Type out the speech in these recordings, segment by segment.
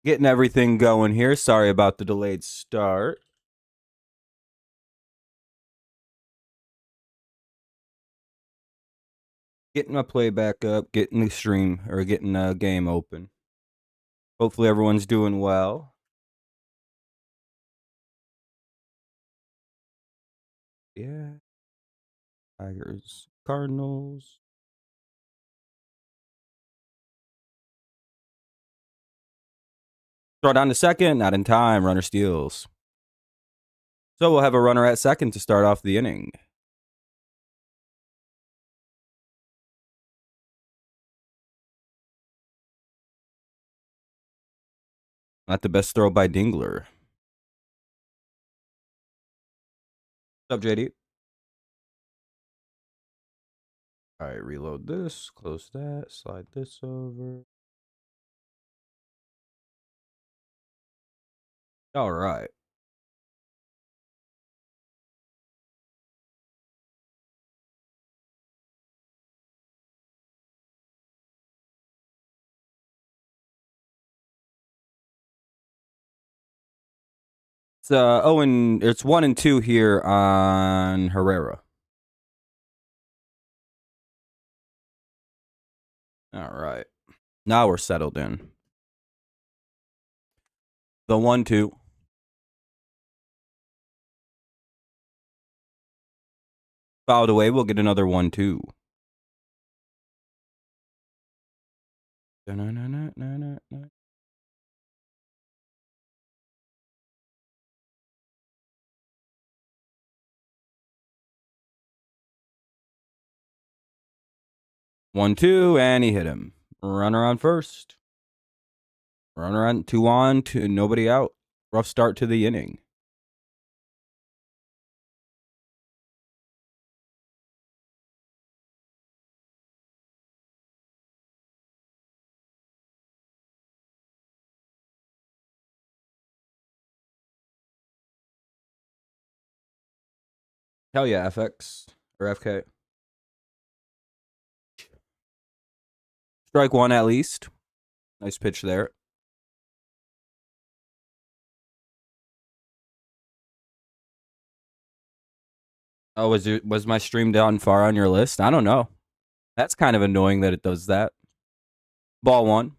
Getting everything going here. Sorry about the delayed start. Getting my play back up, getting the stream, or getting a game open. Hopefully everyone's doing well. Yeah. Tigers, Cardinals. Throw down to second, not in time. Runner steals. So we'll have a runner at second to start off the inning. Not the best throw by Dingler. What's up, JD? All right, reload this, close that, slide this over. All right. It's it's 1-2 here on Herrera. All right. Now we're settled in. The 1-2. Fouled away. We'll get another 1-2. 1-2, and he hit him. Runner on first. Runner on 2 on, nobody out. Rough start to the inning. Hell yeah, FX or FK. Strike one at least. Nice pitch there. Oh, was my stream down far on your list? I don't know. That's kind of annoying that it does that. Ball 1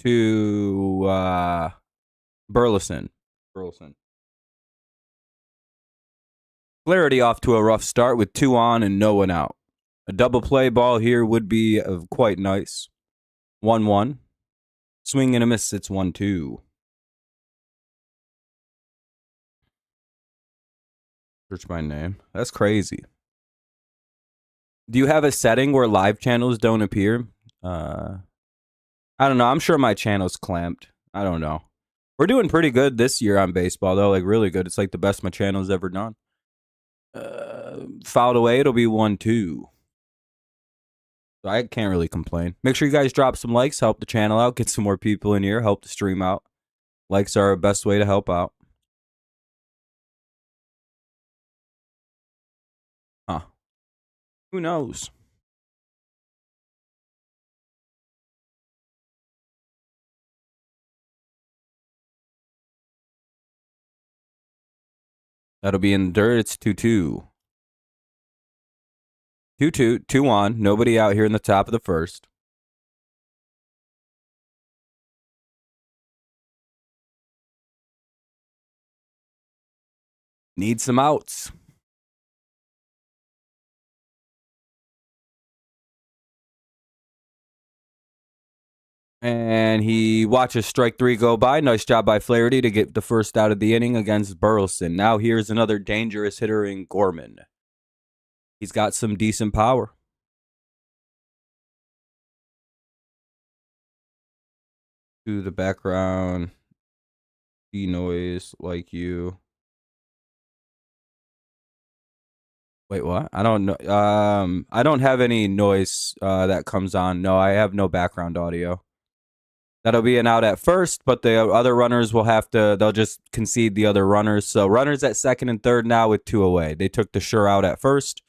to Burleson. Flaherty off to a rough start with 2 on and no one out. A double play ball here would be quite nice. 1-1. Swing and a miss. It's 1-2. Search my name. That's crazy. Do you have a setting where live channels don't appear? I don't know. I'm sure my channel's clamped. I don't know. We're doing pretty good this year on baseball, though. Like, really good. It's like the best my channel's ever done. Fouled away. It'll be 1-2. So I can't really complain. Make sure you guys drop some likes. Help the channel out. Get some more people in here. Help the stream out. Likes are our best way to help out. Huh. Who knows? That'll be in the dirt. It's 2-2. 2-2. 2 on. Nobody out here in the top of the first. Need some outs. And he watches strike 3 go by. Nice job by Flaherty to get the first out of the inning against Burleson. Now here's another dangerous hitter in Gorman. He's got some decent power. To the background. Noise like you. Wait, what? I don't know. I don't have any noise that comes on. No, I have no background audio. That'll be an out at first, but the other runners they'll just concede the other runners. So runners at second and third now with 2 away. They took the sure out at first.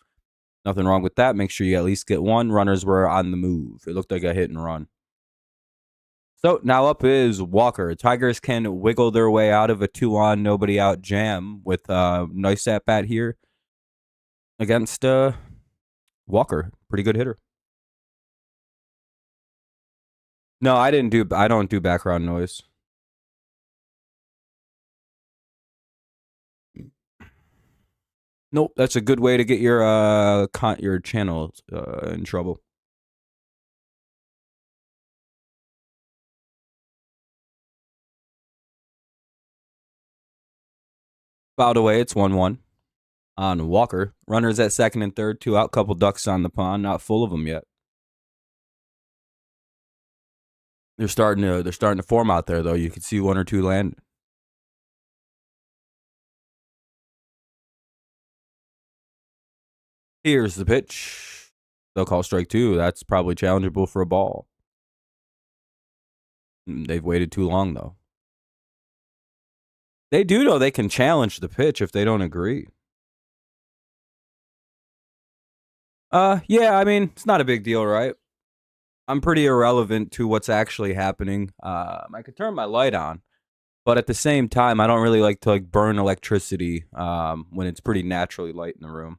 Nothing wrong with that. Make sure you at least get 1. Runners were on the move. It looked like a hit and run. So now up is Walker. Tigers can wiggle their way out of a 2-on, nobody out jam with a nice at bat here against Walker. Pretty good hitter. No, I don't do background noise. Nope, that's a good way to get your channel in trouble. Fouled away, it's 1-1 on Walker. Runners at second and third, 2 out, couple ducks on the pond, not full of them yet. They're starting to form out there though. You can see 1 or 2 land. Here's the pitch. They'll call strike 2. That's probably challengeable for a ball. They've waited too long though. They do know they can challenge the pitch if they don't agree. Yeah, I mean, it's not a big deal, right? I'm pretty irrelevant to what's actually happening. I could turn my light on, but at the same time, I don't really like to burn electricity when it's pretty naturally light in the room.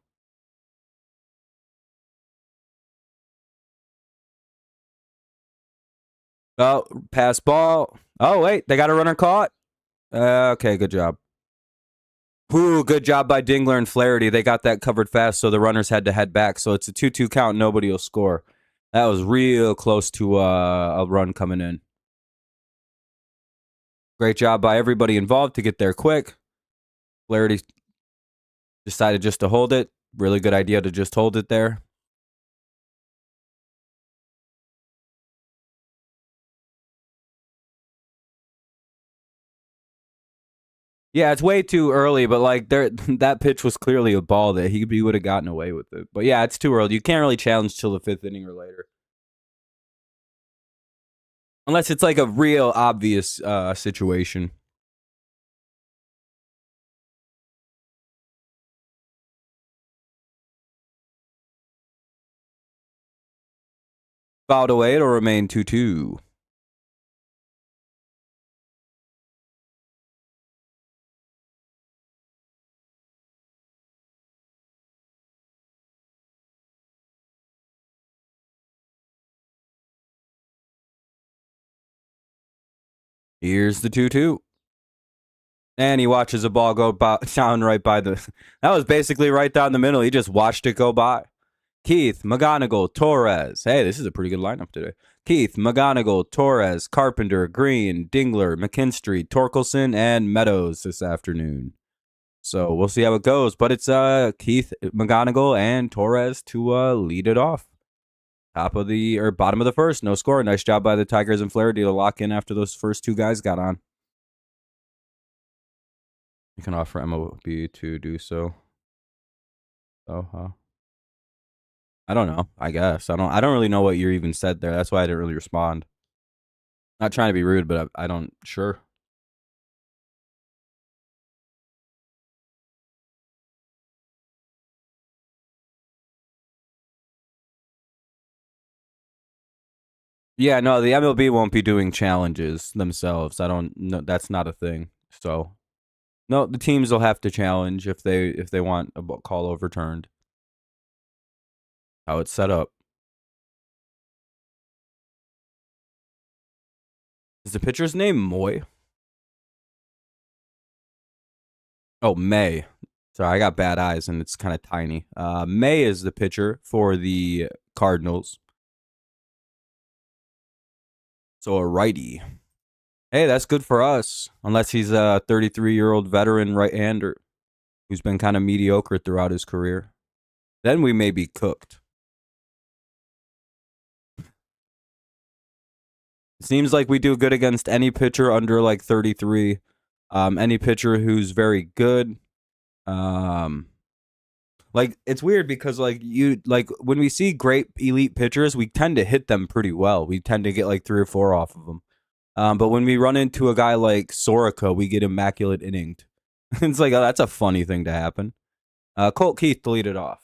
Oh, pass ball. Oh, wait, they got a runner caught. Okay, good job. Ooh, good job by Dingler and Flaherty. They got that covered fast, so the runners had to head back. So it's a 2-2 count. Nobody will score. That was real close to a run coming in. Great job by everybody involved to get there quick. Flaherty decided just to hold it. Really good idea to just hold it there. Yeah, it's way too early, but that pitch was clearly a ball that he would have gotten away with it. But yeah, it's too early. You can't really challenge till the 5th inning or later. Unless it's like a real obvious situation. Fouled away, it'll remain 2-2. Here's the 2-2. And he watches a ball go down right by the... That was basically right down the middle. He just watched it go by. Keith, McGonigal, Torres. Hey, this is a pretty good lineup today. Keith, McGonigal, Torres, Carpenter, Green, Dingler, McKinstry, Torkelson, and Meadows this afternoon. So we'll see how it goes. But it's Keith, McGonigal, and Torres to lead it off. Bottom of the first, no score. Nice job by the Tigers and Flaherty to lock in after those first 2 guys got on. You can offer MLB to do so. I don't know. I guess I don't really know what you even said there. That's why I didn't really respond. Not trying to be rude, but I don't. Sure. Yeah, no, the MLB won't be doing challenges themselves. I don't know. That's not a thing. So, no, the teams will have to challenge if they want a call overturned. How it's set up. Is the pitcher's name Moy? Oh, May. Sorry, I got bad eyes and it's kind of tiny. May is the pitcher for the Cardinals. So a righty. Hey, that's good for us. Unless he's a 33-year-old veteran right-hander who's been kind of mediocre throughout his career. Then we may be cooked. It seems like we do good against any pitcher under 33. Any pitcher who's very good. It's weird because when we see great elite pitchers, we tend to hit them pretty well. We tend to get 3 or 4 off of them. But when we run into a guy like Soroka, we get immaculate inninged. It's like, oh, that's a funny thing to happen. Colt Keith to lead it off.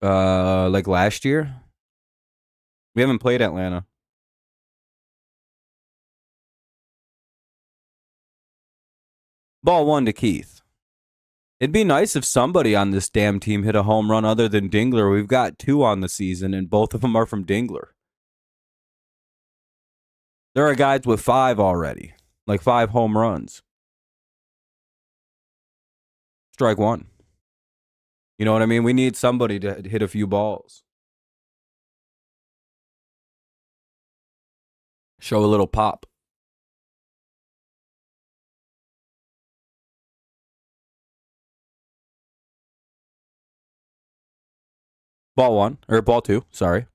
Like last year. We haven't played Atlanta. Ball 1 to Keith. It'd be nice if somebody on this damn team hit a home run other than Dingler. We've got 2 on the season, and both of them are from Dingler. There are guys with 5 already, like 5 home runs. Strike 1. You know what I mean? We need somebody to hit a few balls. Show a little pop. Ball 1, or ball 2, sorry.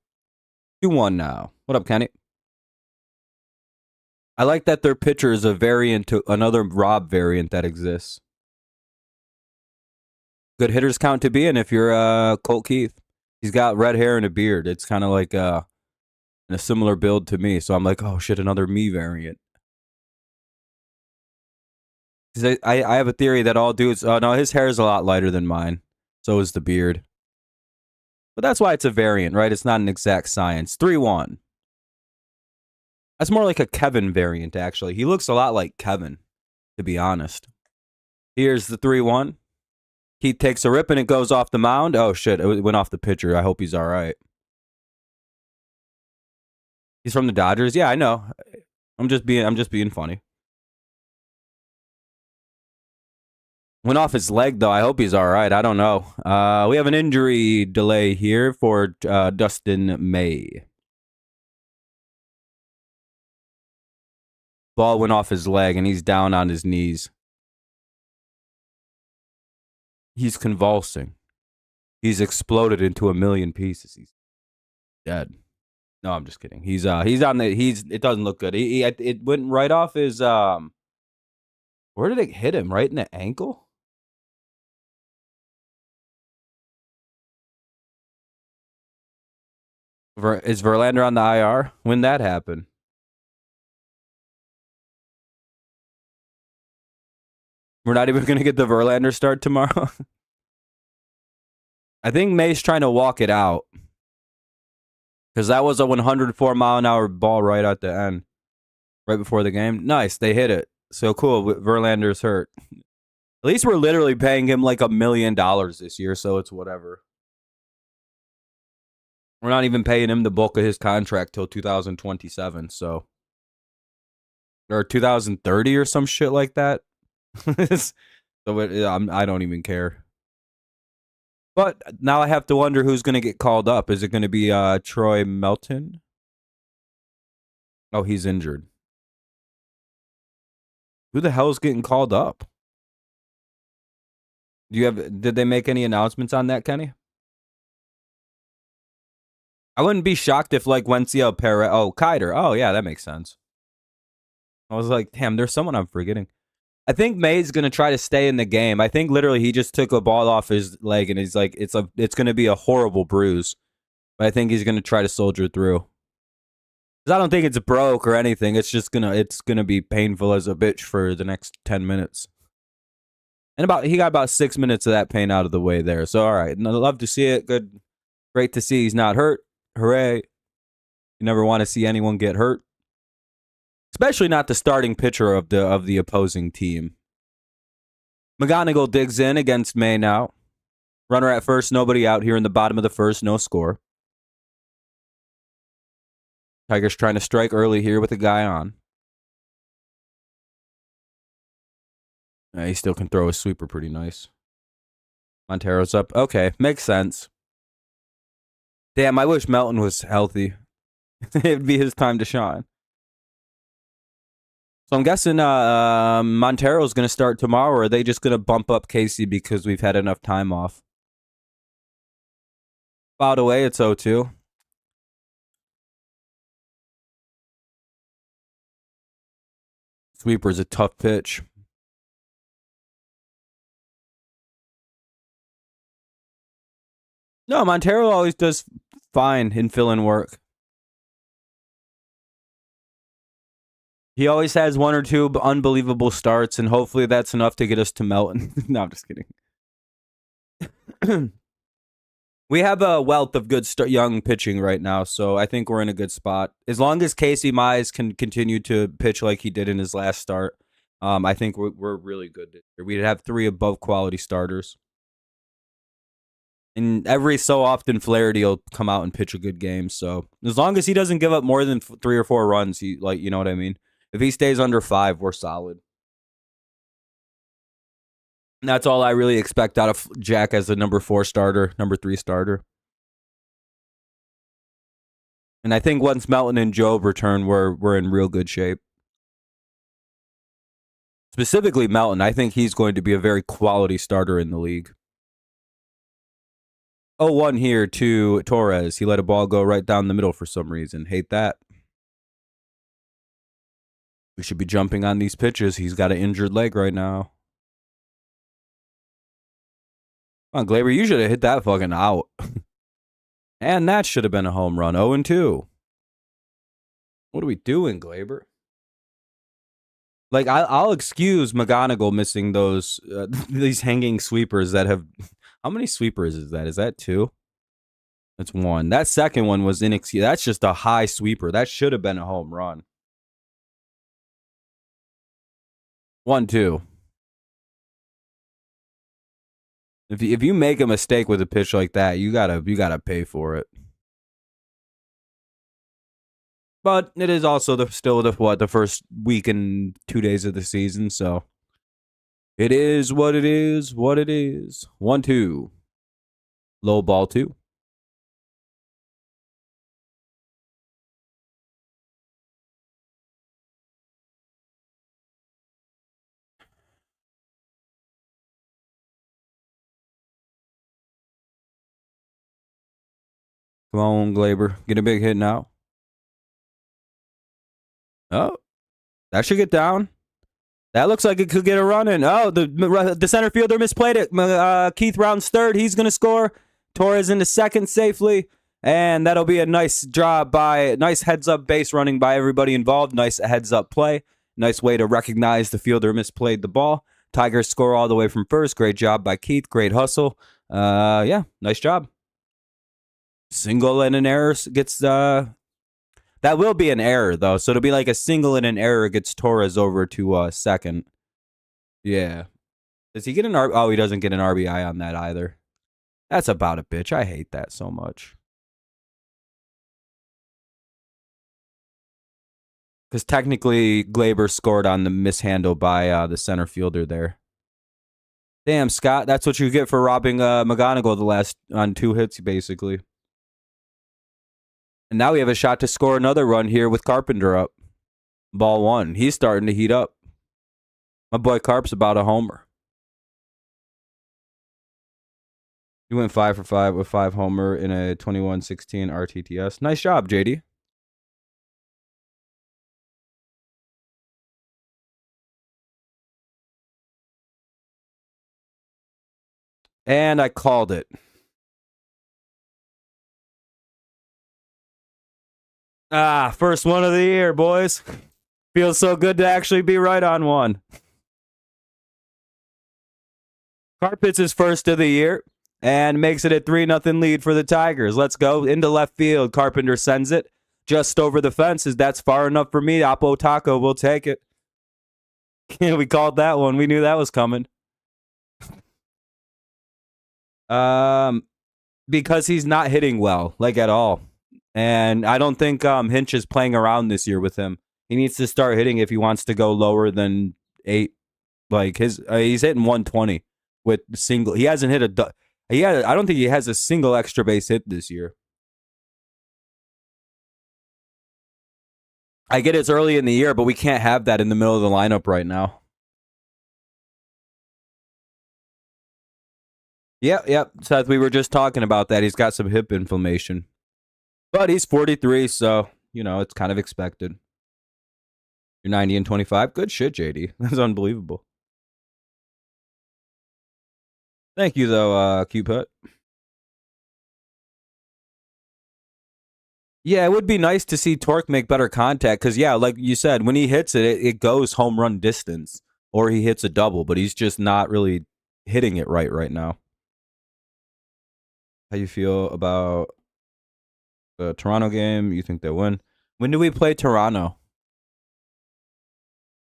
2-1 now. What up, Kenny? I like that their pitcher is a variant to another Rob variant that exists. Good hitters count to be in if you're Colt Keith. He's got red hair and a beard. It's kind of like a similar build to me. So I'm like, oh shit, another me variant. I have a theory that all dudes, oh no, his hair is a lot lighter than mine. So is the beard. But that's why it's a variant, right? It's not an exact science. 3-1. That's more like a Kevin variant, actually. He looks a lot like Kevin, to be honest. Here's the 3-1. Keith takes a rip and it goes off the mound. Oh shit, it went off the pitcher. I hope he's all right. He's from the Dodgers. Yeah, I know. I'm just being funny. Went off his leg though. I hope he's all right. I don't know. We have an injury delay here for Dustin May. Ball went off his leg and he's down on his knees. He's convulsing. He's exploded into a million pieces. He's dead. No, I'm just kidding. He's on the. It doesn't look good. It went right off his. Where did it hit him? Right in the ankle. Is Verlander on the IR? When that happened? We're not even going to get the Verlander start tomorrow. I think May's trying to walk it out. Because that was a 104-mile-an-hour ball right at the end. Right before the game. Nice. They hit it. So cool. Verlander's hurt. At least we're literally paying him like $1 million this year, so it's whatever. We're not even paying him the bulk of his contract till 2027, so. Or 2030 or some shit like that. So I don't even care. But now I have to wonder who's going to get called up. Is it going to be Troy Melton? Oh, he's injured. Who the hell is getting called up? Did they make any announcements on that, Kenny? I wouldn't be shocked if like Wencio Perez. Oh, Kiter. Oh, yeah, that makes sense. I was like, damn, there's someone I'm forgetting. I think May's going to try to stay in the game. I think literally he just took a ball off his leg and he's like, it's going to be a horrible bruise. But I think he's going to try to soldier through. Because I don't think it's broke or anything. It's just it's going to be painful as a bitch for the next 10 minutes. And he got about 6 minutes of that pain out of the way there. So, all right. I'd love to see it. Good. Great to see he's not hurt. Hooray. You never want to see anyone get hurt. Especially not the starting pitcher of the opposing team. McGonigal digs in against May now. Runner at first, nobody out here in the bottom of the first, no score. Tigers trying to strike early here with a guy on. He still can throw a sweeper pretty nice. Montero's up. Okay, makes sense. Damn, I wish Melton was healthy. It'd be his time to shine. So I'm guessing Montero's going to start tomorrow, or are they just going to bump up Casey because we've had enough time off? By the way, it's 0-2. Sweeper's a tough pitch. No, Montero always does fine in fill-in work. He always has 1 or 2 unbelievable starts, and hopefully that's enough to get us to Melton. No, I'm just kidding. We have a wealth of good young pitching right now, so I think we're in a good spot. As long as Casey Mize can continue to pitch like he did in his last start, I think we're really good this year. We'd have 3 above quality starters. And every so often, Flaherty will come out and pitch a good game. So as long as he doesn't give up more than 3 or 4 runs, you know what I mean? If he stays under 5, we're solid. And that's all I really expect out of Jack as the number 4 starter, number 3 starter. And I think once Melton and Job return, we're in real good shape. Specifically Melton, I think he's going to be a very quality starter in the league. 0-1 here to Torres. He let a ball go right down the middle for some reason. Hate that. We should be jumping on these pitches. He's got an injured leg right now. Come on, Glaber, you should have hit that fucking out. And that should have been a home run. 0-2. What are we doing, Glaber? Like, I'll excuse McGonigal missing those these hanging sweepers that have... How many sweepers is that? Is that 2? That's 1. That second one was inexcusable. That's just a high sweeper. That should have been a home run. 1-2. If you make a mistake with a pitch like that, you gotta pay for it. But it is also still the first week and 2 days of the season, so it is what it is. What it is. 1-2. Low ball 2. Come on, Glaber. Get a big hit now. Oh, that should get down. That looks like it could get a run in. Oh, the center fielder misplayed it. Keith rounds third. He's going to score. Torres into second safely. And that'll be a nice job nice heads-up base running by everybody involved. Nice heads-up play. Nice way to recognize the fielder misplayed the ball. Tigers score all the way from first. Great job by Keith. Great hustle. Yeah, nice job. Single and an error gets... That will be an error, though. So it'll be like a single and an error gets Torres over to second. Yeah. Does he get an RBI? Oh, he doesn't get an RBI on that either. That's about a bitch. I hate that so much. Because technically, Glaber scored on the mishandle by the center fielder there. Damn, Scott. That's what you get for robbing McGonigal on 2 hits, basically. And now we have a shot to score another run here with Carpenter up. Ball 1. He's starting to heat up. My boy Carp's about a homer. He went 5 for 5 with 5 homer in a 21-16 RTTS. Nice job, JD. And I called it. First one of the year, boys. Feels so good to actually be right on one. Carpets is first of the year and makes it a 3-0 lead for the Tigers. Let's go into left field. Carpenter sends it just over the fences. That's far enough for me. Oppo Taco will take it. We called that one. We knew that was coming. Because he's not hitting well, like at all. And I don't think Hinch is playing around this year with him. He needs to start hitting if he wants to go lower than 8. Like he's hitting 120 with single. He hasn't hit I don't think he has a single extra base hit this year. I get it's early in the year, but we can't have that in the middle of the lineup right now. Yep. Seth, we were just talking about that. He's got some hip inflammation. But he's 43, so, it's kind of expected. You're 90 and 25? Good shit, JD. That's unbelievable. Thank you, though, Q-Put. Yeah, it would be nice to see Torque make better contact, because, yeah, like you said, when he hits it goes home run distance, or he hits a double, but he's just not really hitting it right now. How you feel about the Toronto game? You think they win? When do we play Toronto?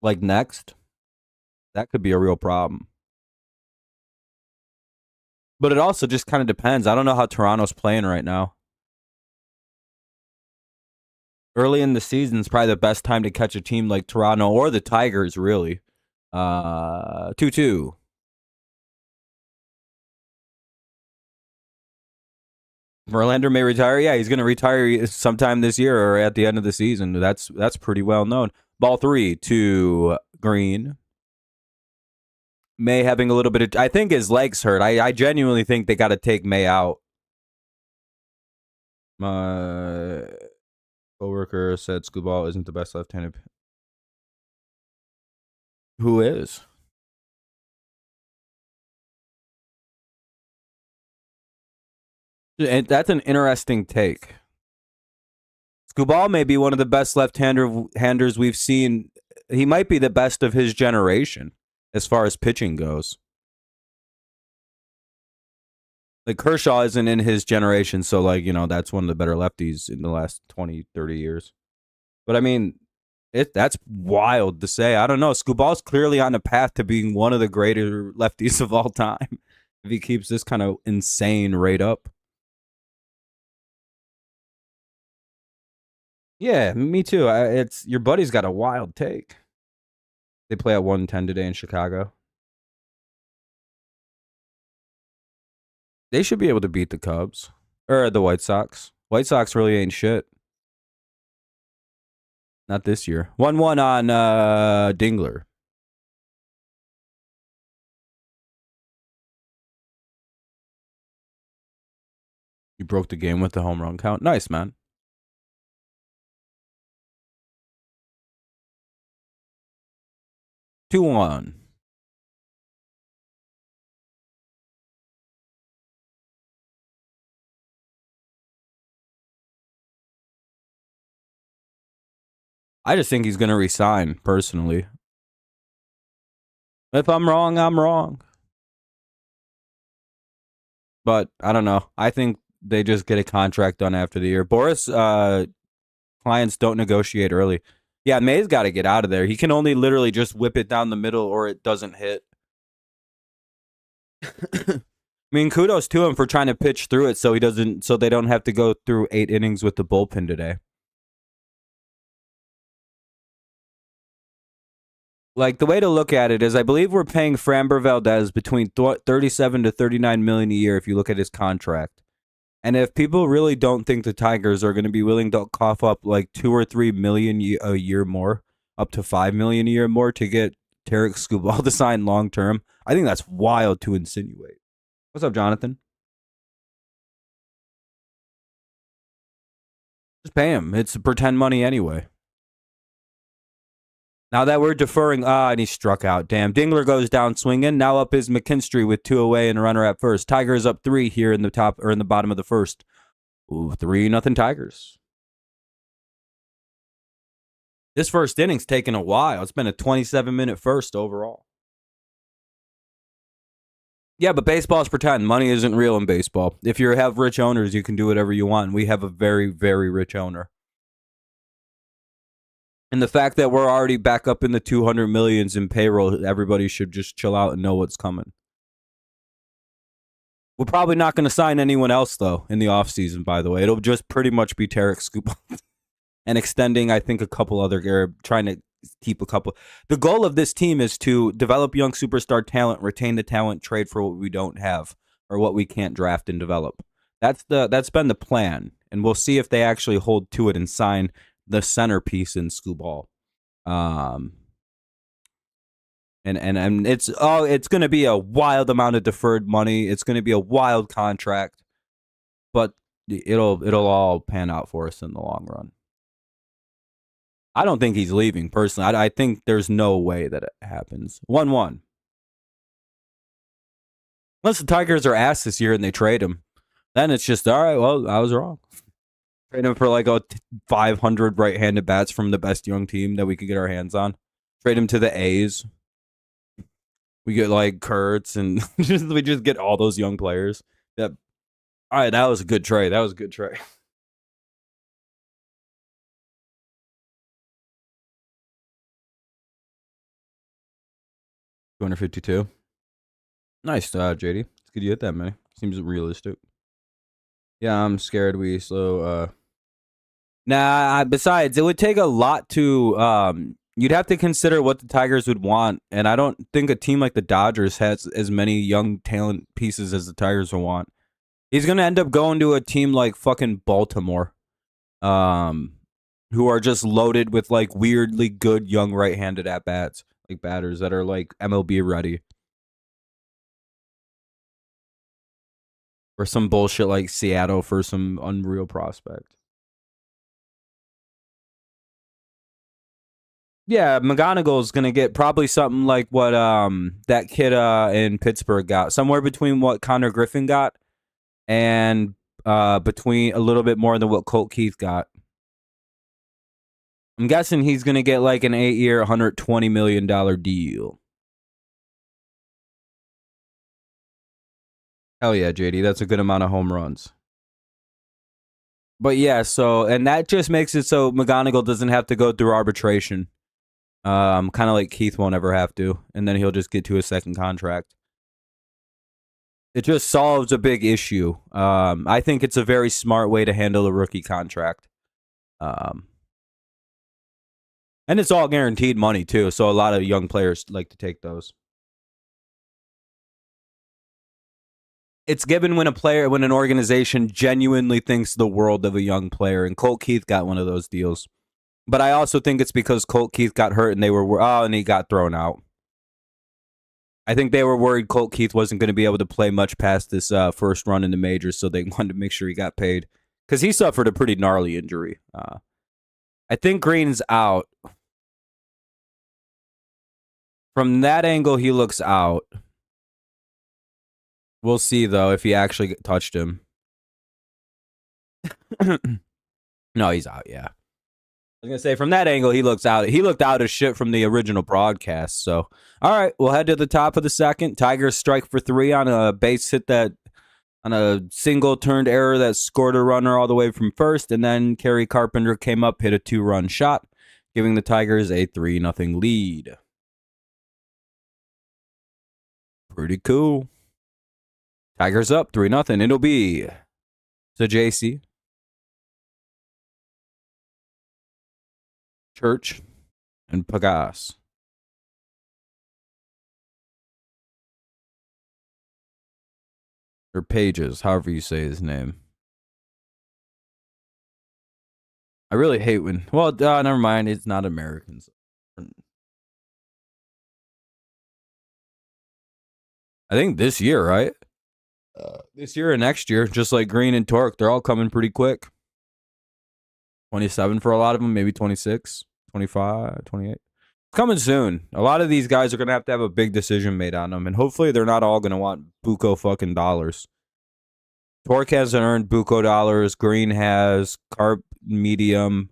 Like next? That could be a real problem. But it also just kind of depends. I don't know how Toronto's playing right now. Early in the season is probably the best time to catch a team like Toronto or the Tigers, really. 2-2. Verlander may retire. Yeah, he's going to retire sometime this year or at the end of the season. That's pretty well known. Ball 3 to Green. May having a little bit of... I think his legs hurt. I genuinely think they got to take May out. My coworker said Scuball isn't the best left-handed. Who is? And that's an interesting take. Scuball may be one of the best left-handers we've seen. He might be the best of his generation as far as pitching goes. Like, Kershaw isn't in his generation, so, like, you know, that's one of the better lefties in the last 20, 30 years. But, I mean, that's wild to say. I don't know. Scuball's clearly on a path to being one of the greater lefties of all time if he keeps this kind of insane rate up. Yeah, me too. It's your buddy's got a wild take. They play at 110 today in Chicago. They should be able to beat the Cubs or the White Sox. White Sox really ain't shit. Not this year. 1-1 on Dingler. You broke the game with the home run count. Nice, man. 2-1. I just think he's going to resign, personally. If I'm wrong, I'm wrong. But I don't know. I think they just get a contract done after the year. Boris, clients don't negotiate early. Yeah, May's got to get out of there. He can only literally just whip it down the middle or it doesn't hit. I mean, kudos to him for trying to pitch through it so they don't have to go through 8 innings with the bullpen today. Like, the way to look at it is, I believe we're paying Framber Valdez between 37 to 39 million a year if you look at his contract. And if people really don't think the Tigers are going to be willing to cough up like 2 or 3 million a year more, up to 5 million a year more to get Tarek Skubal to sign long term, I think that's wild to insinuate. What's up, Jonathan? Just pay him. It's pretend money anyway. Now that we're deferring, and he struck out. Damn, Dingler goes down swinging. Now up is McKinstry with 2 away and a runner at first. Tigers up 3 here in the top or in the bottom of the first. Ooh, 3-0 Tigers. This first inning's taken a while. It's been a 27-minute first overall. Yeah, but baseball's pretend. Money isn't real in baseball. If you have rich owners, you can do whatever you want. We have a very, very rich owner. And the fact that we're already back up in the 200 millions in payroll, everybody should just chill out and know what's coming. We're probably not going to sign anyone else, though, in the offseason, by the way. It'll just pretty much be Tarek Skubal and extending, I think, a couple other, trying to keep a couple. The goal of this team is to develop young superstar talent, retain the talent, trade for what we don't have or what we can't draft and develop. That's been the plan, and we'll see if they actually hold to it and sign the centerpiece in Skubal. And it's going to be a wild amount of deferred money. It's going to be a wild contract, but it'll all pan out for us in the long run. I don't think he's leaving personally. I think there's no way that it happens. 1-1. Unless the Tigers are ass this year and they trade him, then it's just all right. Well, I was wrong. Trade him for like 500 right-handed bats from the best young team that we could get our hands on. Trade him to the A's. We get like Kurtz and we just get all those young players. Yep. All right, that was a good trade. That was a good trade. 252. Nice, JD. It's good you hit that many. Seems realistic. Yeah, I'm scared we slow. Nah, besides, it would take a lot to. You'd have to consider what the Tigers would want, and I don't think a team like the Dodgers has as many young talent pieces as the Tigers will want. He's gonna end up going to a team like fucking Baltimore, who are just loaded with like weirdly good young right-handed at bats, like batters that are like MLB ready, or some bullshit like Seattle for some unreal prospect. Yeah, McGonagall's gonna get probably something like what that kid in Pittsburgh got, somewhere between what Connor Griffin got and between a little bit more than what Colt Keith got. I'm guessing he's gonna get like an 8-year, $120 million deal. Hell yeah, JD, that's a good amount of home runs. But yeah, so and that just makes it so McGonagall doesn't have to go through arbitration. Kind of like Keith won't ever have to, and then he'll just get to a second contract. It just solves a big issue. I think it's a very smart way to handle a rookie contract. And it's all guaranteed money too, so a lot of young players like to take those. It's given when an organization genuinely thinks the world of a young player, and Colt Keith got one of those deals. But I also think it's because Colt Keith got hurt and they were and he got thrown out. I think they were worried Colt Keith wasn't going to be able to play much past this first run in the majors, so they wanted to make sure he got paid because he suffered a pretty gnarly injury. I think Green's out. From that angle, he looks out. We'll see, though, if he actually touched him. No, he's out, yeah. I was going to say, from that angle, he looks out. He looked out as shit from the original broadcast. So, all right, we'll head to the top of the second. Tigers strike for 3 on a base hit on a single turned error that scored a runner all the way from first. And then Kerry Carpenter came up, hit a 2-run shot, giving the Tigers a 3-0 lead. Pretty cool. Tigers up 3-0. It'll be to JC, Church, and Pagas. Or Pages, however you say his name. I really hate when... Well, never mind. It's not Americans. I think this year, right? This year and next year, just like Green and Torque, they're all coming pretty quick. 27 for a lot of them, maybe 26, 25, 28. Coming soon. A lot of these guys are going to have a big decision made on them, and hopefully they're not all going to want buco fucking dollars. Torque hasn't earned buco dollars. Green has. Carp, medium.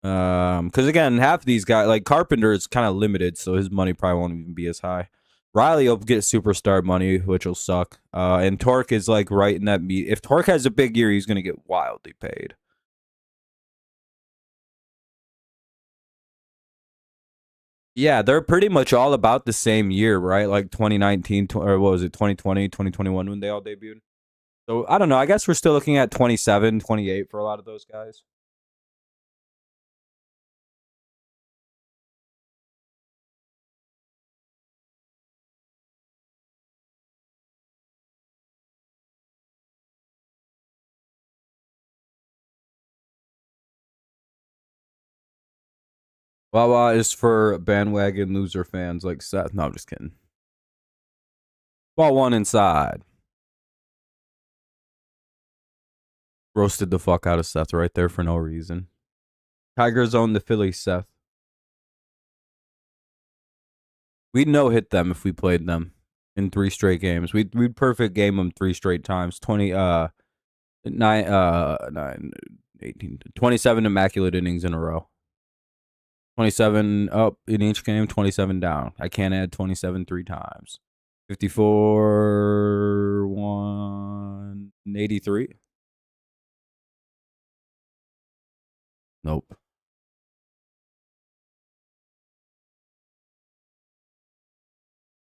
Because again, half of these guys, like Carpenter, is kind of limited, so his money probably won't even be as high. Riley will get superstar money, which will suck. And Torque is like right in that meet. If Torque has a big year, he's going to get wildly paid. Yeah, they're pretty much all about the same year, right? Like 2019, or what was it, 2020, 2021 when they all debuted. So I don't know. I guess we're still looking at 27, 28 for a lot of those guys. Wawa is for bandwagon loser fans like Seth. No, I'm just kidding. Ball one inside. Roasted the fuck out of Seth right there for no reason. Tigers own the Phillies, Seth. We'd no-hit them if we played them in 3 straight games. We'd perfect game them 3 straight times. 9, 18, 27 immaculate innings in a row. 27 up in each game, 27 down. I can't add 27 3 times. 54, 1, 83. Nope.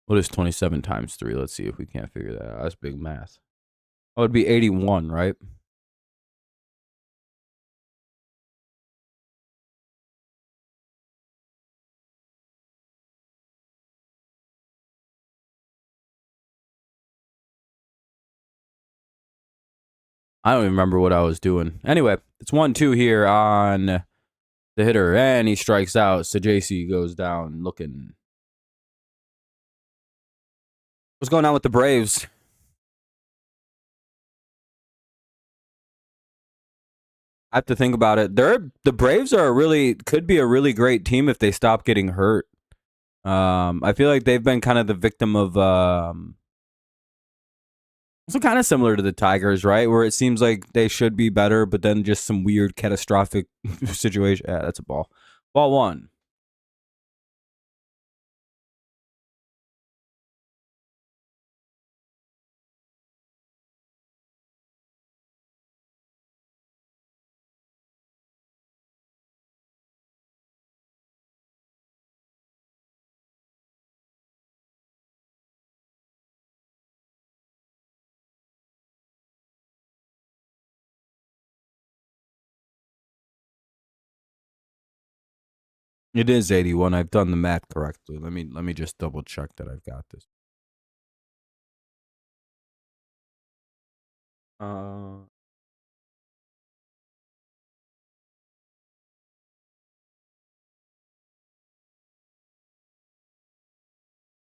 What is 27 times 3? Let's see if we can't figure that out. That's big math. Oh, it'd be 81, right? I don't even remember what I was doing. Anyway, it's 1-2 here on the hitter, and he strikes out. So JC goes down looking. What's going on with the Braves? I have to think about it. The Braves could be a really great team if they stop getting hurt. I feel like they've been kind of the victim of also kind of similar to the Tigers, right? Where it seems like they should be better, but then just some weird catastrophic situation. Yeah, that's a ball. Ball one. It is 81. I've done the math correctly. Let me just double check that I've got this.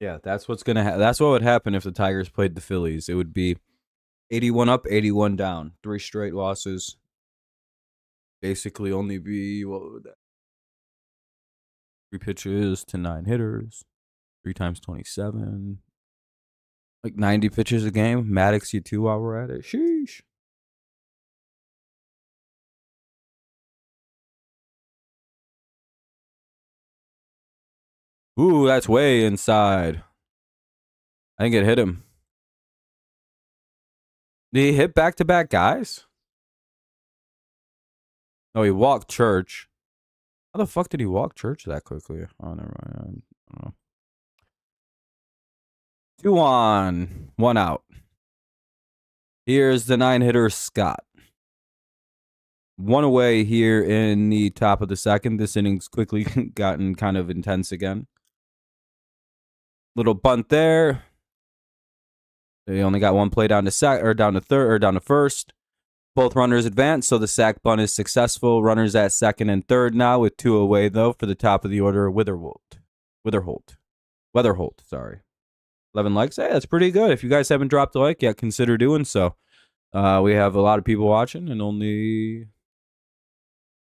Yeah, that's what's gonna. That's what would happen if the Tigers played the Phillies. It would be 81 up, 81 down, 3 straight losses. Basically, only be what would that? 3 pitches to 9 hitters, 3 times 27, like 90 pitches a game. Maddox, you too while we're at it. Sheesh. Ooh, that's way inside. I think it hit him. Did he hit back-to-back guys? No, he walked Church. How the fuck did he walk Church that quickly? Oh, never mind. I don't know. 2 on, 1 out. Here's the 9-hitter, Scott. 1 away here in the top of the second. This inning's quickly gotten kind of intense again. Little bunt there. They only got 1 play down to first. Both runners advance, so the sac bunt is successful. Runners at second and third now with 2 away, though, for the top of the order, Weatherholt, sorry. 11 likes. Hey, that's pretty good. If you guys haven't dropped a like yet, consider doing so. We have a lot of people watching and only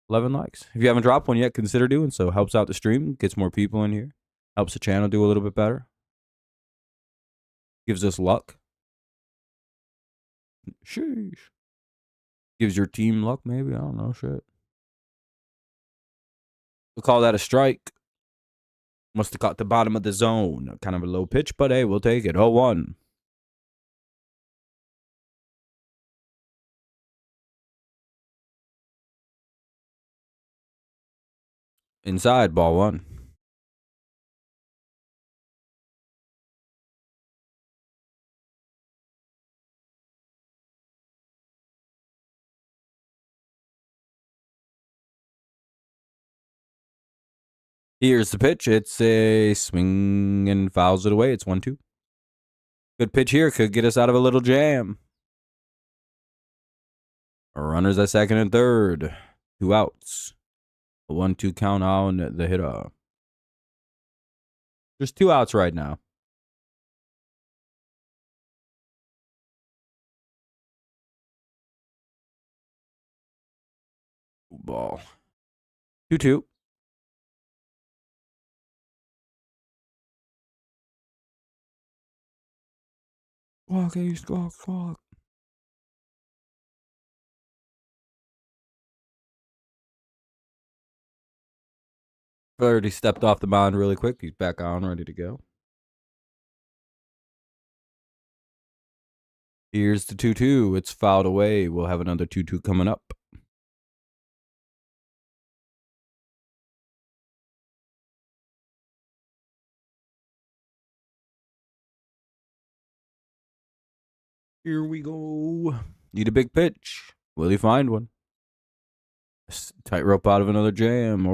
11 likes. If you haven't dropped one yet, consider doing so. Helps out the stream, gets more people in here, helps the channel do a little bit better, gives us luck. Sheesh. Gives your team luck, maybe. I don't know. Shit. We'll call that a strike. Must have caught the bottom of the zone. Kind of a low pitch, but hey, we'll take it. 0-1. Inside, ball 1. Here's the pitch. It's a swing and fouls it away. It's 1-2. Good pitch here. Could get us out of a little jam. Runners at second and third. 2 outs. A 1-2 count on the hitter. There's 2 outs right now. Ball. 2-2. Squawk, hey, squawk, squawk. Already stepped off the mound really quick. He's back on, ready to go. Here's the 2-2. It's fouled away. We'll have another 2-2 coming up. Here we go. Need a big pitch. Will he find one? Tightrope out of another jam,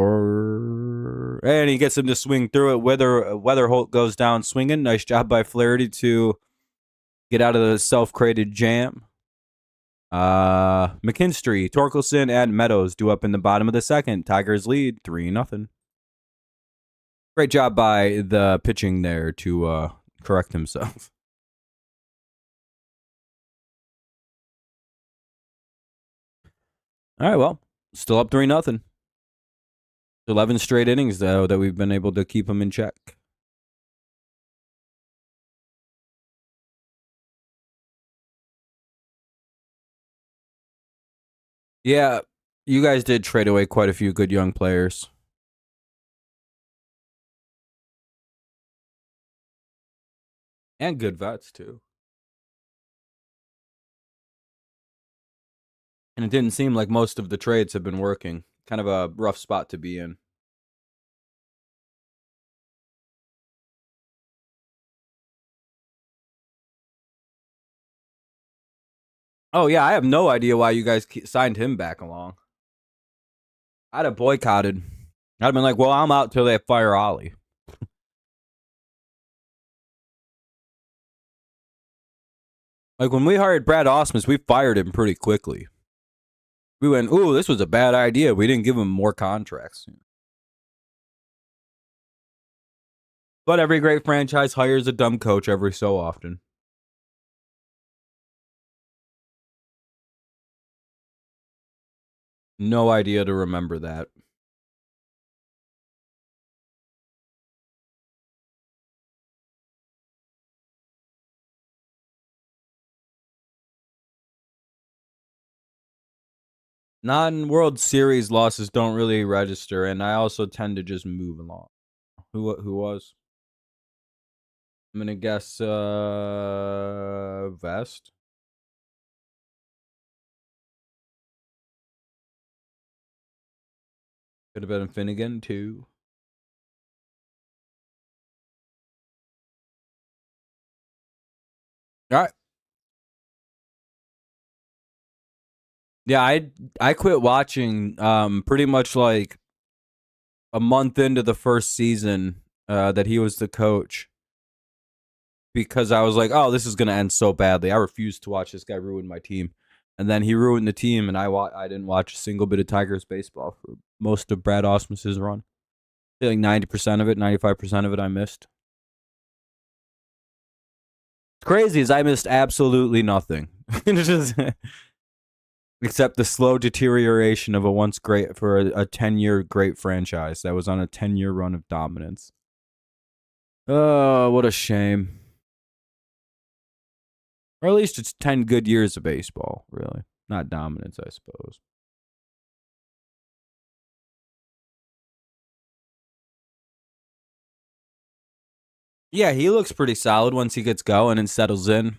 and he gets him to swing through it. Weatherholt goes down swinging. Nice job by Flaherty to get out of the self-created jam. McKinstry, Torkelson, and Meadows due up in the bottom of the second. Tigers lead 3-0. Great job by the pitching there to correct himself. All right, well, still up 3-0. 11 straight innings, though, that we've been able to keep him in check. Yeah, you guys did trade away quite a few good young players. And good vets, too. And it didn't seem like most of the trades have been working. Kind of a rough spot to be in. Oh, yeah, I have no idea why you guys signed him back along. I'd have boycotted. I'd have been like, well, I'm out till they fire Ollie. Like, when we hired Brad Ausmus, we fired him pretty quickly. We went, ooh, this was a bad idea. We didn't give him more contracts. But every great franchise hires a dumb coach every so often. No idea to remember that. Non-World Series losses don't really register, and I also tend to just move along. Who was? I'm gonna guess Vest. Could have been Finnegan too. All right. Yeah, I quit watching pretty much like a month into the first season that he was the coach, because I was like, oh, this is going to end so badly. I refused to watch this guy ruin my team. And then he ruined the team, and I didn't watch a single bit of Tigers baseball for most of Brad Ausmus's run. I feel like 90% of it, 95% of it I missed. What's crazy is I missed absolutely nothing. Except the slow deterioration of a once great, for a 10-year great franchise that was on a 10-year run of dominance. Oh, what a shame. Or at least it's 10 good years of baseball, really. Not dominance, I suppose. Yeah, he looks pretty solid once he gets going and settles in.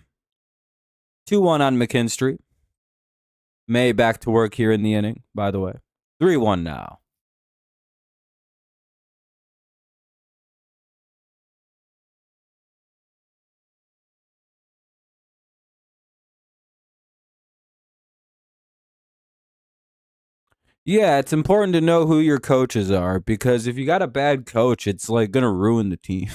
2-1 on McKinstry. May back to work here in the inning, by the way. 3-1 now. Yeah, it's important to know who your coaches are, because if you got a bad coach, it's like going to ruin the team.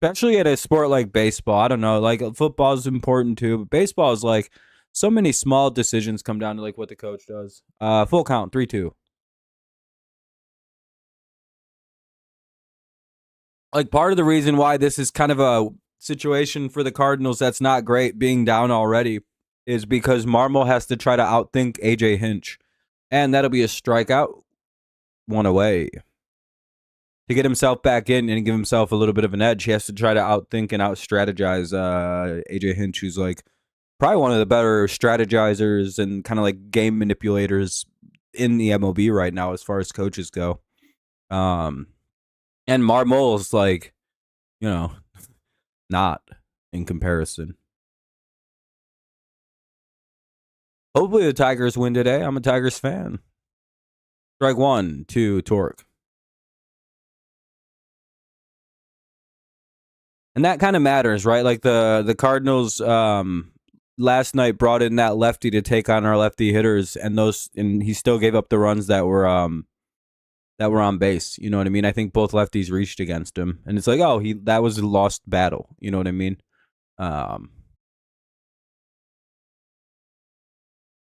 Especially at a sport like baseball. I don't know, like football is important too, but baseball is like so many small decisions come down to like what the coach does. Full count, 3-2. Like, part of the reason why this is kind of a situation for the Cardinals that's not great, being down already, is because Marmol has to try to outthink AJ Hinch, and that'll be a strikeout, one away. To get himself back in and give himself a little bit of an edge, he has to try to outthink and outstrategize AJ Hinch, who's like probably one of the better strategizers and kind of like game manipulators in the MLB right now as far as coaches go. And Marmol's like, not. in comparison. Hopefully the Tigers win today. I'm a Tigers fan. Strike 1, 2, Torque. And that kind of matters, right? Like the Cardinals last night brought in that lefty to take on our lefty hitters, and he still gave up the runs that were on base. You know what I mean? I think both lefties reached against him, and it's like, that was a lost battle. You know what I mean?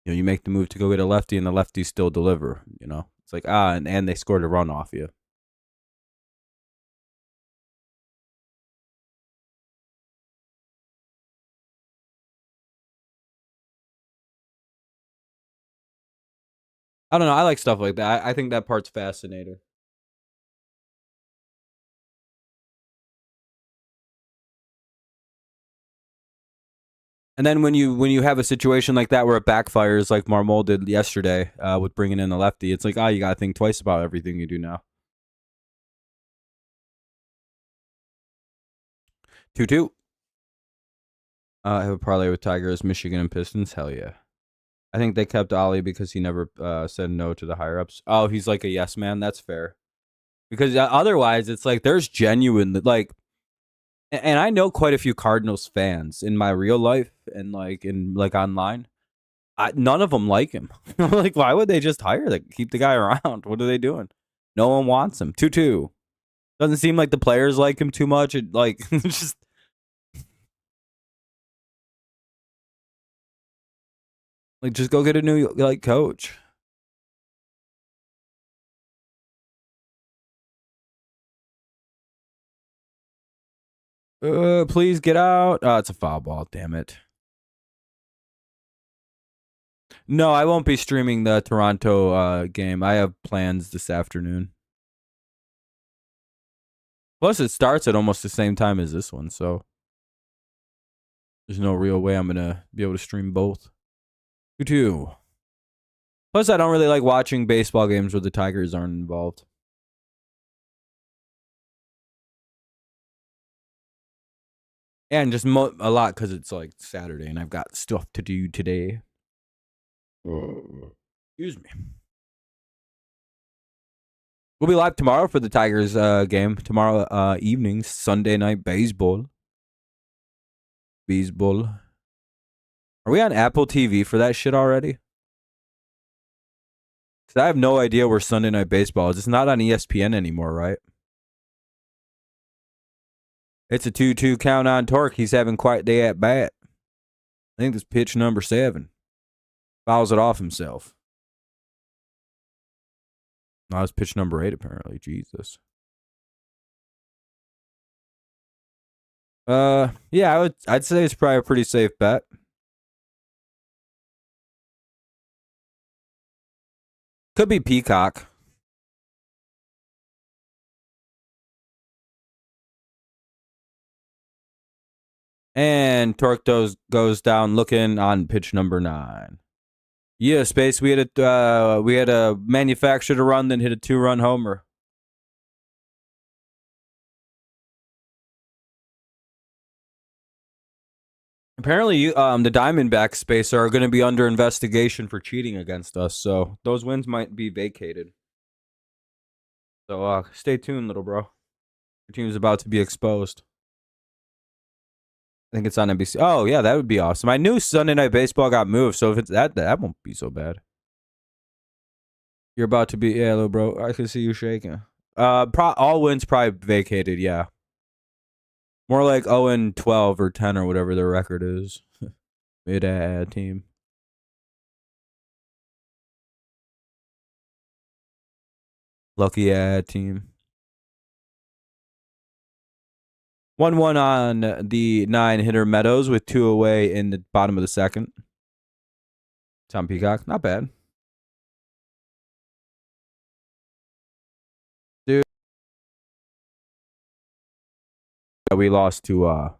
You make the move to go get a lefty, and the lefties still deliver. It's like and they scored a run off you. I don't know. I like stuff like that. I think that part's fascinating. And then when you have a situation like that where it backfires, like Marmol did yesterday with bringing in a lefty, it's like, you got to think twice about everything you do now. 2-2. I have a parlay with Tigers, Michigan, and Pistons. Hell yeah. I think they kept Ollie because he never said no to the higher-ups. Oh, he's like a yes man? That's fair. Because otherwise, it's like there's genuine, like, and I know quite a few Cardinals fans in my real life and like online. None of them like him. Like, why would they just keep the guy around? What are they doing? No one wants him. 2-2. Doesn't seem like the players like him too much. It just just go get a new coach. Please get out. It's a foul ball. Damn it. No, I won't be streaming the Toronto game. I have plans this afternoon. Plus, it starts at almost the same time as this one, so there's no real way I'm gonna be able to stream both. 2-2. Plus, I don't really like watching baseball games where the Tigers aren't involved. And just a lot because it's like Saturday and I've got stuff to do today. Excuse me. We'll be live tomorrow for the Tigers game. Tomorrow evening, Sunday night baseball. Baseball. Are we on Apple TV for that shit already? Because I have no idea where Sunday night baseball is. It's not on ESPN anymore, right? It's a 2-2 count on Torque. He's having quite a day at bat. I think it's pitch number 7. Fouls it off himself. No, it's pitch number 8 apparently. Jesus. Yeah, I'd say it's probably a pretty safe bet. Could be Peacock. And Torque goes down looking on pitch number 9. Yeah, Space. We had a manufactured a run, then hit a 2-run homer. Apparently, the Diamondbacks, Space, are going to be under investigation for cheating against us, so those wins might be vacated. So stay tuned, little bro. Your team's about to be exposed. I think it's on NBC. Oh, yeah, that would be awesome. I knew Sunday Night Baseball got moved, so if it's that won't be so bad. You're about to be, yeah, little bro. I can see you shaking. All wins probably vacated, yeah. More like 0-12 or 10 or whatever their record is. Mid-ad team. Lucky ad team. 1-1 on the 9-hitter Meadows with 2 away in the bottom of the second. Tom Peacock, not bad. Dude. We lost to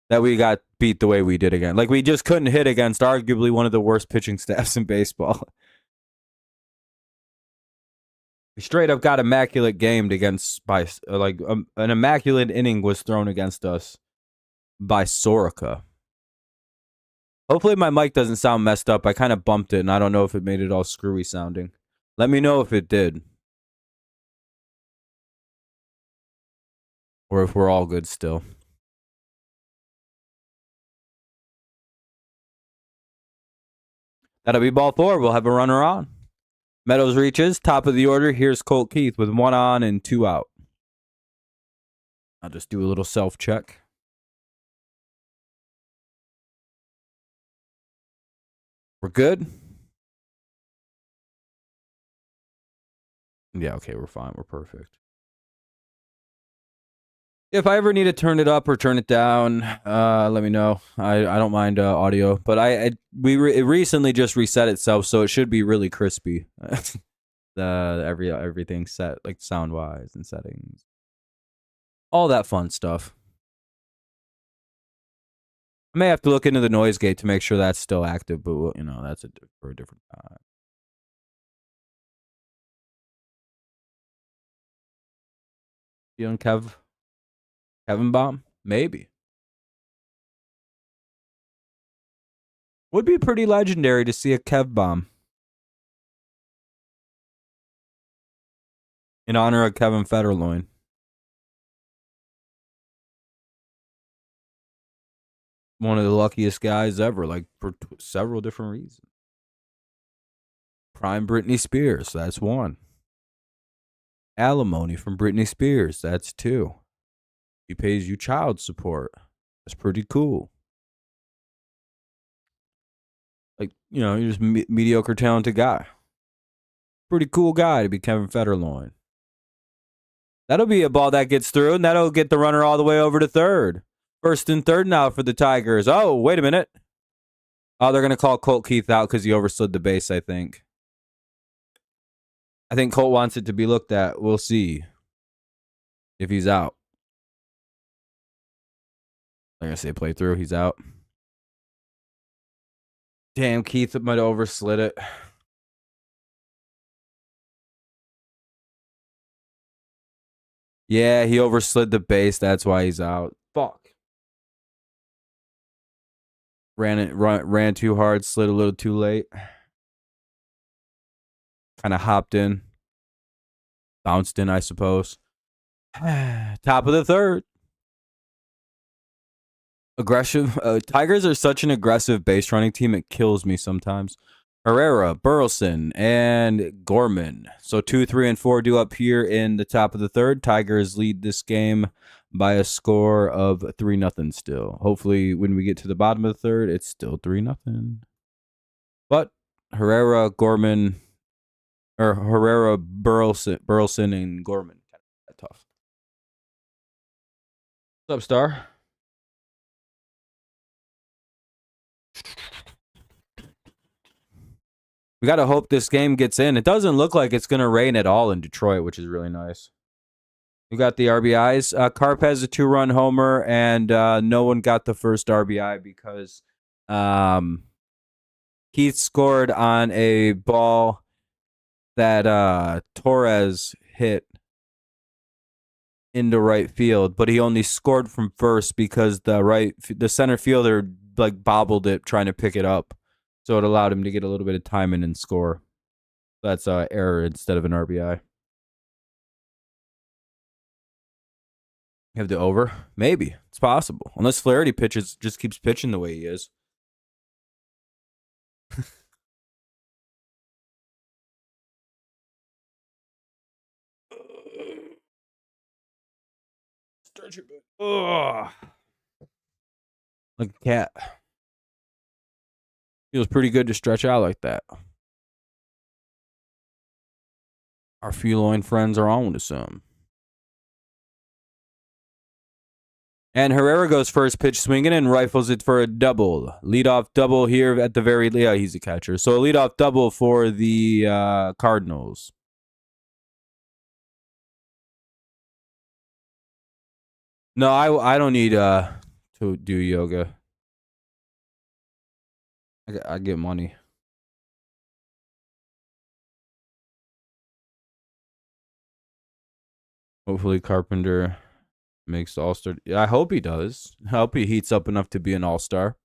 that we got beat the way we did again. Like, we just couldn't hit against arguably one of the worst pitching staffs in baseball. We straight up got immaculate gamed against by an immaculate inning was thrown against us. by Sorica. Hopefully my mic doesn't sound messed up. I kind of bumped it, and I don't know if it made it all screwy sounding. Let me know if it did. Or if we're all good still. That'll be ball 4. We'll have a runner on. Meadows reaches. Top of the order. Here's Colt Keith with 1 on and 2 out. I'll just do a little self-check. We're good? Yeah, okay, we're fine. We're perfect. If I ever need to turn it up or turn it down, let me know. I don't mind audio, but it recently just reset itself, so it should be really crispy. Everything set like sound wise and settings, all that fun stuff. I may have to look into the noise gate to make sure that's still active, but you know that's for a different time. You on Kevin Bomb? Maybe. Would be pretty legendary to see a Kev Bomb. In honor of Kevin Federloin. One of the luckiest guys ever, like for several different reasons. Prime Britney Spears, that's 1. Alimony from Britney Spears, that's 2. He pays you child support. That's pretty cool. Like, you know, you're just mediocre talented guy. Pretty cool guy to be Kevin Federloin. That'll be a ball that gets through, and that'll get the runner all the way over to third. First and third now for the Tigers. Oh, wait a minute. Oh, they're going to call Colt Keith out because he overslid the base, I think. I think Colt wants it to be looked at. We'll see if he's out. I'm going to say play through. He's out. Damn, Keith might have overslid it. Yeah, he overslid the base. That's why he's out. Fuck. Ran too hard, slid a little too late. Kind of hopped in. Bounced in, I suppose. Top of the third. Aggressive. Tigers are such an aggressive base running team. It kills me sometimes. Herrera, Burleson, and Gorman. So 2, 3, and 4 due up here in the top of the third. Tigers lead this game by a score of 3-0 still. Hopefully, when we get to the bottom of the third, it's still 3-0. But Herrera, Gorman, or Herrera, Burleson, and Gorman. Tough. What's up, Star? We got to hope this game gets in. It doesn't look like it's going to rain at all in Detroit, which is really nice. We got the RBIs. Carp has a 2-run homer, and no one got the first RBI because Keith scored on a ball that Torres hit into right field, but he only scored from first because the center fielder like bobbled it trying to pick it up. So it allowed him to get a little bit of time in and score. That's an error instead of an RBI. You have the over? Maybe. It's possible. Unless Flaherty just keeps pitching the way he is. Stretch it. Ugh. Like a cat. Feels pretty good to stretch out like that. Our feline friends are on to some. And Herrera goes first pitch swinging and rifles it for a double. Leadoff double here at the very... Yeah, he's a catcher. So a leadoff double for the Cardinals. No, I don't need to do yoga. I get money. Hopefully Carpenter Makes the All-Star. I hope he does. I hope he heats up enough to be an All-Star.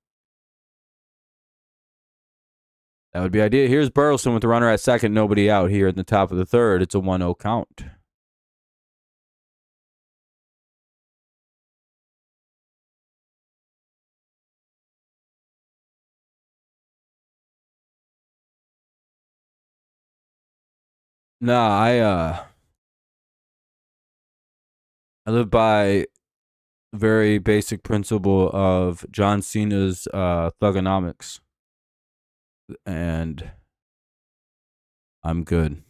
That would be ideal. Here's Burleson with the runner at second. Nobody out here in the top of the third. It's a 1-0 count. Nah, I live by a very basic principle of John Cena's thugonomics. And I'm good.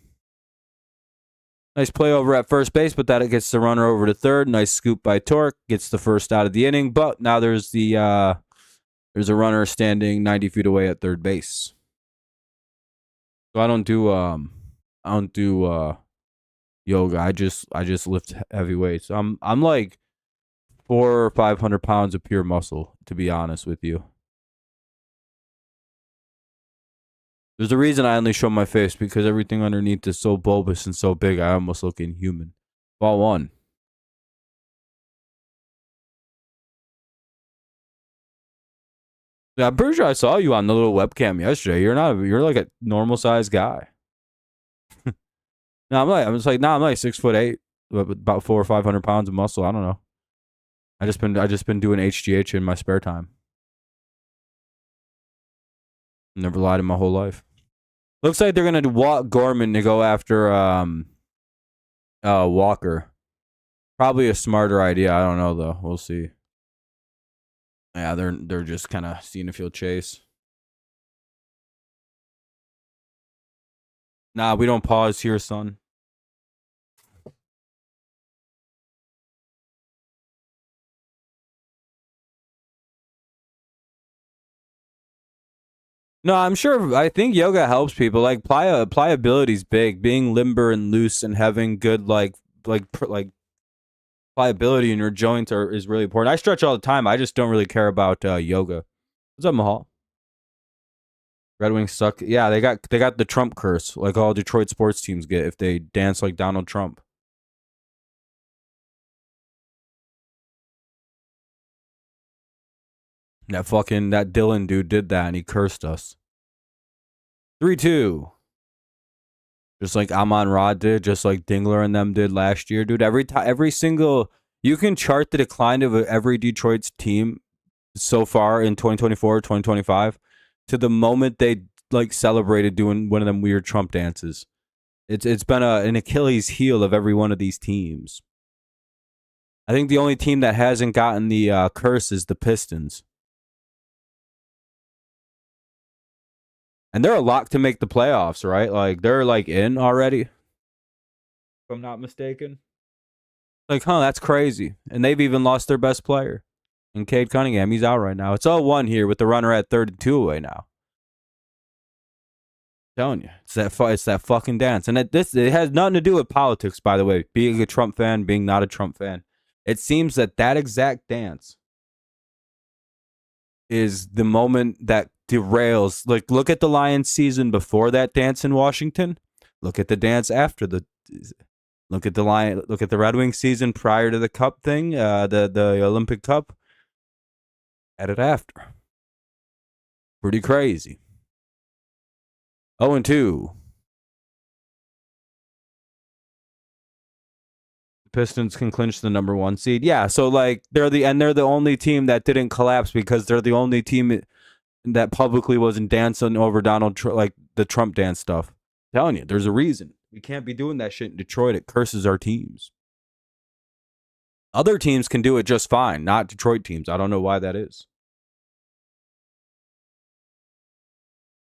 Nice play over at first base, but that gets the runner over to third. Nice scoop by Torque. Gets the first out of the inning. But now there's a runner standing 90 feet away at third base. So I don't do yoga. I just lift heavy weights. I'm like 400 or 500 pounds of pure muscle, to be honest with you. There's a reason I only show my face, because everything underneath is so bulbous and so big, I almost look inhuman. Ball one. Yeah, I'm pretty sure I saw you on the little webcam yesterday. You're like a normal sized guy. No, I'm like 6'8", about 400 or 500 pounds of muscle. I don't know. I just been doing HGH in my spare time. Never lied in my whole life. Looks like they're gonna walk Gorman to go after Walker. Probably a smarter idea. I don't know though. We'll see. Yeah, they're just kind of seeing if he'll chase. Nah, we don't pause here, son. No, I'm sure. I think yoga helps people. Like pliability's big. Being limber and loose and having good like pliability in your joints is really important. I stretch all the time. I just don't really care about yoga. What's up, Mahal? Red Wings suck. Yeah, they got the Trump curse, like all Detroit sports teams get if they dance like Donald Trump. That Dylan dude did that and he cursed us. 3-2. Just like Amon Ra did, just like Dingler and them did last year, dude. Every single, you can chart the decline of every Detroit's team so far in 2024, 2025 to the moment they like celebrated doing one of them weird Trump dances. It's been an Achilles heel of every one of these teams. I think the only team that hasn't gotten the curse is the Pistons. And they're a lock to make the playoffs, right? Like they're like in already. If I'm not mistaken. Like, that's crazy. And they've even lost their best player. And Cade Cunningham, he's out right now. It's 0-1 here with the runner at 32 away now. I'm telling you, it's that fucking dance. And it has nothing to do with politics, by the way. Being a Trump fan, being not a Trump fan. It seems that exact dance is the moment that derails. Like, look at the Lions season before that dance in Washington. Look at the dance after the. Look at the Red Wings season prior to the Cup thing, the Olympic Cup. At it after. Pretty crazy. 0-2. The Pistons can clinch the number 1 seed. Yeah, so like they're the only team that didn't collapse because they're the only team that publicly wasn't dancing over like the Trump dance stuff. I'm telling you, there's a reason. We can't be doing that shit in Detroit. It curses our teams. Other teams can do it just fine, not Detroit teams. I don't know why that is.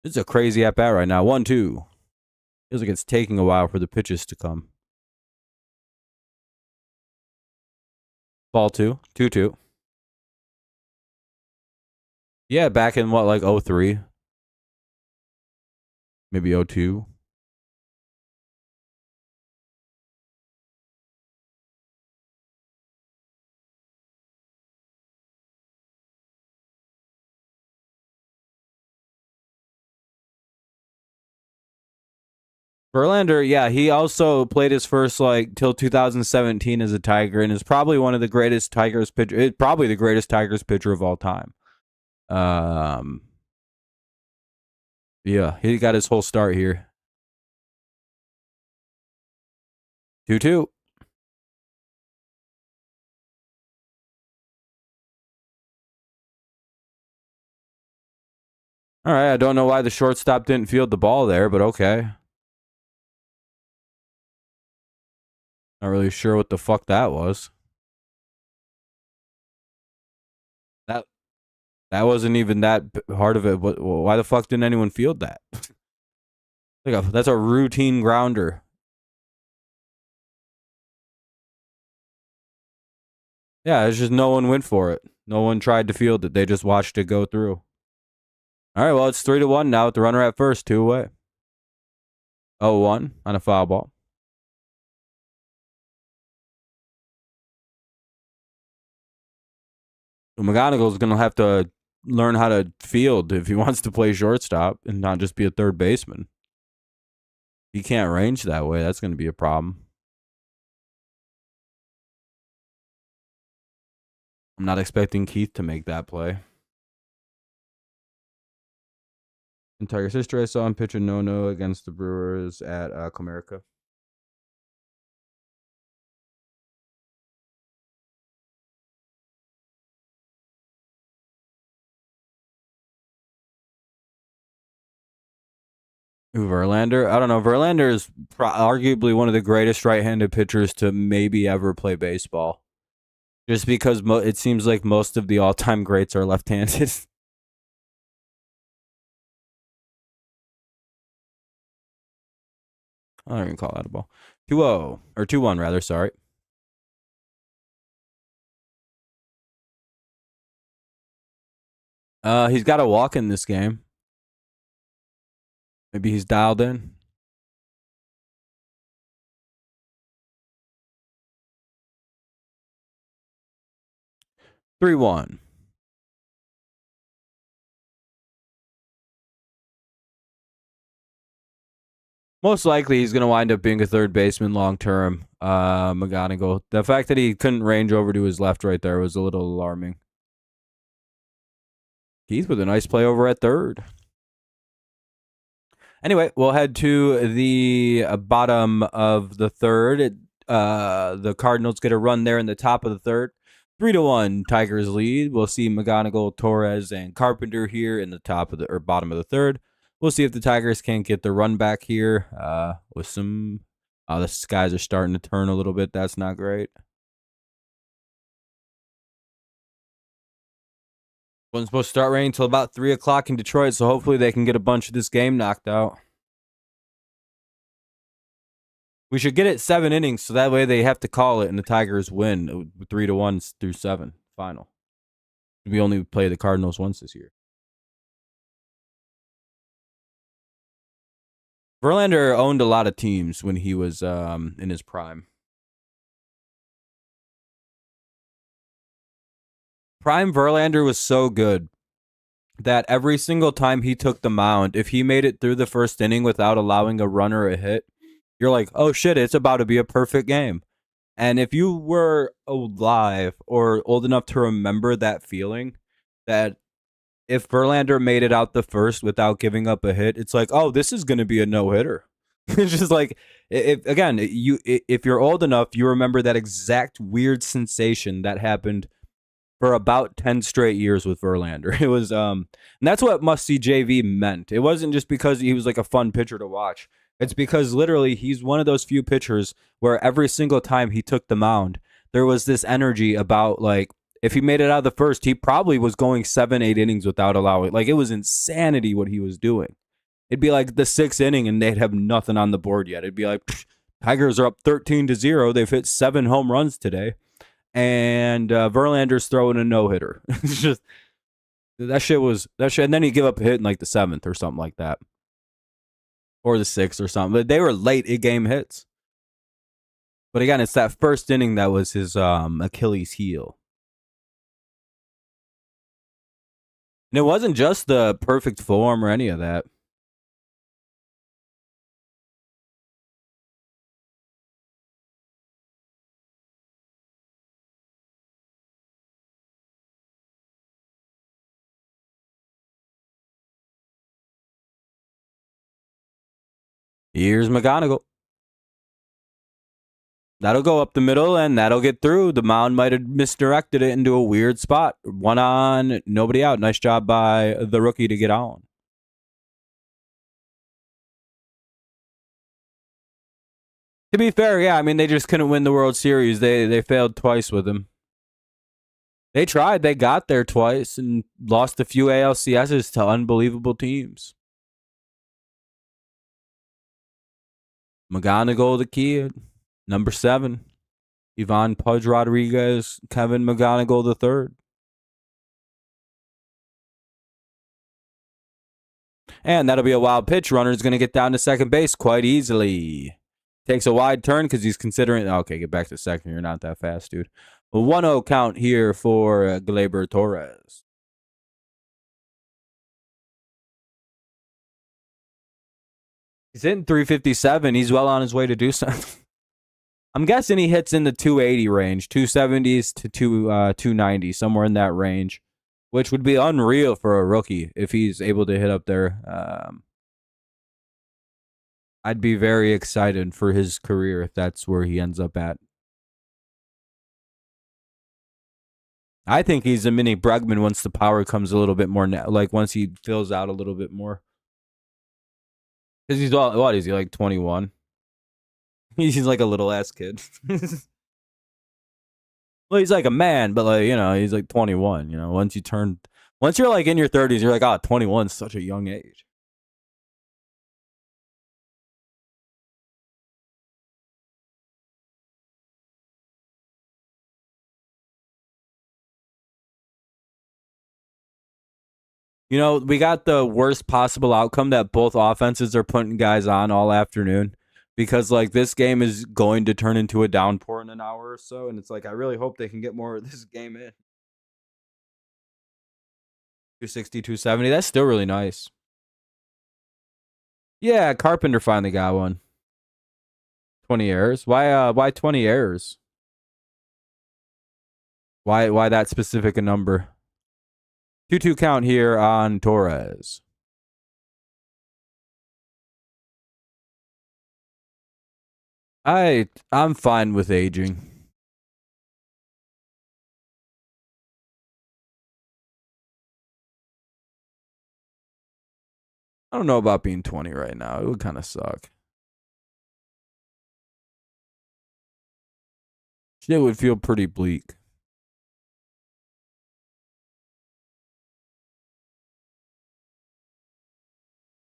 This is a crazy at bat right now. 1-2. Feels like it's taking a while for the pitches to come. Ball 2. 2-2. Yeah, back in what, like 03? Maybe 02. Verlander, yeah, he also played his first till 2017 as a Tiger, and is probably one of the greatest Tigers pitcher. Probably the greatest Tigers pitcher of all time. Yeah, he got his whole start here. 2-2. All right, I don't know why the shortstop didn't field the ball there, but okay. Not really sure what the fuck that was. That wasn't even that hard of it. Why the fuck didn't anyone field that? That's a routine grounder. Yeah, it's just no one went for it. No one tried to field it. They just watched it go through. All right, well, it's 3-1 now with the runner at first, 2 away. 0-1 on a foul ball. McGonigal's going to have to learn how to field if he wants to play shortstop and not just be a third baseman. He can't range that way. That's going to be a problem. I'm not expecting Keith to make that play. In Tiger's history, I saw him pitch a no-no against the Brewers at Comerica. Verlander? I don't know. Verlander is arguably one of the greatest right-handed pitchers to maybe ever play baseball. Just because it seems like most of the all-time greats are left-handed. I don't even call that a ball. 2-0. Or 2-1, rather. Sorry. He's got a walk in this game. Maybe he's dialed in. Three one. Most likely he's going to wind up being a third baseman long term. McGonigal. The fact that he couldn't range over to his left right there was a little alarming. Keith with a nice play over at third. Anyway, we'll head to the bottom of the third. The Cardinals get a run there in the top of the third. 3-1 Tigers lead. We'll see McGonigal, Torres, and Carpenter here in the top of the bottom of the third. We'll see if the Tigers can't get the run back here with some. The skies are starting to turn a little bit. That's not great. Wasn't supposed to start raining until about 3 o'clock in Detroit, so hopefully they can get a bunch of this game knocked out. We should get it 7 innings, so that way they have to call it and the Tigers win 3-1 through 7 final. We only play the Cardinals once this year. Verlander owned a lot of teams when he was in his prime. Prime Verlander was so good that every single time he took the mound, if he made it through the first inning without allowing a runner a hit, you're like, oh shit, it's about to be a perfect game. And if you were alive or old enough to remember that feeling, that if Verlander made it out the first without giving up a hit, it's like, oh, this is going to be a no-hitter. It's just like, if you're old enough, you remember that exact weird sensation that happened for about 10 straight years with Verlander. It was, and that's what Must See JV meant. It wasn't just because he was like a fun pitcher to watch. It's because literally he's one of those few pitchers where every single time he took the mound, there was this energy about like, if he made it out of the first, he probably was going 7-8 innings without allowing. Like, it was insanity what he was doing. It'd be like the 6th inning and they'd have nothing on the board yet. It'd be like, Tigers are up 13-0. They've hit 7 home runs today. And Verlander's throwing a no-hitter. It's just, that shit. And then he'd give up a hit in like the 7th or something like that. Or the 6th or something. But they were late game hits. But again, it's that first inning that was his Achilles heel. And it wasn't just the perfect form or any of that. Here's McGonagall. That'll go up the middle, and that'll get through. The mound might have misdirected it into a weird spot. 1 on, nobody out. Nice job by the rookie to get on. To be fair, yeah, I mean, they just couldn't win the World Series. They failed twice with him. They tried. They got there twice and lost a few ALCSs to unbelievable teams. McGonagall, the kid. Number 7. Ivan Pudge Rodriguez, Kevin McGonagall the third. And that'll be a wild pitch. Runner's going to get down to second base quite easily. Takes a wide turn because he's considering... Okay, get back to second. You're not that fast, dude. A 1-0 count here for Gleyber Torres. He's hitting 357. He's well on his way to do something. I'm guessing he hits in the 280 range, 270s to 290, somewhere in that range, which would be unreal for a rookie if he's able to hit up there. I'd be very excited for his career if that's where he ends up at. I think he's a mini Bregman once the power comes a little bit more, like once he fills out a little bit more. Because he's what is he, like 21? He's like a little ass kid. Well, he's like a man, but like, you know, he's like 21. You know, once you're like in your 30s, you're like, 21 is such a young age. You know, we got the worst possible outcome that both offenses are putting guys on all afternoon because, like, this game is going to turn into a downpour in an hour or so. And it's like, I really hope they can get more of this game in. 260, 270. That's still really nice. Yeah, Carpenter finally got one. 20 errors. Why 20 errors? Why that specific a number? 2-2 count here on Torres. I'm fine with aging. I don't know about being 20 right now. It would kind of suck. It would feel pretty bleak.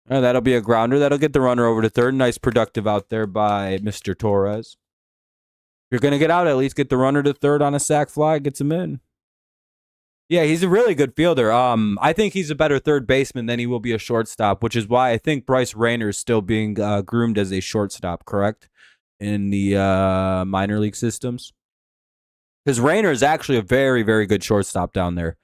And that'll be a grounder. That'll get the runner over to third. Nice productive out there by Mr. Torres. If you're going to get out, at least get the runner to third on a sac fly. Gets him in. Yeah, he's a really good fielder. I think he's a better third baseman than he will be a shortstop, which is why I think Bryce Rayner is still being groomed as a shortstop, correct? In the minor league systems. Because Rayner is actually a very, very good shortstop down there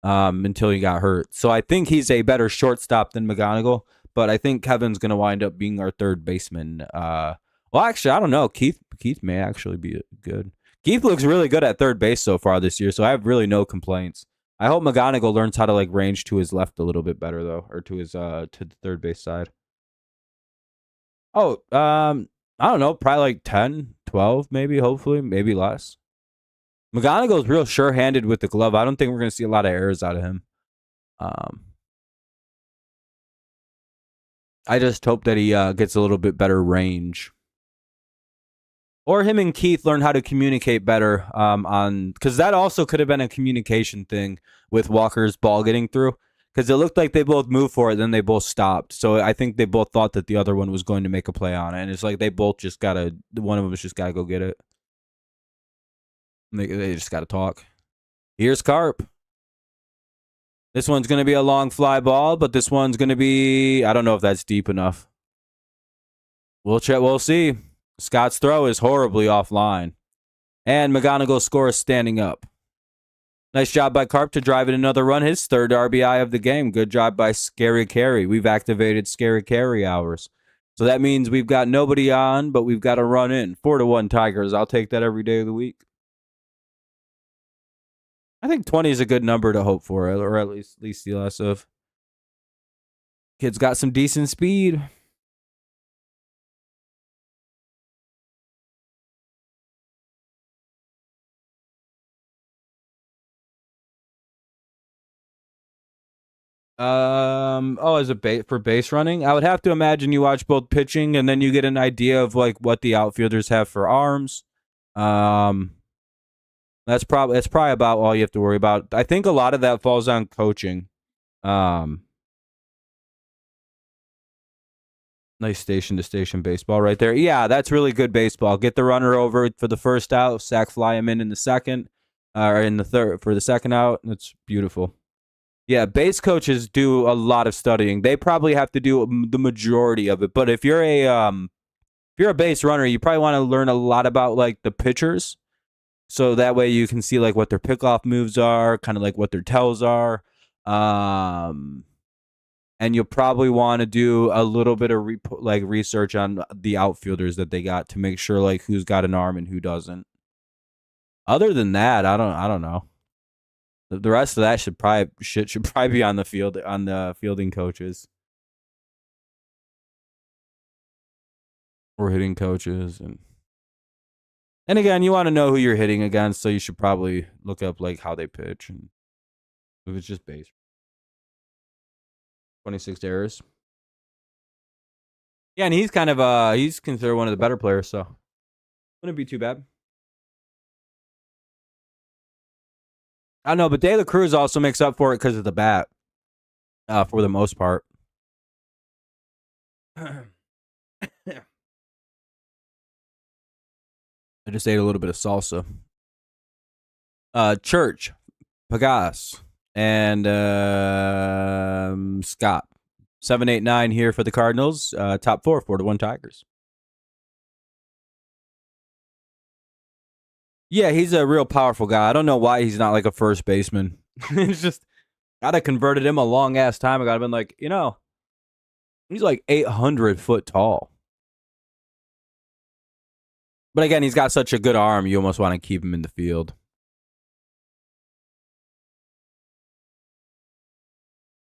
until he got hurt. So I think he's a better shortstop than McGonagall. But I think Kevin's going to wind up being our third baseman. Well, actually, I don't know. Keith may actually be good. Keith looks really good at third base so far this year, so I have really no complaints. I hope McGonagall learns how to like range to his left a little bit better though, or to his to the third base side. Oh, I don't know, probably like 10, 12, maybe, hopefully, maybe less. McGonagall's real sure-handed with the glove. I don't think we're going to see a lot of errors out of him. I just hope that he gets a little bit better range. Or him and Keith learn how to communicate better because that also could have been a communication thing with Walker's ball getting through. Because it looked like they both moved for it, then they both stopped. So I think they both thought that the other one was going to make a play on it. And it's like they both just got to, one of them just got to go get it. They just got to talk. Here's Carp. This one's going to be a long fly ball, but this one's going to be, I don't know if that's deep enough. We'll check. We'll see. Scott's throw is horribly offline. And McGonagall scores standing up. Nice job by Carp to drive in another run. His third RBI of the game. Good job by Scary Carry. We've activated Scary Carry hours. So that means we've got nobody on, but we've got a run in. 4-1 Tigers. I'll take that every day of the week. I think 20 is a good number to hope for, or at least the less of. Kid's got some decent speed. As a base for base running, I would have to imagine you watch both pitching and then you get an idea of like what the outfielders have for arms. Um, that's probably about all you have to worry about. I think a lot of that falls on coaching. Um, Nice station to station baseball right there. Yeah, that's really good baseball. Get the runner over for the first out, sack fly him in the second, or in the third for the second out. That's beautiful. Yeah, base coaches do a lot of studying. They probably have to do the majority of it. But if you're a base runner, you probably want to learn a lot about like the pitchers, so that way you can see like what their pickoff moves are, kind of like what their tells are. Um, and you'll probably want to do a little bit of research on the outfielders that they got to make sure like who's got an arm and who doesn't. Other than that, I don't know. The rest of that should probably be on the fielding coaches or hitting coaches, and again, you want to know who you're hitting against, so you should probably look up like how they pitch and if it's just base. 26 errors. Yeah, and he's kind of he's considered one of the better players, so wouldn't be too bad. I don't know, but De La Cruz also makes up for it because of the bat, for the most part. I just ate a little bit of salsa. Church, Pagas, and Scott. 7-8-9 here for the Cardinals. Top 4-1 Tigers. Yeah, he's a real powerful guy. I don't know why he's not like a first baseman. It's just, I'd have converted him a long ass time ago. I'd been like, he's like 800 foot tall. But again, he's got such a good arm, you almost want to keep him in the field.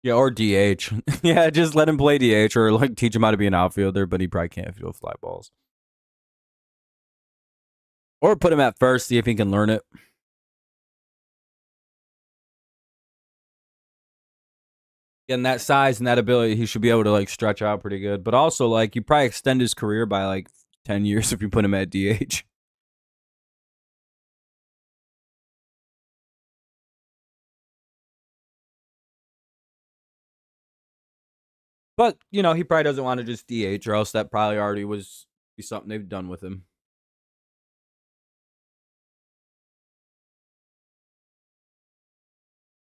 Yeah, or DH. Yeah, just let him play DH or like teach him how to be an outfielder, but he probably can't field fly balls. Or put him at first, see if he can learn it. And that size and that ability, he should be able to like stretch out pretty good. But also, like, you probably extend his career by like 10 years if you put him at DH. But, he probably doesn't want to just DH, or else that probably already was be something they've done with him.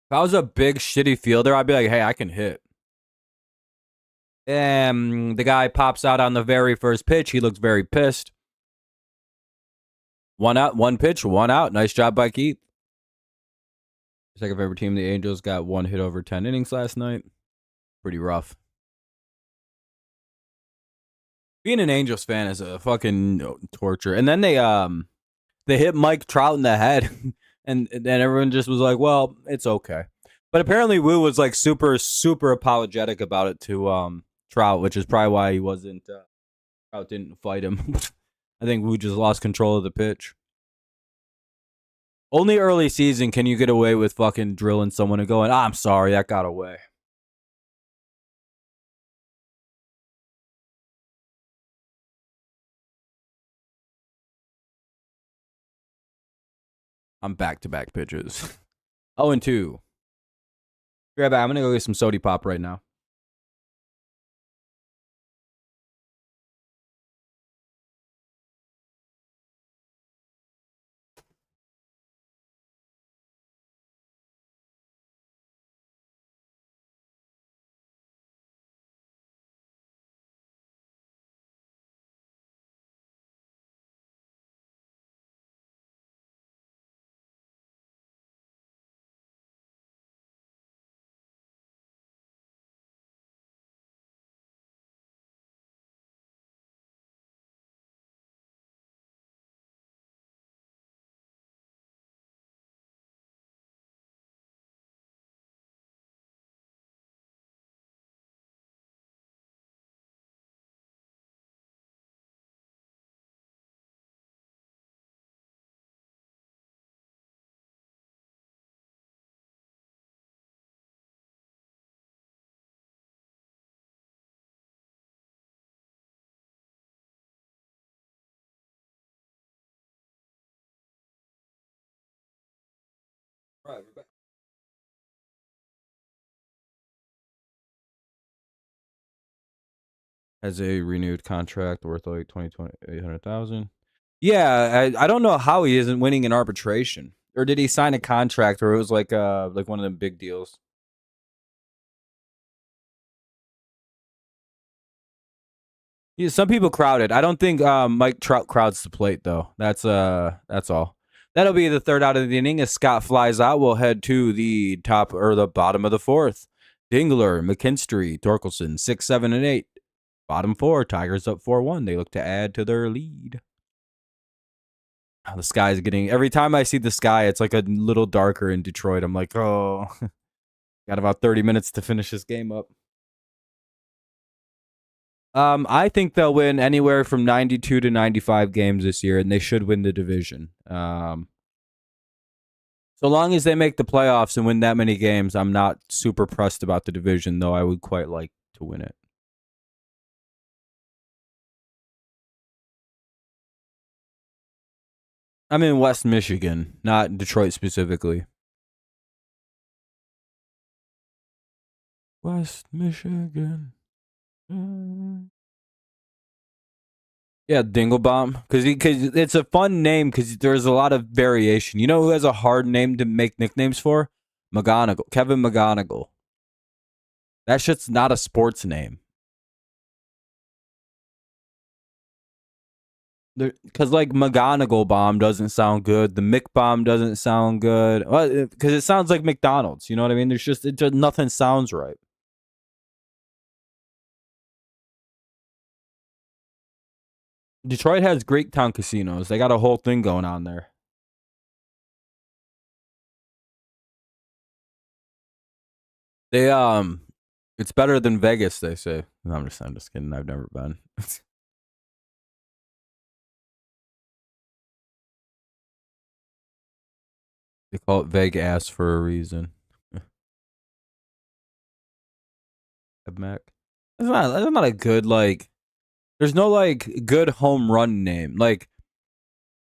If I was a big shitty fielder, I'd be like, hey, I can hit. And the guy pops out on the very first pitch. He looks very pissed. One out, one pitch, one out. Nice job by Keith. Second favorite team, the Angels, got one hit over 10 innings last night. Pretty rough. Being an Angels fan is a fucking torture. And then they hit Mike Trout in the head, and then everyone just was like, "Well, it's okay." But apparently, Wu was like super, super apologetic about it to Trout, which is probably why he wasn't. Trout didn't fight him. I think Wu just lost control of the pitch. Only early season can you get away with fucking drilling someone and going, I'm sorry, that got away. I'm back-to-back pitches. 0-2. Grab back. I'm going to go get some sody pop right now. All right, we're back. Has a renewed contract worth like 800,000. Yeah, I don't know how he isn't winning an arbitration. Or did he sign a contract where it was like one of them big deals? Yeah, some people crowded. I don't think Mike Trout crowds the plate though. That's all. That'll be the third out of the inning. As Scott flies out, we'll head to the top or the bottom of the fourth. Dingler, McKinstry, Torkelson, 6, 7, and 8. Bottom four. Tigers up 4-1. They look to add to their lead. The sky's getting. Every time I see the sky, it's like a little darker in Detroit. I'm like, oh, got about 30 minutes to finish this game up. I think they'll win anywhere from 92 to 95 games this year, and they should win the division. So long as they make the playoffs and win that many games, I'm not super pressed about the division, though I would quite like to win it. I'm in West Michigan, not Detroit specifically. West Michigan. Yeah, Dinglebomb, because it's a fun name because there's a lot of variation. You know who has a hard name to make nicknames for? McGonagall, Kevin McGonagall. That shit's not a sports name. Because like McGonagall bomb doesn't sound good. The Mick bomb doesn't sound good. Well, because it sounds like McDonald's. You know what I mean? There's just nothing sounds right. Detroit has great town casinos. They got a whole thing going on there. They it's better than Vegas, they say. No, I'm just kidding. I've never been. They call it Vegas for a reason. Mac. That's not a good like. There's no like good home run name. Like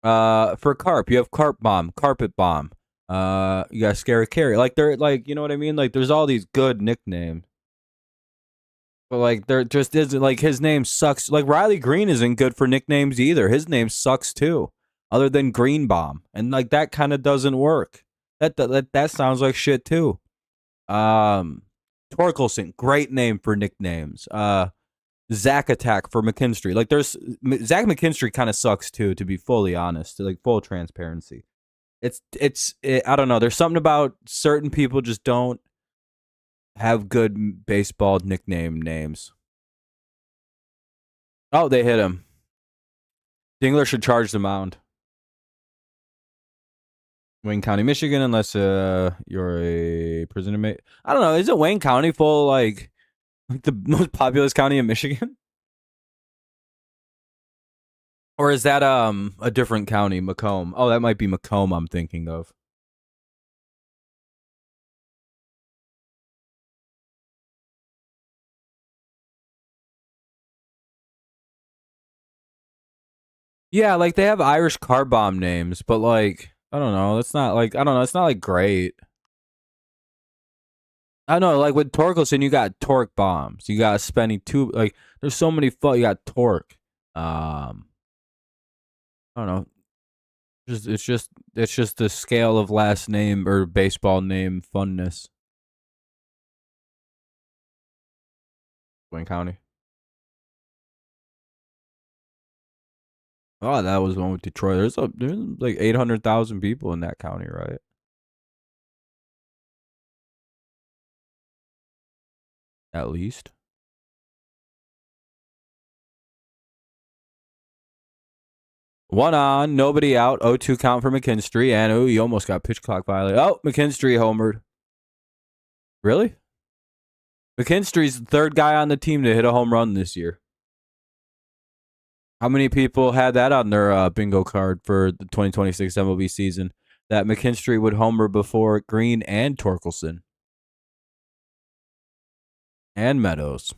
for carp, you have carp bomb, carpet bomb. You got scary carry. Like they're like, you know what I mean? Like there's all these good nicknames. But like there just isn't like his name sucks. Like Riley Green isn't good for nicknames either. His name sucks too. Other than Green Bomb. And like that kind of doesn't work. That sounds like shit too. Torkelson, great name for nicknames. Zach Attack for McKinstry. Like there's Zach McKinstry kind of sucks too, to be fully honest. Like full transparency. I don't know. There's something about certain people just don't have good baseball nickname names. Oh, they hit him. Dingler should charge the mound. Wayne County, Michigan, unless you're a prison inmate. I don't know. Isn't Wayne County full like the most populous county in Michigan? Or is that a different county, Macomb? Oh, that might be Macomb I'm thinking of. Yeah, like they have Irish car bomb names, but like I don't know. It's not like I don't know. It's not like great. I know, like with Torkelson, you got torque bombs. You got spending two. Like there's so many. You got torque. I don't know. It's just the scale of last name or baseball name funness. Wayne County. Oh, that was one with Detroit. There's like 800,000 people in that county, right? At least. One on, nobody out. 0-2 count for McKinstry. And oh, you almost got pitch clock violated. Oh, McKinstry homered. Really? McKinstry's the third guy on the team to hit a home run this year. How many people had that on their bingo card for the 2026 MLB season? That McKinstry would homer before Green and Torkelson. And Meadows.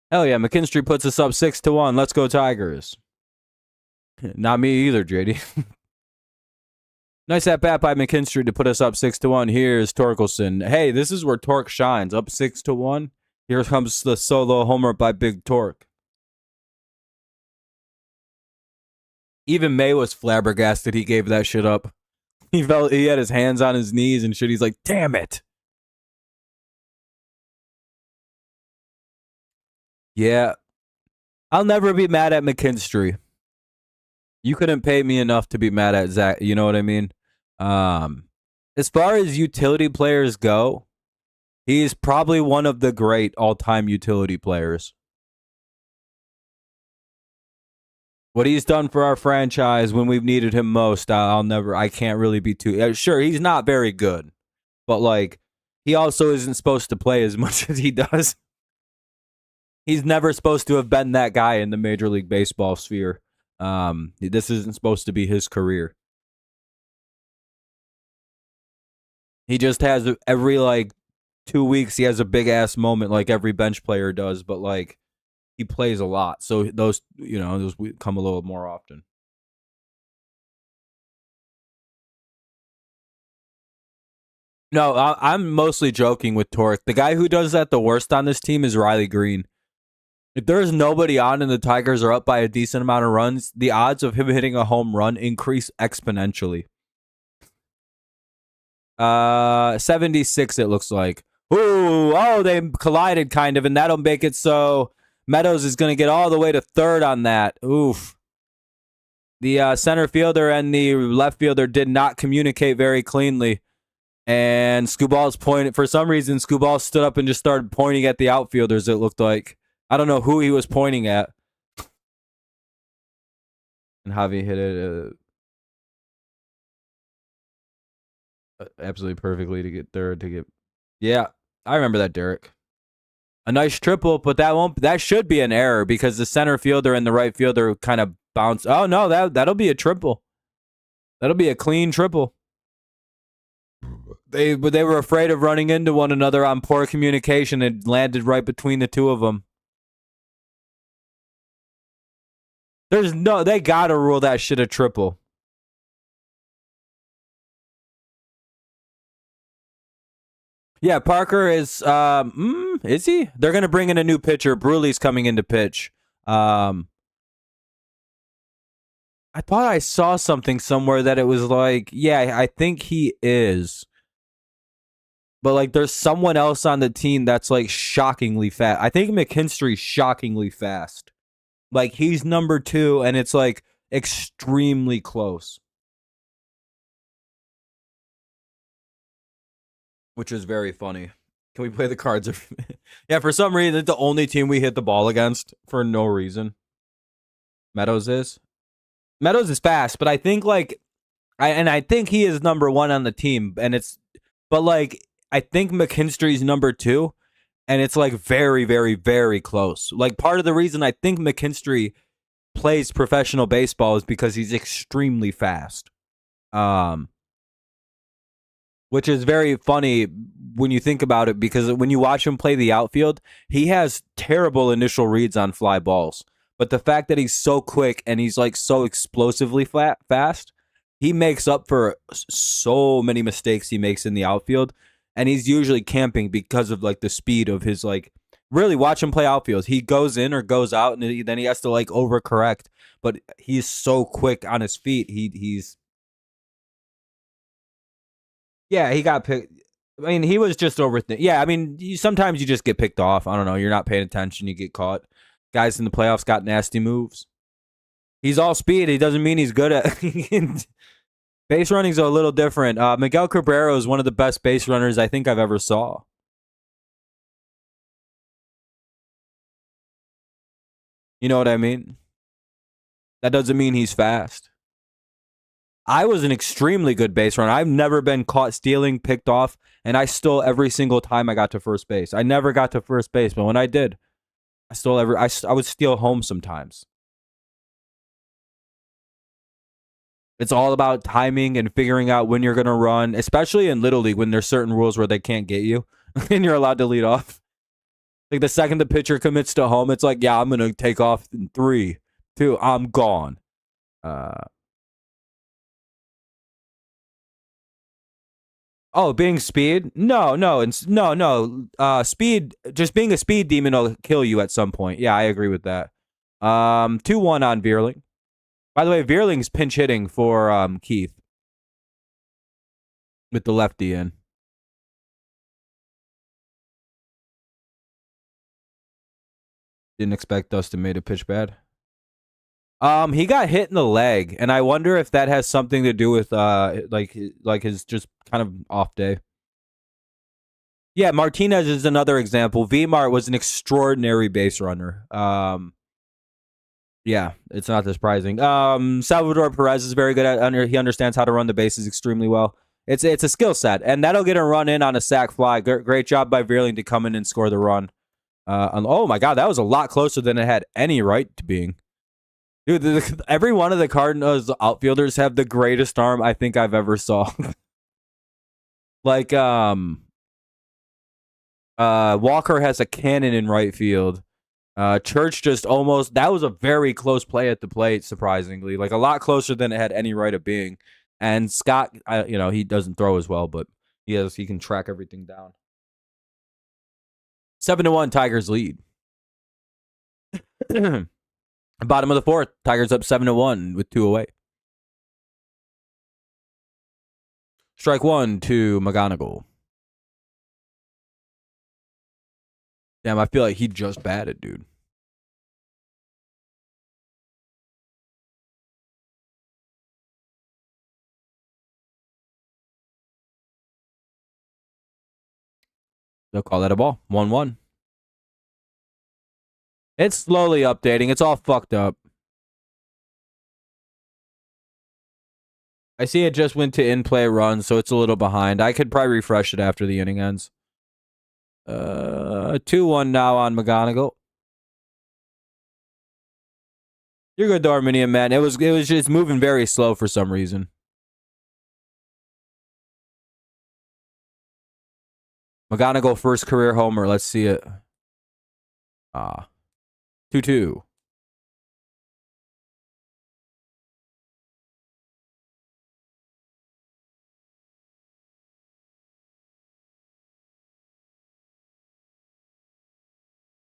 Hell yeah, McKinstry puts us up 6-1. Let's go Tigers. Not me either, JD. Nice at bat by McKinstry to put us up 6-1. Here's Torkelson. Hey, this is where Torque shines. Up 6-1. Here comes the solo homer by Big Torque. Even May was flabbergasted he gave that shit up. He had his hands on his knees and shit. He's like, damn it. Yeah. I'll never be mad at McKinstry. You couldn't pay me enough to be mad at Zach. You know what I mean? As far as utility players go, he's probably one of the great all-time utility players. What he's done for our franchise when we've needed him most, I can't really be too... Sure, he's not very good. But, like, he also isn't supposed to play as much as he does. He's never supposed to have been that guy in the Major League Baseball sphere. This isn't supposed to be his career. He just has every, like, 2 weeks, he has a big-ass moment like every bench player does. But, like, he plays a lot. So those come a little more often. No, I'm mostly joking with Torque. The guy who does that the worst on this team is Riley Green. If there's nobody on and the Tigers are up by a decent amount of runs, the odds of him hitting a home run increase exponentially. 76 it looks like. They collided kind of, and that'll make it so Meadows is going to get all the way to third on that. Oof. The center fielder and the left fielder did not communicate very cleanly. And Skubal pointed. For some reason, Skubal stood up and just started pointing at the outfielders, it looked like. I don't know who he was pointing at. And Javi hit it absolutely perfectly to get third. Yeah, I remember that, Derek. A nice triple, but that should be an error because the center fielder and the right fielder kind of bounce. Oh, no, that'll be a triple. That'll be a clean triple. They were afraid of running into one another on poor communication and landed right between the two of them. They gotta rule that shit a triple. Yeah, Parker is he? They're gonna bring in a new pitcher. Bruley's coming in to pitch. I thought I saw something somewhere that it was like, yeah, I think he is. But, like, there's someone else on the team that's, like, shockingly fast. I think McKinstry's shockingly fast. Like, he's number 2, and it's, like, extremely close. Which is very funny. Can we play the cards? Yeah, for some reason, it's the only team we hit the ball against for no reason. Meadows is fast, but I think, like, I think he is number 1 on the team, but, like, I think McKinstry's number 2, and it's, like, very, very, very close. Like, part of the reason I think McKinstry plays professional baseball is because he's extremely fast. Which is very funny when you think about it, because when you watch him play the outfield, he has terrible initial reads on fly balls. But the fact that he's so quick and he's, like, so explosively fast, he makes up for so many mistakes he makes in the outfield. And he's usually camping because of, like, the speed of his, like, really watch him play outfield. He goes in or goes out, and then he has to, like, overcorrect. But he's so quick on his feet. Yeah, he got picked. I mean, he was just overthinking. Yeah, I mean, sometimes you just get picked off. I don't know. You're not paying attention. You get caught. Guys in the playoffs got nasty moves. He's all speed. He doesn't mean he's good at base running's a little different. Miguel Cabrera is one of the best base runners I think I've ever saw. You know what I mean? That doesn't mean he's fast. I was an extremely good base runner. I've never been caught stealing, picked off, and I stole every single time I got to first base. I never got to first base, but when I did, I would steal home sometimes. It's all about timing and figuring out when you're going to run, especially in Little League when there's certain rules where they can't get you and you're allowed to lead off. Like, the second the pitcher commits to home, it's like, yeah, I'm going to take off in 3, 2, I'm gone. Oh, being speed? No. Speed, just being a speed demon will kill you at some point. Yeah, I agree with that. 2-1 on Veerling. By the way, Veerling's pinch hitting for Keith with the lefty in. Didn't expect Dustin May to pitch bad. He got hit in the leg, and I wonder if that has something to do with like his just kind of off day. Yeah, Martinez is another example. Vmart was an extraordinary base runner. Yeah, it's not surprising. Salvador Perez is very good at he understands how to run the bases extremely well. It's a skill set, and that'll get a run in on a sac fly. Great job by Veerling to come in and score the run. Oh my God, that was a lot closer than it had any right to being. Dude, every one of the Cardinals outfielders have the greatest arm I think I've ever saw. Like, Walker has a cannon in right field. Church just almost, that was a very close play at the plate, surprisingly. Like, a lot closer than it had any right of being. And Scott, he doesn't throw as well, but he can track everything down. 7-1, Tigers lead. Bottom of the fourth, Tigers up 7-1 with 2 away. Strike 1 to McGonigal. Damn, I feel like he just batted, dude. They'll call that a ball. 1-1. It's slowly updating. It's all fucked up. I see it just went to in-play run, so it's a little behind. I could probably refresh it after the inning ends. 2-1 now on McGonigal. You're good, Arminian, man. It was just moving very slow for some reason. McGonigal first career homer. Let's see it. 2-2.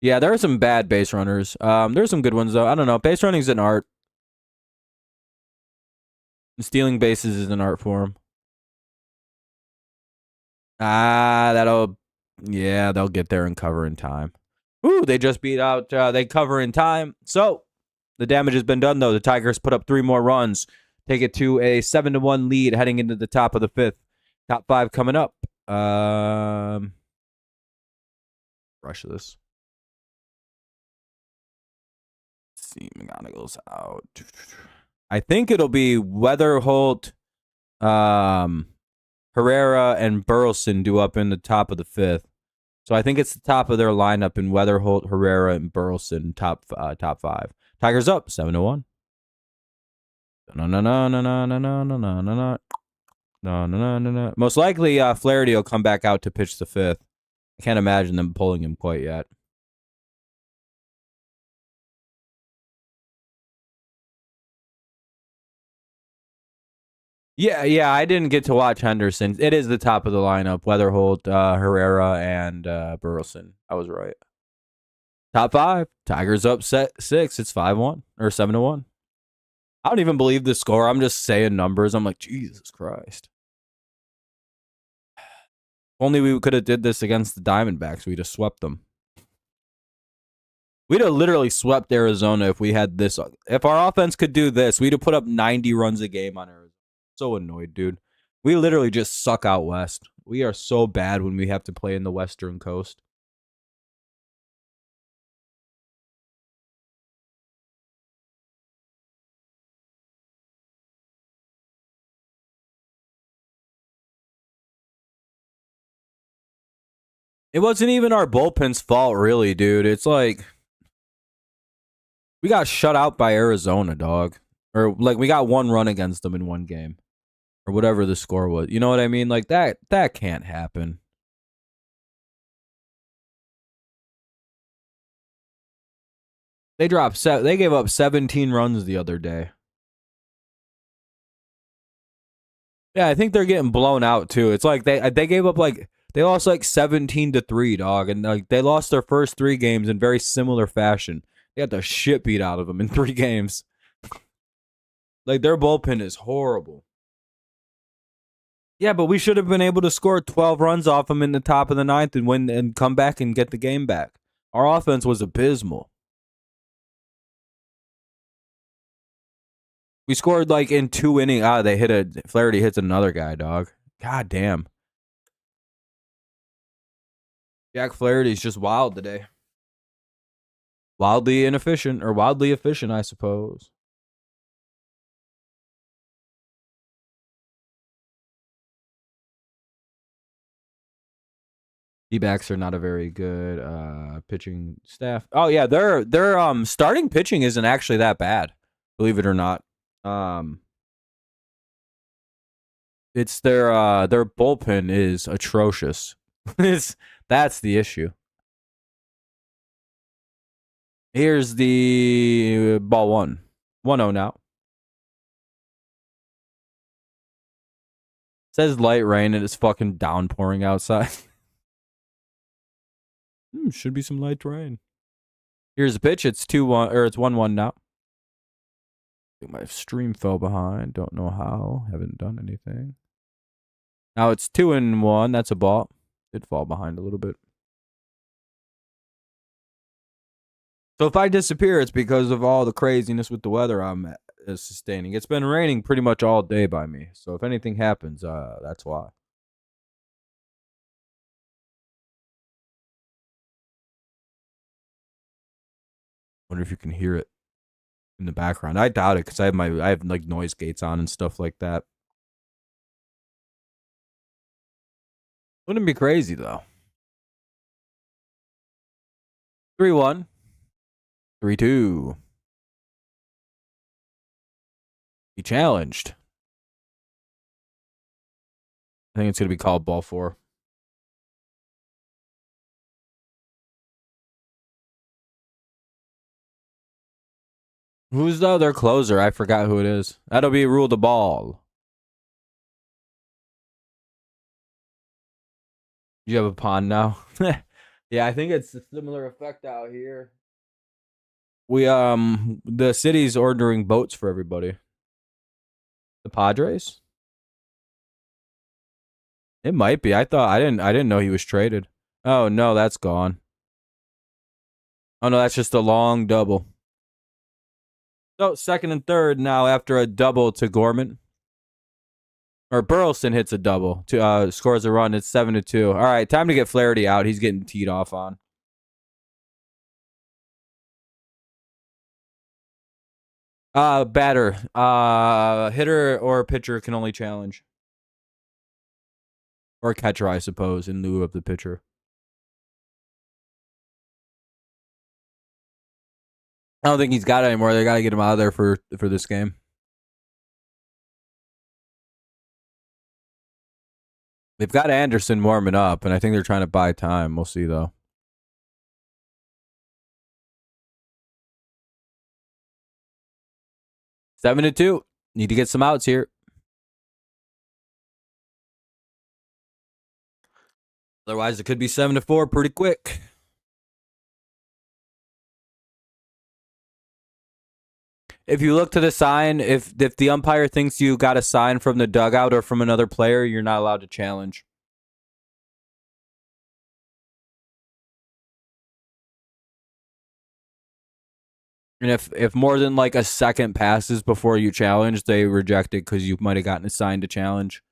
Yeah, there are some bad base runners. There's some good ones though. I don't know. Base running's an art. Stealing bases is an art form. They'll get there and cover in time. Ooh, they just beat out. They cover in time. So the damage has been done though. The Tigers put up 3 more runs, take it to a 7-1 lead heading into the top of the 5th. Top 5 coming up. Rush this. Let's see, McGonigal's out. I think it'll be Weatherholt, Herrera, and Burleson due up in the top of the 5th. So I think it's the top of their lineup in Weatherholt, Herrera, and Burleson, top 5. Tigers up 7-1. No. Most likely, Flaherty will come back out to pitch the 5th. I can't imagine them pulling him quite yet. Yeah, I didn't get to watch Henderson. It is the top of the lineup. Weatherholt, Herrera, and Burleson. I was right. Top 5. Tigers up 6. It's 5-1 or 7-1. I don't even believe the score. I'm just saying numbers. I'm like, Jesus Christ. Only we could have did this against the Diamondbacks. We'd have swept them. We'd have literally swept Arizona if we had this. If our offense could do this, we'd have put up 90 runs a game on Arizona. So annoyed, dude. We literally just suck out west. We are so bad when we have to play in the Western Coast. It wasn't even our bullpen's fault, really, dude. It's like we got shut out by Arizona, dog. Or like we got 1 run against them in 1 game. Or whatever the score was. You know what I mean? Like that can't happen. They gave up 17 runs the other day. Yeah, I think they're getting blown out too. It's like they gave up like they lost like 17-3, dog, and like they lost their first 3 games in very similar fashion. They got the shit beat out of them in 3 games. Like their bullpen is horrible. Yeah, but we should have been able to score 12 runs off them in the top of the 9th and win and come back and get the game back. Our offense was abysmal. We scored like in 2 innings. They hit Flaherty hits another guy, dog. God damn. Jack Flaherty's just wild today. Wildly inefficient, or wildly efficient, I suppose. D-backs are not a very good pitching staff. Oh yeah, their starting pitching isn't actually that bad, believe it or not. It's their bullpen is atrocious. That's the issue. Here's the ball 1. 1-0 now. It says light rain and it's fucking downpouring outside. Should be some light rain. Here's the pitch. It's 2-1 or it's 1-1 now. I think my stream fell behind. Don't know how. Haven't done anything. Now it's 2-1. That's a ball. Did fall behind a little bit. So if I disappear, it's because of all the craziness with the weather I'm sustaining. It's been raining pretty much all day by me. So if anything happens, that's why. Wonder if you can hear it in the background. I doubt it because I have like noise gates on and stuff like that. Wouldn't be crazy though. 3-1. 3-2. He challenged. I think it's gonna be called ball 4. Who's the other closer? I forgot who it is. That'll be rule the ball. You have a pond now? Yeah, I think it's a similar effect out here. We the city's ordering boats for everybody. The Padres? It might be. I didn't know he was traded. Oh no, that's gone. Oh no, that's just a long double. So 2nd and 3rd now after a double to Gorman. Or Burleson hits a double to scores a run. It's 7-2. All right, time to get Flaherty out. He's getting teed off on. Batter. Hitter or pitcher can only challenge. Or catcher, I suppose, in lieu of the pitcher. I don't think he's got it anymore. They got to get him out of there for this game. They've got Anderson warming up, and I think they're trying to buy time. We'll see, though. Seven to 2. Need to get some outs here. Otherwise, it could be 7-4 pretty quick. If you look to the sign, if the umpire thinks you got a sign from the dugout or from another player, you're not allowed to challenge. And if more than like a second passes before you challenge, they reject it because you might have gotten a sign to challenge.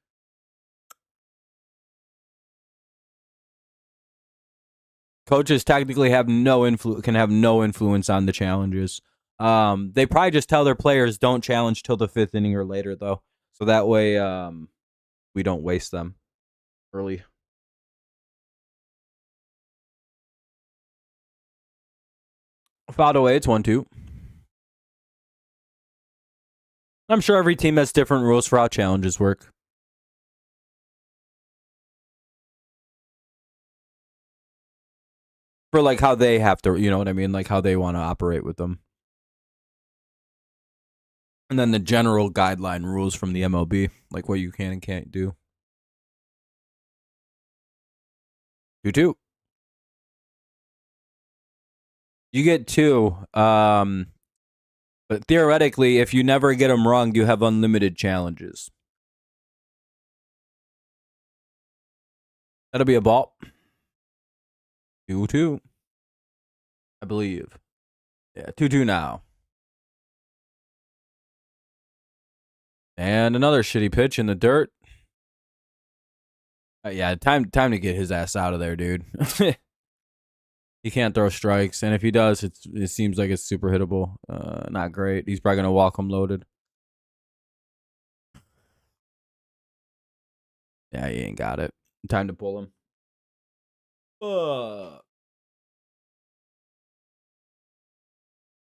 Coaches technically have can have no influence on the challenges. They probably just tell their players don't challenge till the 5th inning or later, though, so that way we don't waste them early. Fouled away. It's 1-2. I'm sure every team has different rules for how challenges work. For like how they have to, you know what I mean? Like how they want to operate with them. And then the general guideline rules from the MLB, like what you can and can't do. 2-2. You get 2. But theoretically, if you never get them wrong, you have unlimited challenges. That'll be a ball. 2-2. I believe. Yeah, 2-2 now. And another shitty pitch in the dirt. Yeah, time to get his ass out of there, dude. He can't throw strikes, and if he does, it seems like it's super hittable. Not great. He's probably gonna walk him loaded. Yeah, he ain't got it. Time to pull him.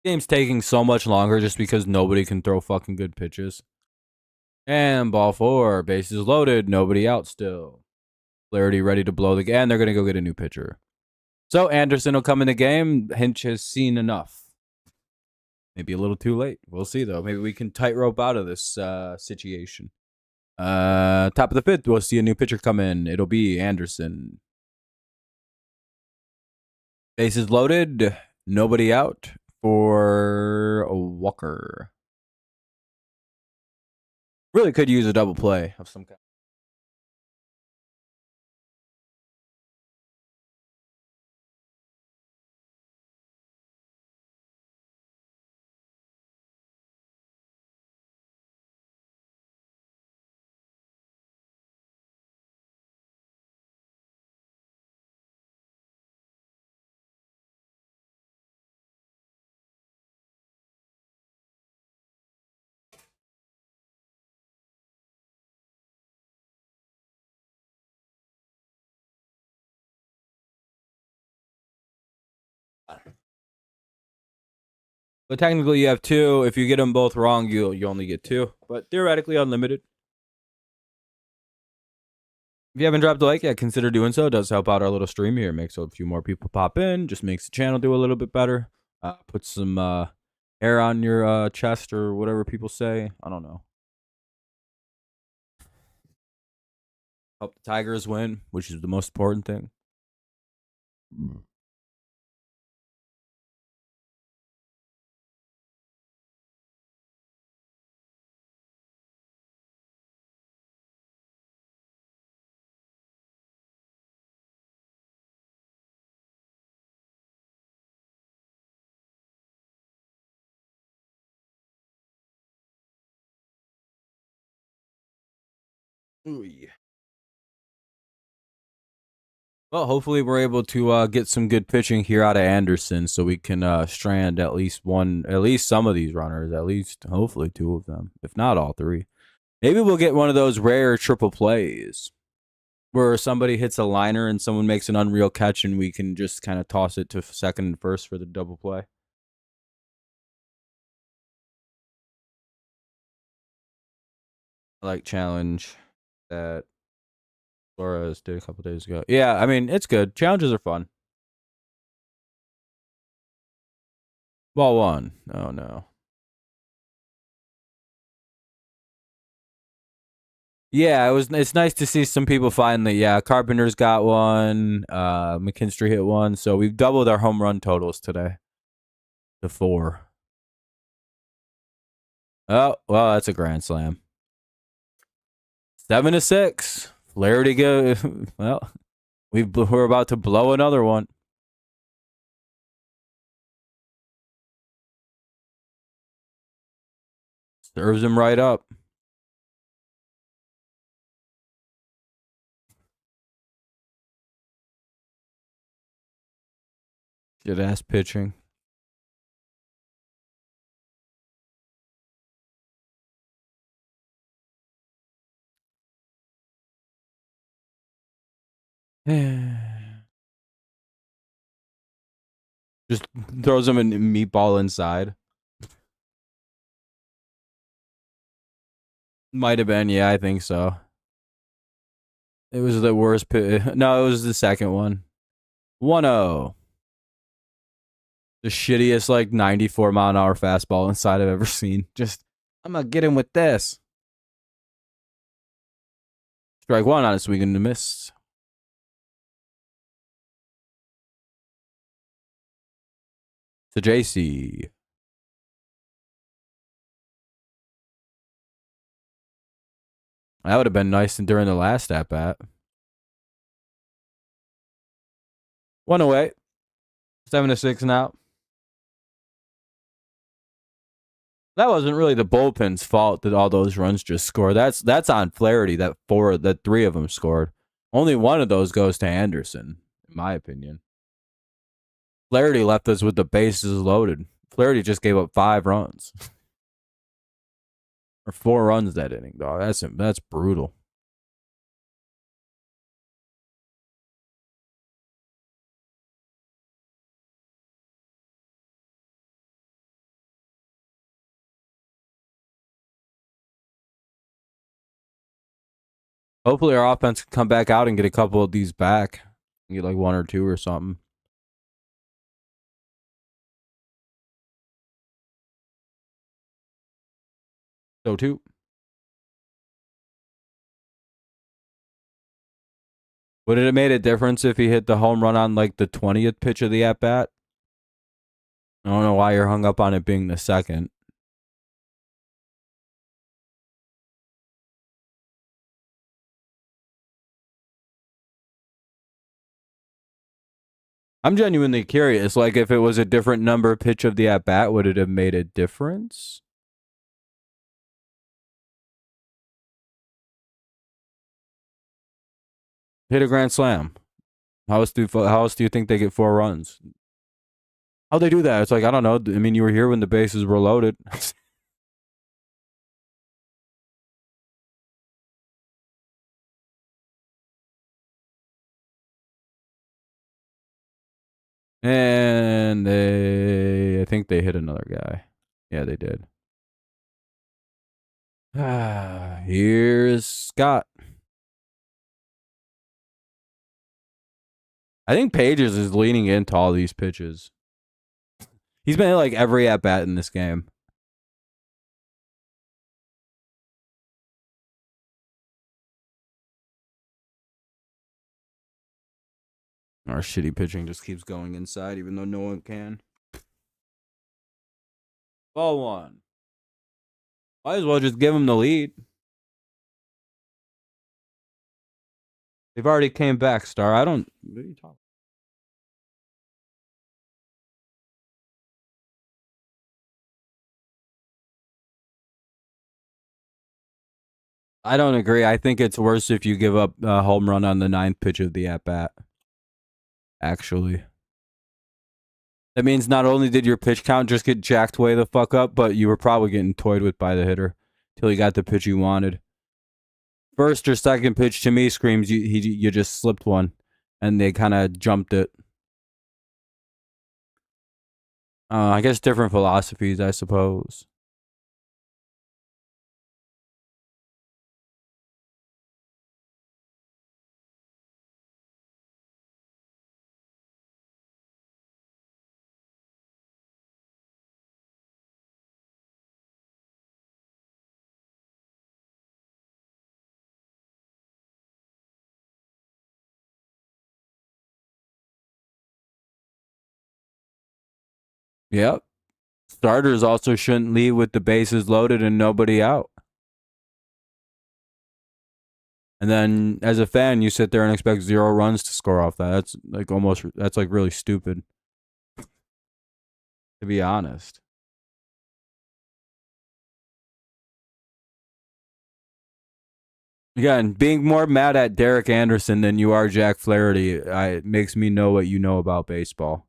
Game's taking so much longer just because nobody can throw fucking good pitches. And ball 4, bases loaded, nobody out still. Flaherty ready to blow the game, and they're gonna go get a new pitcher. So Anderson will come in the game. Hinch has seen enough. Maybe a little too late. We'll see, though. Maybe we can tightrope out of this situation. Top of the 5th, we'll see a new pitcher come in. It'll be Anderson. Bases loaded. Nobody out for Walker. Really could use a double play of some kind. But technically, you have 2. If you get them both wrong, you only get 2. But theoretically, unlimited. If you haven't dropped a like yet, consider doing so. It does help out our little stream here. It makes a few more people pop in. Just makes the channel do a little bit better. Put some hair on your chest or whatever people say. I don't know. Help the Tigers win, which is the most important thing. Ooh, yeah. Well, hopefully we're able to get some good pitching here out of Anderson, so we can strand at least some of these runners, at least hopefully 2 of them, if not all 3. Maybe we'll get one of those rare triple plays where somebody hits a liner and someone makes an unreal catch, and we can just kind of toss it to second and first for the double play. I like challenge that Flores did a couple days ago. Yeah, I mean, it's good. Challenges are fun. Ball 1. Oh, no. Yeah, it's nice to see some people finally. Yeah, Carpenter's got one. McKinstry hit one. So we've doubled our home run totals today to 4. Oh, well, that's a grand slam. 7-6. Flaherty go. Well, we're about to blow another one. Serves him right up. Good ass pitching. Just throws him a meatball inside. Might have been, yeah, I think so. It was the worst pitch. No, it was the second one. 1-0. The shittiest, like, 94-mile-an-hour fastball inside I've ever seen. Just I'm gonna get him with this. Strike one on a swing and a miss. To JC. That would have been nice during the last at bat. One away. 7-6 now. That wasn't really the bullpen's fault that all those runs just scored. That's on Flaherty that three of them scored. Only one of those goes to Anderson, in my opinion. Flaherty left us with the bases loaded. Flaherty just gave up 5 runs. Or 4 runs that inning, dog. That's brutal. Hopefully our offense can come back out and get a couple of these back. Get like 1 or 2 or something. So 2. Would it have made a difference if he hit the home run on like the 20th pitch of the at bat? I don't know why you're hung up on it being the second. I'm genuinely curious. Like, if it was a different number pitch of the at bat, would it have made a difference? Hit a grand slam. How else do you think they get 4 runs? How'd they do that? It's like, I don't know. I mean, you were here when the bases were loaded. And I think they hit another guy. Yeah, they did. Here's Scott. I think Pages is leaning into all these pitches. He's been like every at bat in this game. Our shitty pitching just keeps going inside, even though no one can. Ball 1. Might as well just give him the lead. They've already came back, Star. I don't. What are you talking? I don't agree. I think it's worse if you give up a home run on the 9th pitch of the at bat. Actually, that means not only did your pitch count just get jacked way the fuck up, but you were probably getting toyed with by the hitter till he got the pitch you wanted. First or second pitch to me screams you just slipped one, and they kind of jumped it. I guess different philosophies, I suppose. Yep. Starters also shouldn't leave with the bases loaded and nobody out. And then as a fan, you sit there and expect 0 runs to score off that. That's like really stupid. To be honest. Again, being more mad at Derek Anderson than you are Jack Flaherty, it makes me know what you know about baseball.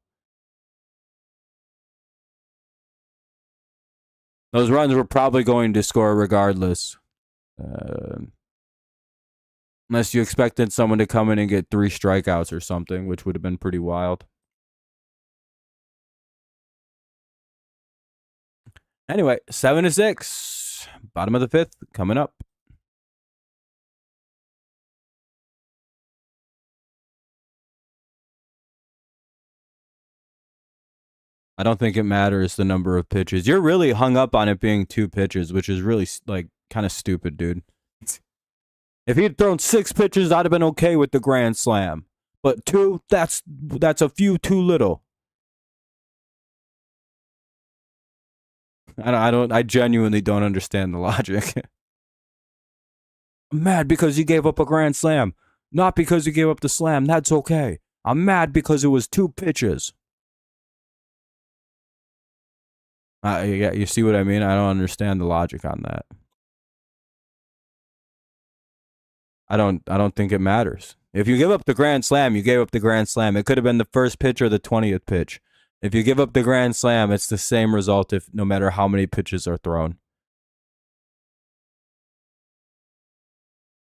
Those runs were probably going to score regardless. Unless you expected someone to come in and get 3 strikeouts or something, which would have been pretty wild. Anyway, 7-6. Bottom of the 5th coming up. I don't think it matters the number of pitches. You're really hung up on it being 2 pitches, which is really like kind of stupid, dude. If he'd thrown 6 pitches, I'd have been okay with the grand slam. But 2, that's a few too little. I genuinely don't understand the logic. I'm mad because he gave up a grand slam, not because he gave up the slam. That's okay. I'm mad because it was 2 pitches. Yeah, you see what I mean? I don't understand the logic on that. I don't think it matters. If you give up the grand slam, you gave up the grand slam. It could have been the first pitch or the 20th pitch. If you give up the grand slam, it's the same result if no matter how many pitches are thrown.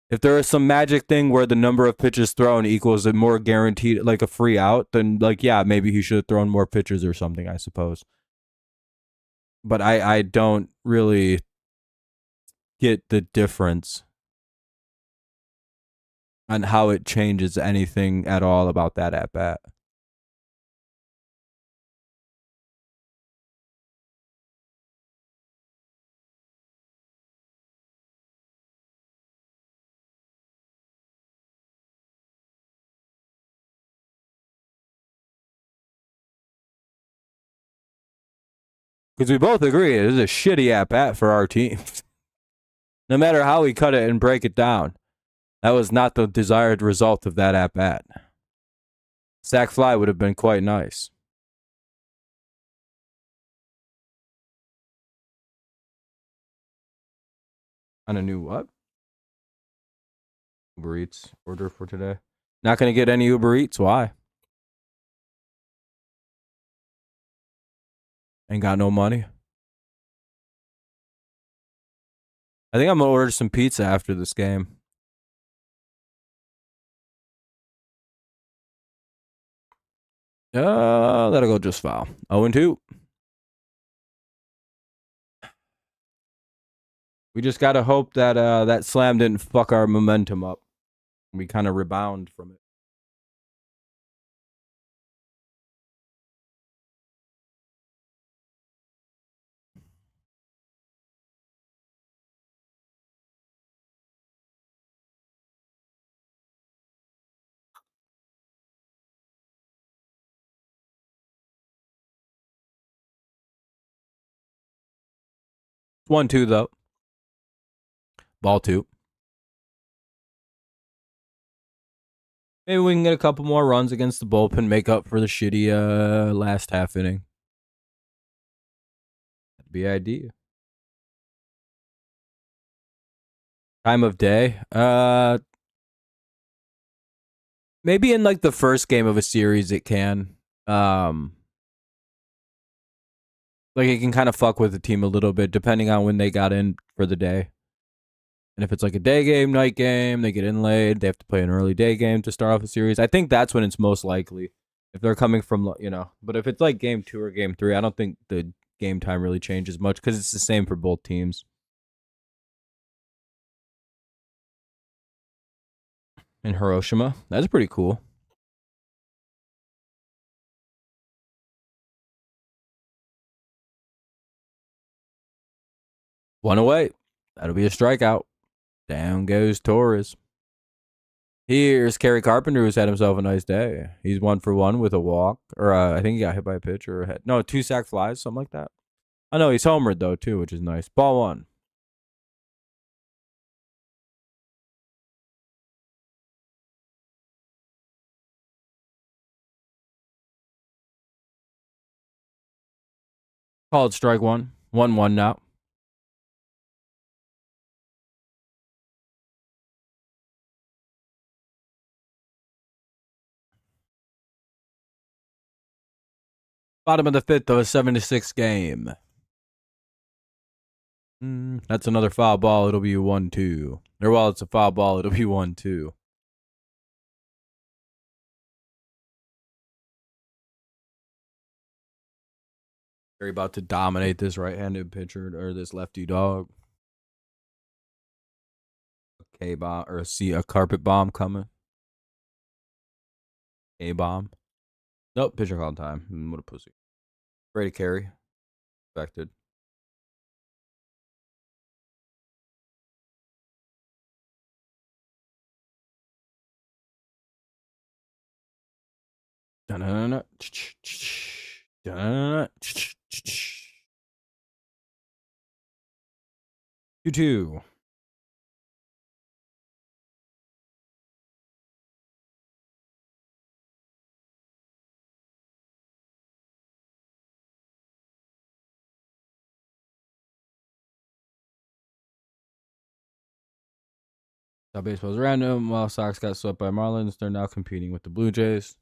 If there is some magic thing where the number of pitches thrown equals a more guaranteed, like a free out, then like, yeah, maybe he should have thrown more pitches or something, I suppose. But I don't really get the difference on how it changes anything at all about that at bat. Because we both agree it is a shitty at bat for our team. No matter how we cut it and break it down, that was not the desired result of that at bat. Sack fly would have been quite nice. On a new what? Uber Eats order for today. Not going to get any Uber Eats. Why? Ain't got no money. I think I'm going to order some pizza after this game. That'll go just fine. 0-2. We just got to hope that that slam didn't fuck our momentum up. We kind of rebound from it. It's 1-2 though. Ball 2. Maybe we can get a couple more runs against the bullpen, make up for the shitty last half inning. That'd be ideal. Time of day. Maybe in like the first game of a series it can. Like it can kind of fuck with the team a little bit depending on when they got in for the day. And if it's like a day game, night game, they get in late, they have to play an early day game to start off a series. I think that's when it's most likely. If they're coming from, but if it's like game 2 or game 3, I don't think the game time really changes much because it's the same for both teams. In Hiroshima, that's pretty cool. One away. That'll be a strikeout. Down goes Torres. Here's Kerry Carpenter, who's had himself a nice day. He's 1 for 1 with a walk. Or I think he got hit by a pitch or a hit. No, 2 sack flies, something like that. I know he's homered, though, too, which is nice. Ball 1. Called strike 1. 1-1 now. Bottom of the 5th of a 7-6 game. That's another foul ball. It'll be 1-2. Or while it's a foul ball, it'll be 1-2. They're about to dominate this right-handed pitcher or this lefty dog. A K-bomb or a carpet bomb coming. A-bomb. Nope, pitcher call time. What a pussy. Brady carry. Expected. Dun-dun-dun-dun. 2-2. How baseball's random. While Sox got swept by Marlins, they're now competing with the Blue Jays.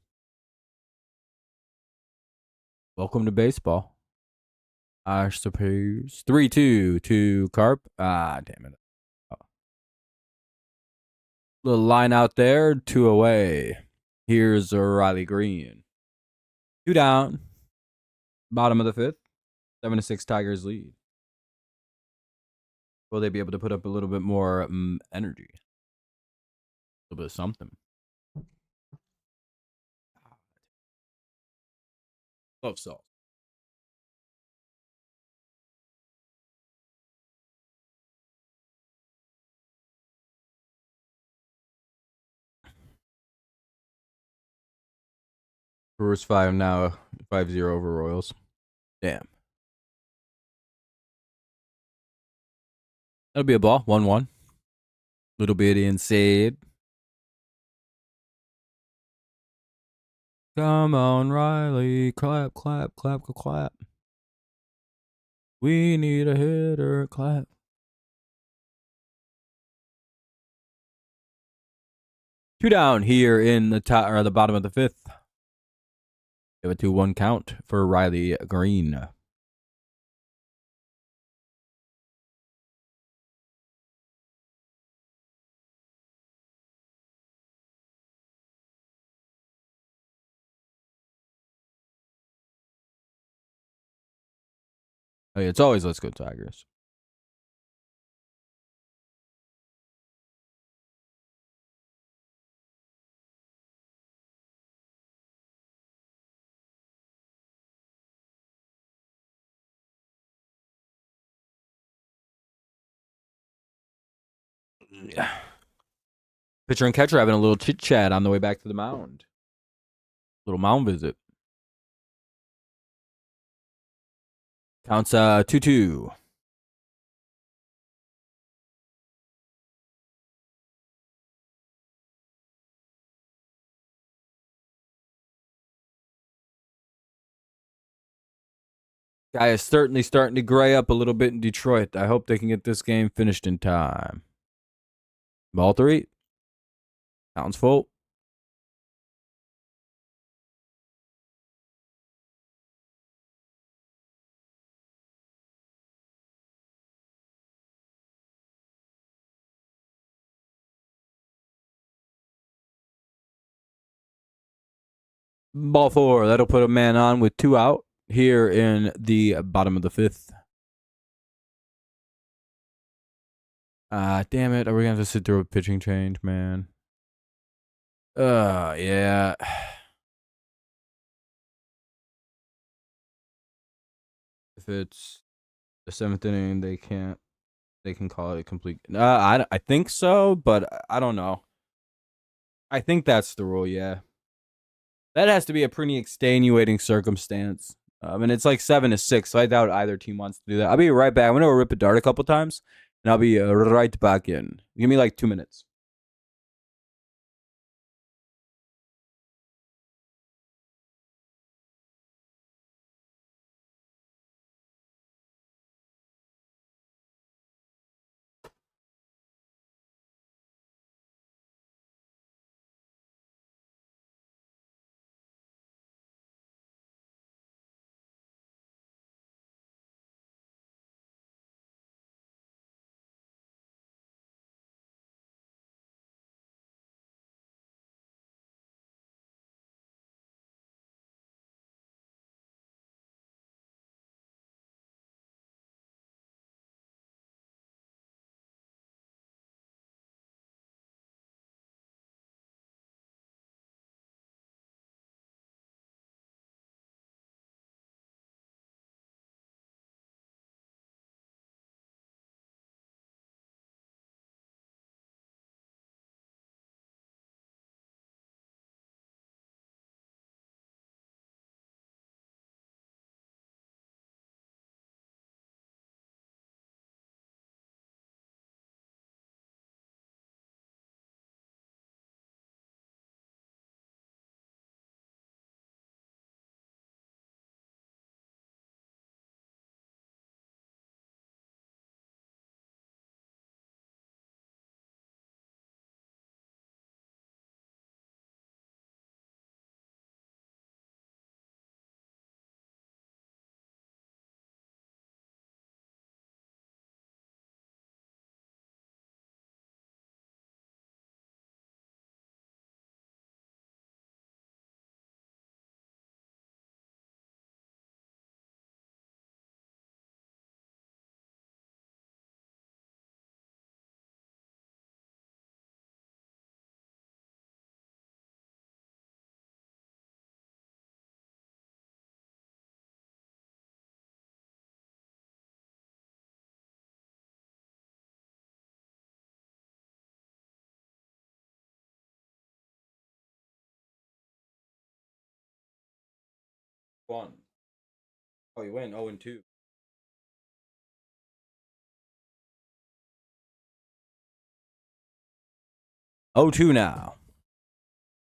Welcome to baseball. I suppose. 3-2 to Carp. Ah, damn it. Oh. Little line out there. 2 away. Here's Riley Green. 2 down. Bottom of the 5th. 7-6 Tigers lead. Will they be able to put up a little bit more energy? A little bit of something. Love salt. Brewers 5 now. 5-0 over Royals. Damn. That'll be a ball. 1-1. Little bit inside. Come on, Riley. Clap, clap, clap, clap. We need a hitter. Clap. Two down here in the top or the bottom of the 5th. We have a 2-1 count for Riley Green. Hey, it's always let's go Tigers. Yeah. Pitcher and catcher having a little chit chat on the way back to the mound. Little mound visit. Counts 2-2. Guy is certainly starting to gray up a little bit in Detroit. I hope they can get this game finished in time. Ball 3. Counts full. Ball 4. That'll put a man on with 2 out here in the bottom of the 5th. Damn it. Are we going to have to sit through a pitching change, man? Yeah. If it's the 7th inning, they can call it a complete. I think so, but I don't know. I think that's the rule, yeah. That has to be a pretty extenuating circumstance. And it's like 7-6, so I doubt either team wants to do that. I'll be right back. I'm going to rip a dart a couple times, and I'll be right back in. Give me like 2 minutes. One. Oh, you win 0-2. 0-2 now.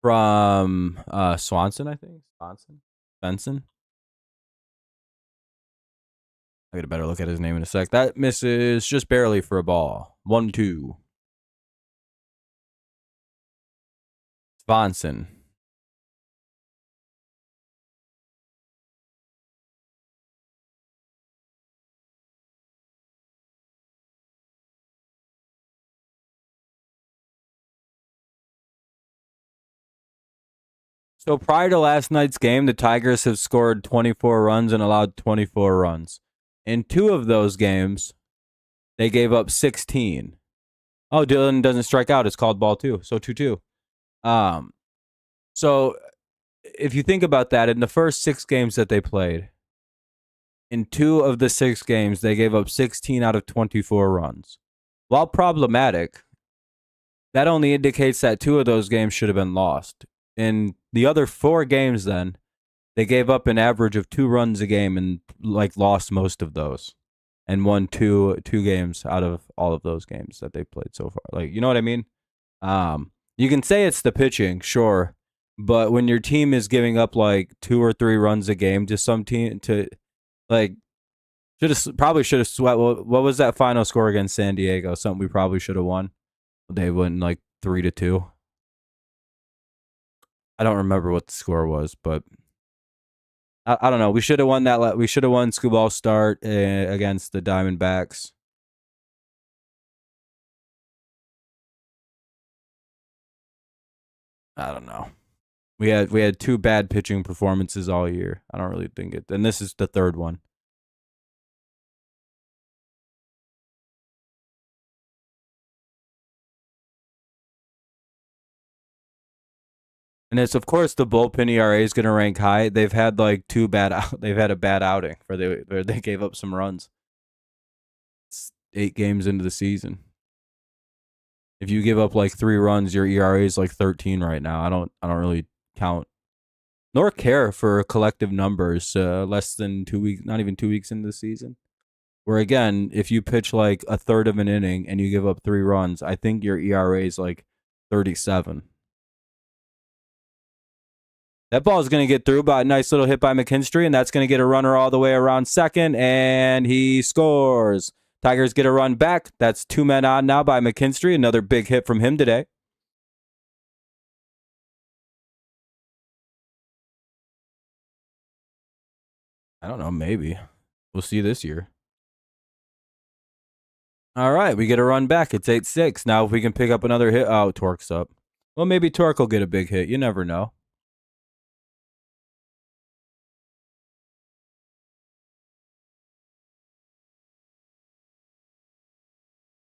From Swanson, I think. Swanson? Benson? I get a better look at his name in a sec. That misses just barely for a ball. 1-2. Swanson. So prior to last night's game, the Tigers have scored 24 runs and allowed 24 runs. In 2 of those games, they gave up 16. Oh, Dylan doesn't strike out. It's called ball 2. So 2-2. So if you think about that, in the first 6 games that they played, in 2 of the 6 games, they gave up 16 out of 24 runs. While problematic, that only indicates that 2 of those games should have been lost. In the other 4 games, then, they gave up an average of 2 runs a game and lost most of those, and won two games out of all of those games that they played so far. You know what I mean? You can say it's the pitching, sure, but when your team is giving up 2 or 3 runs a game to some team, probably should have swept. What was that final score against San Diego? Something we probably should have won. They went 3-2. I don't remember what the score was, but I don't know. We should have won that. We should have won Scuball start against the Diamondbacks. I don't know. We had 2 bad pitching performances all year. I don't really think it. And this is the 3rd one. And it's, of course, the bullpen ERA is going to rank high. They've had 2 bad. They've had a bad outing where they gave up some runs. It's 8 games into the season. If you give up 3 runs, your ERA is 13 right now. I don't really count nor care for collective numbers less than 2 weeks, not even 2 weeks into the season. Where again, if you pitch a third of an inning and you give up 3 runs, I think your ERA is 37. That ball is going to get through by a nice little hit by McKinstry, and that's going to get a runner all the way around second, and he scores. Tigers get a run back. That's 2 men on now by McKinstry. Another big hit from him today. I don't know, maybe. We'll see this year. All right, we get a run back. It's 8-6. Now if we can pick up another hit. Oh, Torque's up. Well, maybe Torque will get a big hit. You never know.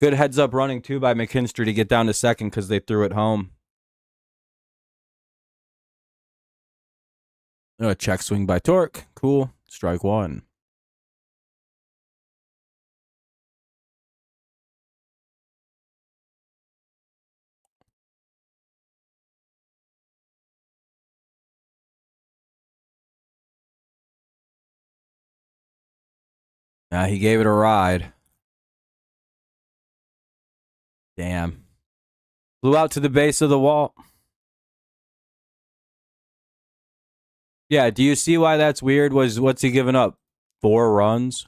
Good heads up running, too, by McKinstry to get down to second because they threw it home. A check swing by Torque. Cool. Strike 1. He gave it a ride. Damn. Flew out to the base of the wall. Yeah, do you see why that's weird? What's he giving up? 4 runs?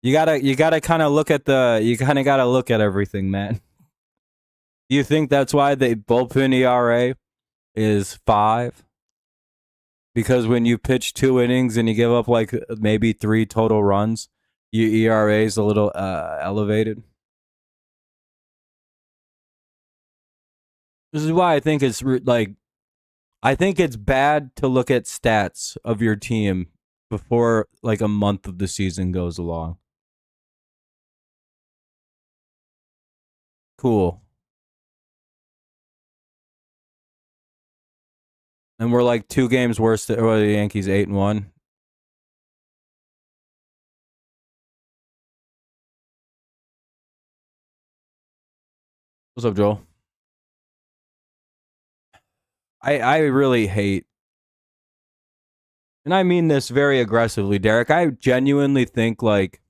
You gotta kind of look at everything, man. Do you think that's why the bullpen ERA is 5? Because when you pitch 2 innings and you give up maybe 3 total runs, your ERA is a little elevated. This is why I think it's I think it's bad to look at stats of your team before a month of the season goes along. Cool. And we're 2 games worse than the Yankees 8-1. What's up, Joel? I really hate And I mean this very aggressively, Derek. I genuinely think like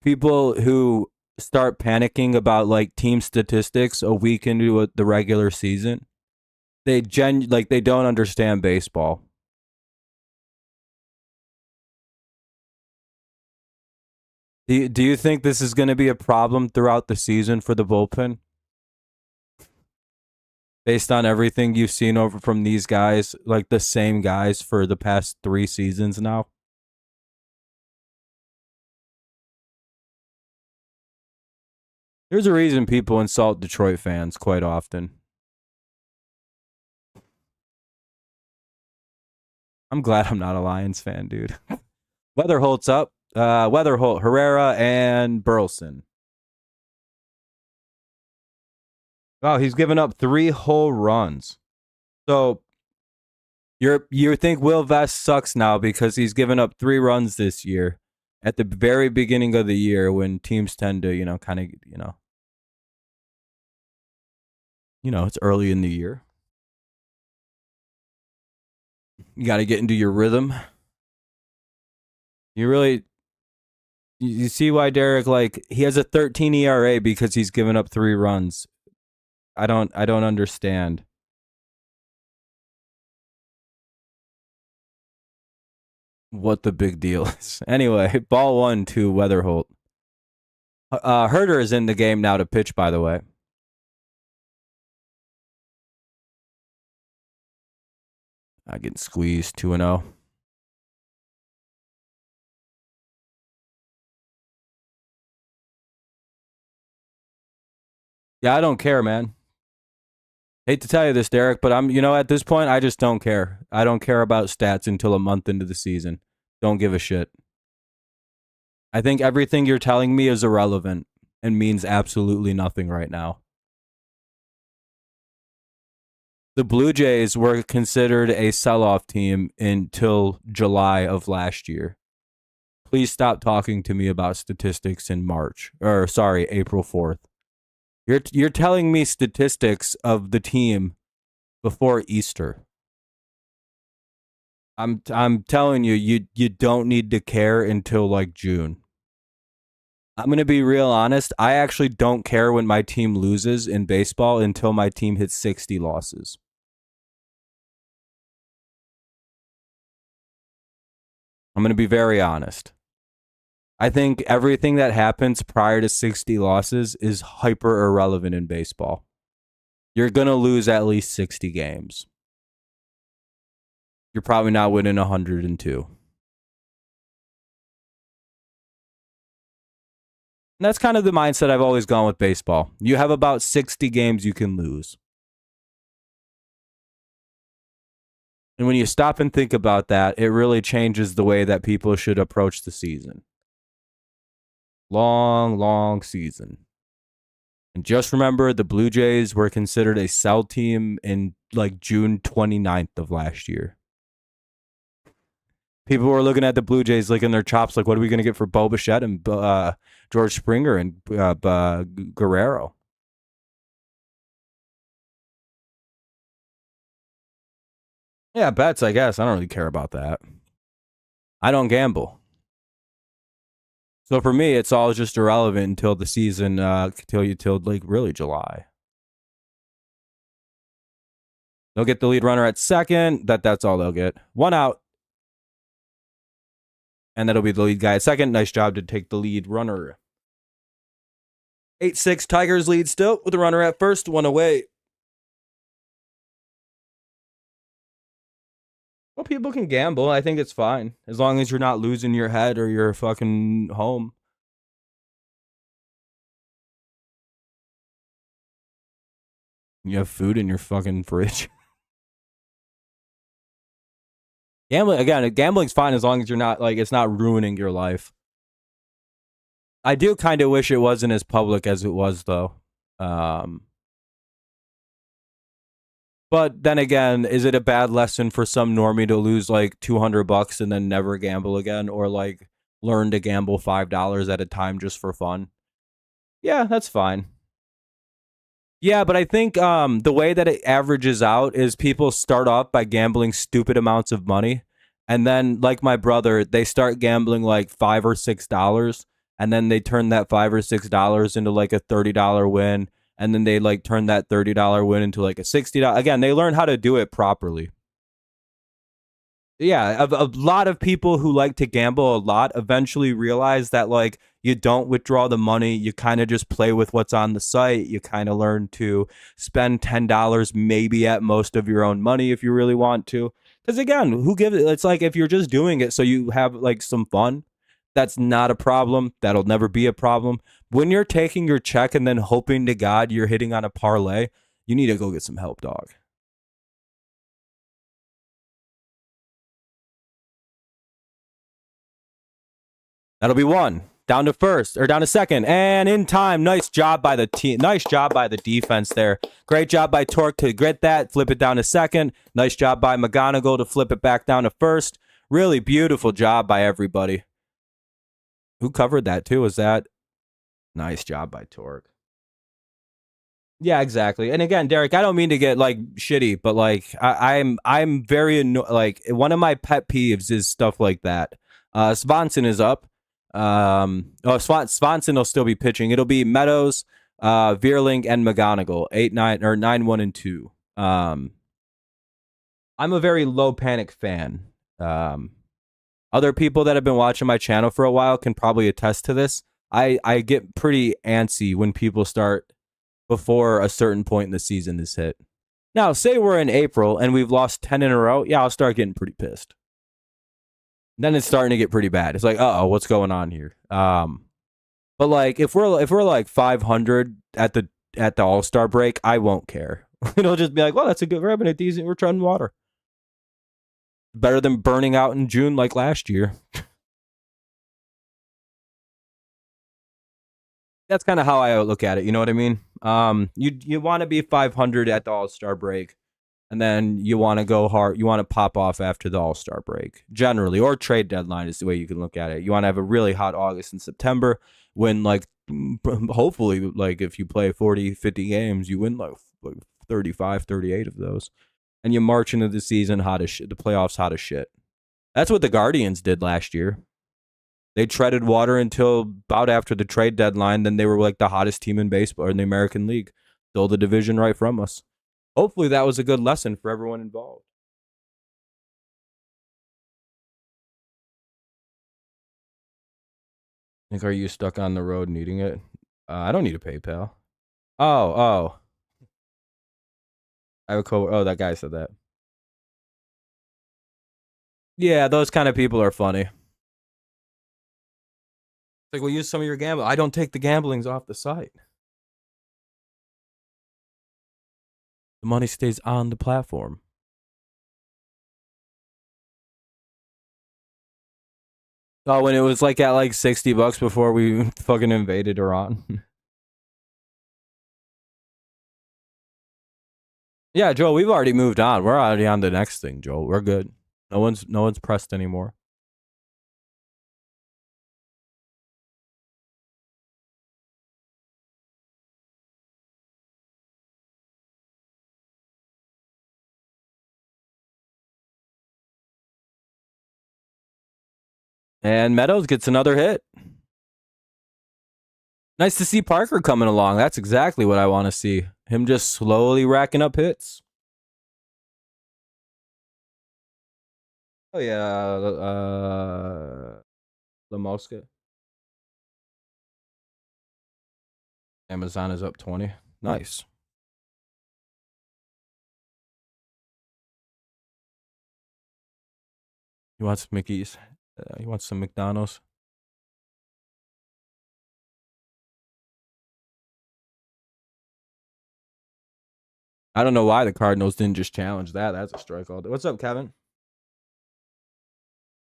people who start panicking about like team statistics a week into the regular season, they they don't understand baseball. Do you think this is going to be a problem throughout the season for the bullpen? Based on everything you've seen over from these guys, like the same guys for the past 3 seasons now? There's a reason people insult Detroit fans quite often. I'm glad I'm not a Lions fan, dude. Weatherholt's up. Weatherholt, Herrera, and Burleson. Wow, he's given up 3 whole runs. So you think Will Vest sucks now because he's given up 3 runs this year at the very beginning of the year when teams tend to, kind of, it's early in the year. You got to get into your rhythm. You see why Derek, like, he has a 13 ERA because he's given up 3 runs. I don't understand. What the big deal is. Anyway, ball 1 to Weatherholt. Herder is in the game now to pitch, by the way. Getting squeezed 2-0. Yeah, I don't care, man. Hate to tell you this, Derek, but at this point, I just don't care. I don't care about stats until a month into the season. Don't give a shit. I think everything you're telling me is irrelevant and means absolutely nothing right now. The Blue Jays were considered a sell-off team until July of last year. Please stop talking to me about statistics in April 4th. You're telling me statistics of the team before Easter. I'm telling you, you don't need to care until like June. I'm going to be real honest. I actually don't care when my team loses in baseball until my team hits 60 losses. I'm going to be very honest. I think everything that happens prior to 60 losses is hyper irrelevant in baseball. You're going to lose at least 60 games. You're probably not winning 102. And that's kind of the mindset I've always gone with baseball. You have about 60 games you can lose. And when you stop and think about that, it really changes the way that people should approach the season. Long, long season. And just remember, the Blue Jays were considered a sell team in like June 29th of last year. People were looking at the Blue Jays licking their chops like, what are we going to get for Bo Bichette and George Springer and Guerrero? Yeah, bets, I guess. I don't really care about that. I don't gamble. So for me, it's all just irrelevant until the season, till like really July. They'll get the lead runner at second. That's all they'll get. 1 out. And that'll be the lead guy at second. Nice job to take the lead runner. 8-6 Tigers lead still with the runner at first, 1 away. Well, people can gamble. I think it's fine. As long as you're not losing your head or you're fucking home. You have food in your fucking fridge. Gambling's fine as long as you're not, like, it's not ruining your life. I do kind of wish it wasn't as public as it was, though. But then again, is it a bad lesson for some normie to lose like $200 and then never gamble again, or like learn to gamble $5 at a time just for fun? Yeah, that's fine. Yeah, but I think the way that it averages out is people start off by gambling stupid amounts of money, And then, like my brother, they start gambling like $5 or $6, and then they turn that $5 or $6 into like a $30 win, and then they like turn that $30 win into like a $60. Again, they learn how to do it properly. Yeah, a lot of people who like to gamble a lot eventually realize that like you don't withdraw the money, you kind of just play with what's on the site. You kind of learn to spend $10 maybe at most of your own money if you really want to. Because again, who gives it? It's like if you're just doing it so you have like some fun, that's not a problem. That'll never be a problem. When you're taking your check and then hoping to God you're hitting on a parlay, you need to go get some help, dog. That'll be one. Down to first or down to second. And in time. Nice job by the team. Nice job by the defense there. Great job by Torque to grit that. Flip it down to second. Nice job by McGonigal to flip it back down to first. Really beautiful job by everybody. Who covered that too? Was that? Nice job by Torque. Yeah, exactly. And again, Derek, I don't mean to get like shitty, but like I'm very like one of my pet peeves is stuff like that. Swanson is up. Swanson will still be pitching. It'll be Meadows, Veerling, and McGonigal. 8-9 or 9-1-2. I'm a very low panic fan. Other people that have been watching my channel for a while can probably attest to this. I get pretty antsy when people start before a certain point in the season is hit. Now, say we're in April and we've lost 10 in a row. Yeah, I'll start getting pretty pissed. Then it's starting to get pretty bad. It's like, uh-oh, what's going on here? But like if we're like 500 at the All-Star break, I won't care. It'll just be like, well, that's a good, we're having a decent, we're treading water. Better than burning out in June like last year. That's kind of how I look at it. You know what I mean? You want to be 500 at the All-Star break, and then you want to go hard. You want to pop off after the All-Star break, generally, or trade deadline is the way you can look at it. You want to have a really hot August and September when, like, hopefully, like, if you play 40, 50 games, you win, like 35, 38 of those. And you march into the season hot as shit, the playoffs hot as shit. That's what the Guardians did last year. They treaded water until about after the trade deadline. Then they were like the hottest team in baseball or in the American League. Stole the division right from us. Hopefully that was a good lesson for everyone involved. Are you stuck on the road needing it? I don't need a PayPal. Oh. I have a oh, that guy said that. Yeah, those kind of people are funny. Like, we'll use some of your gambling. I don't take the gamblings off the site. The money stays on the platform. Oh, when it was like at like $60 before we fucking invaded Iran. Yeah, Joel, we've already moved on. We're already on the next thing, Joel. We're good. No one's pressed anymore. And Meadows gets another hit. Nice to see Parker coming along. That's exactly what I want to see. Him just slowly racking up hits. Oh yeah, La Mosca. Amazon is up 20. Nice. He wants Mickey's. He wants some McDonald's. I don't know why the Cardinals didn't just challenge that. That's a strike all day. What's up, Kevin?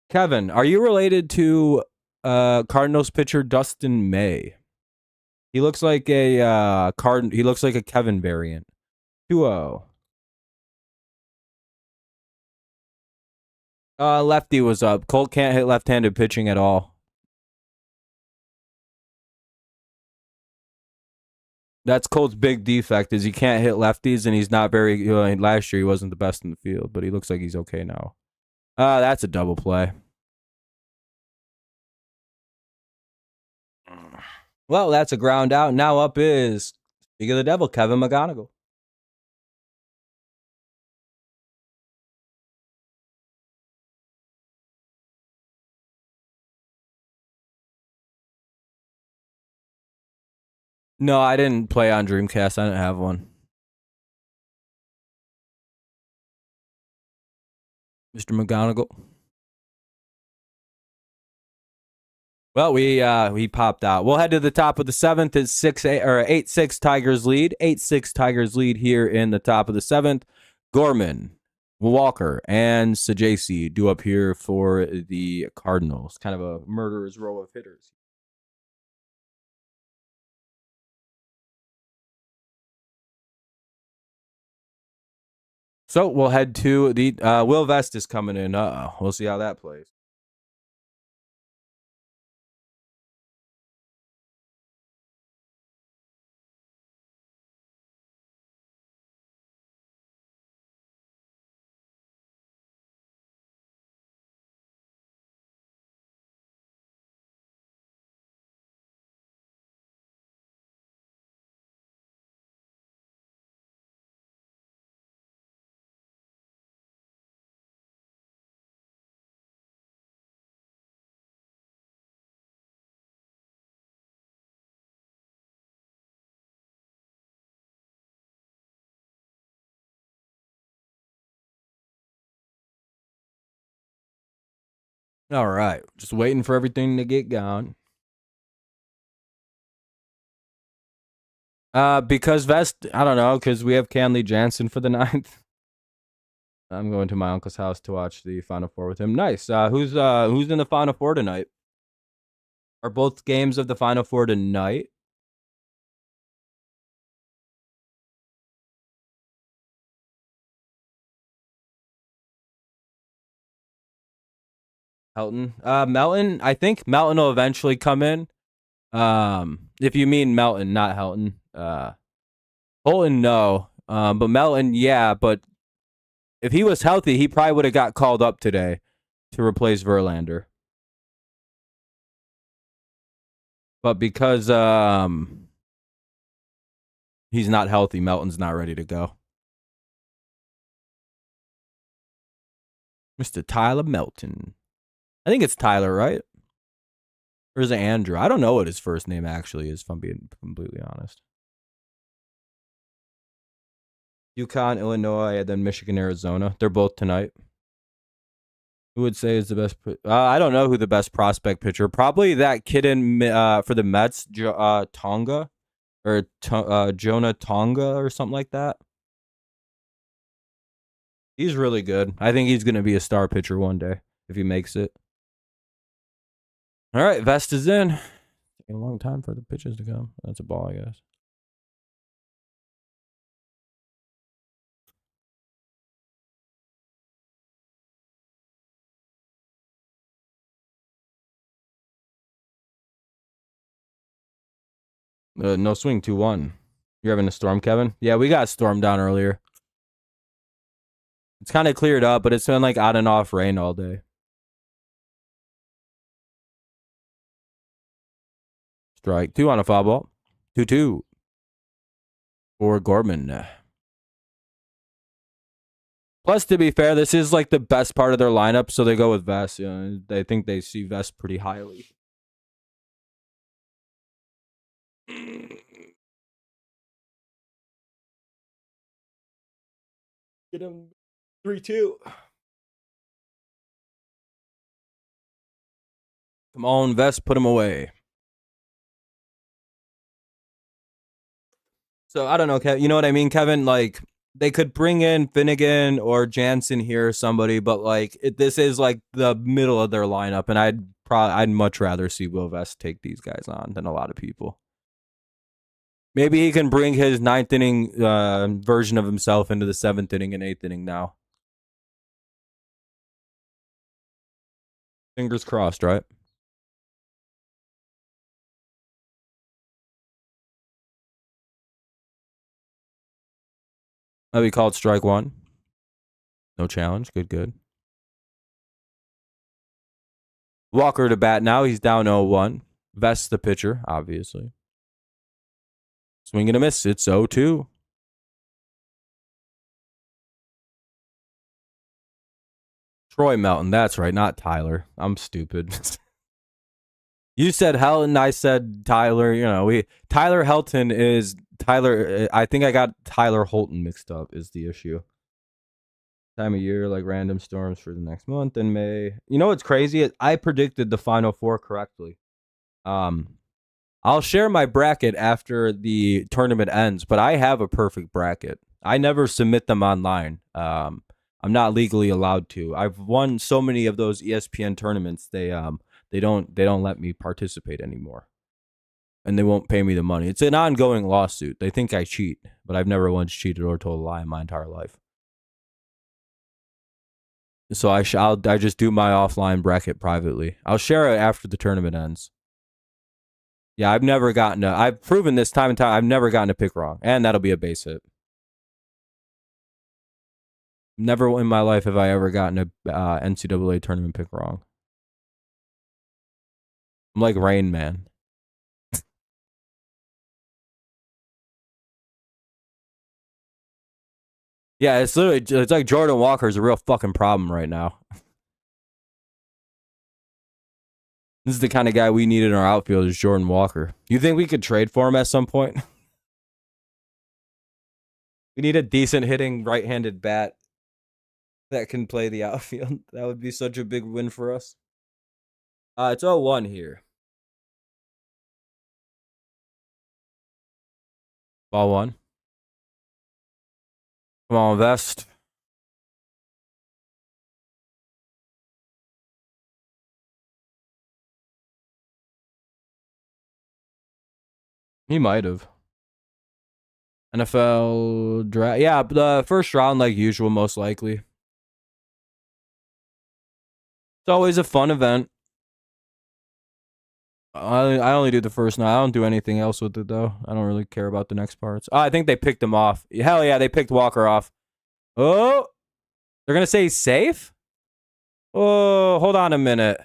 Kevin, are you related to Cardinals pitcher Dustin May? He looks like a He looks like a Kevin variant. 2-0. Lefty was up. Colt can't hit left-handed pitching at all. That's Colt's big defect is he can't hit lefties, and he's not very. Last year he wasn't the best in the field, but he looks like he's okay now. That's a double play. Well, that's a ground out. Now up is, speak of the devil, Kevin McGonigal. No, I didn't play on Dreamcast. I didn't have one. Mr. McGonigal. Well, we popped out. We'll head to the top of the seventh. It's 8-6 Tigers lead. 8-6 Tigers lead here in the top of the seventh. Gorman, Walker, and Sajasi do up here for the Cardinals. Kind of a murderer's row of hitters. So we'll head to the Will Vest is coming in. We'll see how that plays. All right, just waiting for everything to get going. Because Vest, I don't know, because we have Canley Jansen for the 9th. I'm going to my uncle's house to watch the Final Four with him. Nice. Who's in the Final Four tonight? Are both games of the Final Four tonight? Melton. Melton. I think Melton will eventually come in. If you mean Melton, not Helton. Holton, no. But Melton, yeah. But if he was healthy, he probably would have got called up today to replace Verlander. But because he's not healthy, Melton's not ready to go. Mr. Tyler Melton. I think it's Tyler, right? Or is it Andrew? I don't know what his first name actually is, if I'm being completely honest. UConn, Illinois, and then Michigan, Arizona. They're both tonight. Who would say is the best? I don't know who the best prospect pitcher. Probably that kid in for the Mets, Tonga, or Jonah Tonga, or something like that. He's really good. I think he's going to be a star pitcher one day if he makes it. All right, Vest is in. Taking a long time for the pitches to come. That's a ball, I guess. No swing, 2-1. You're having a storm, Kevin? Yeah, we got a storm down earlier. It's kind of cleared up, but it's been like on and off rain all day. Strike 2 on a foul ball. 2-2 for Gorman. Plus, to be fair, this is like the best part of their lineup, so they go with Vest. You know, they think they see Vest pretty highly. Get him 3-2. Come on, Vest, put him away. So I don't know, Kevin. You know what I mean, Kevin? Like they could bring in Finnegan or Jansen here or somebody, but like this is like the middle of their lineup, and I'd much rather see Will Vest take these guys on than a lot of people. Maybe he can bring his 9th inning version of himself into the 7th inning and 8th inning now. Fingers crossed, right? That'd be called strike 1. No challenge. Good. Walker to bat now. He's down 0-1. Vest the pitcher, obviously. Swing and a miss. It's 0-2. Troy Melton. That's right, not Tyler. I'm stupid. You said Helton, I said Tyler. You know, Tyler Helton is Tyler. I think I got Tyler Holton mixed up. Is the issue? Time of year, like random storms for the next month in May. You know what's crazy? I predicted the Final Four correctly. I'll share my bracket after the tournament ends, but I have a perfect bracket. I never submit them online. I'm not legally allowed to. I've won so many of those ESPN tournaments. They don't let me participate anymore, and they won't pay me the money. It's an ongoing lawsuit. They think I cheat, but I've never once cheated or told a lie in my entire life. So I just do my offline bracket privately. I'll share it after the tournament ends. Yeah, I've proven this time and time. I've never gotten a pick wrong, and that'll be a base hit. Never in my life have I ever gotten a NCAA tournament pick wrong. I'm like Rain Man. Yeah, it's like Jordan Walker's a real fucking problem right now. This is the kind of guy we need in our outfield is Jordan Walker. You think we could trade for him at some point? We need a decent hitting right-handed bat that can play the outfield. That would be such a big win for us. It's 0-1 here. Ball one. Come on, Vest. He might have. NFL draft. Yeah, the first round, like usual, most likely. It's always a fun event. I only do the first night. I don't do anything else with it, though. I don't really care about the next parts. Oh, I think they picked him off. Hell yeah, they picked Walker off. Oh, they're going to say he's safe? Oh, hold on a minute.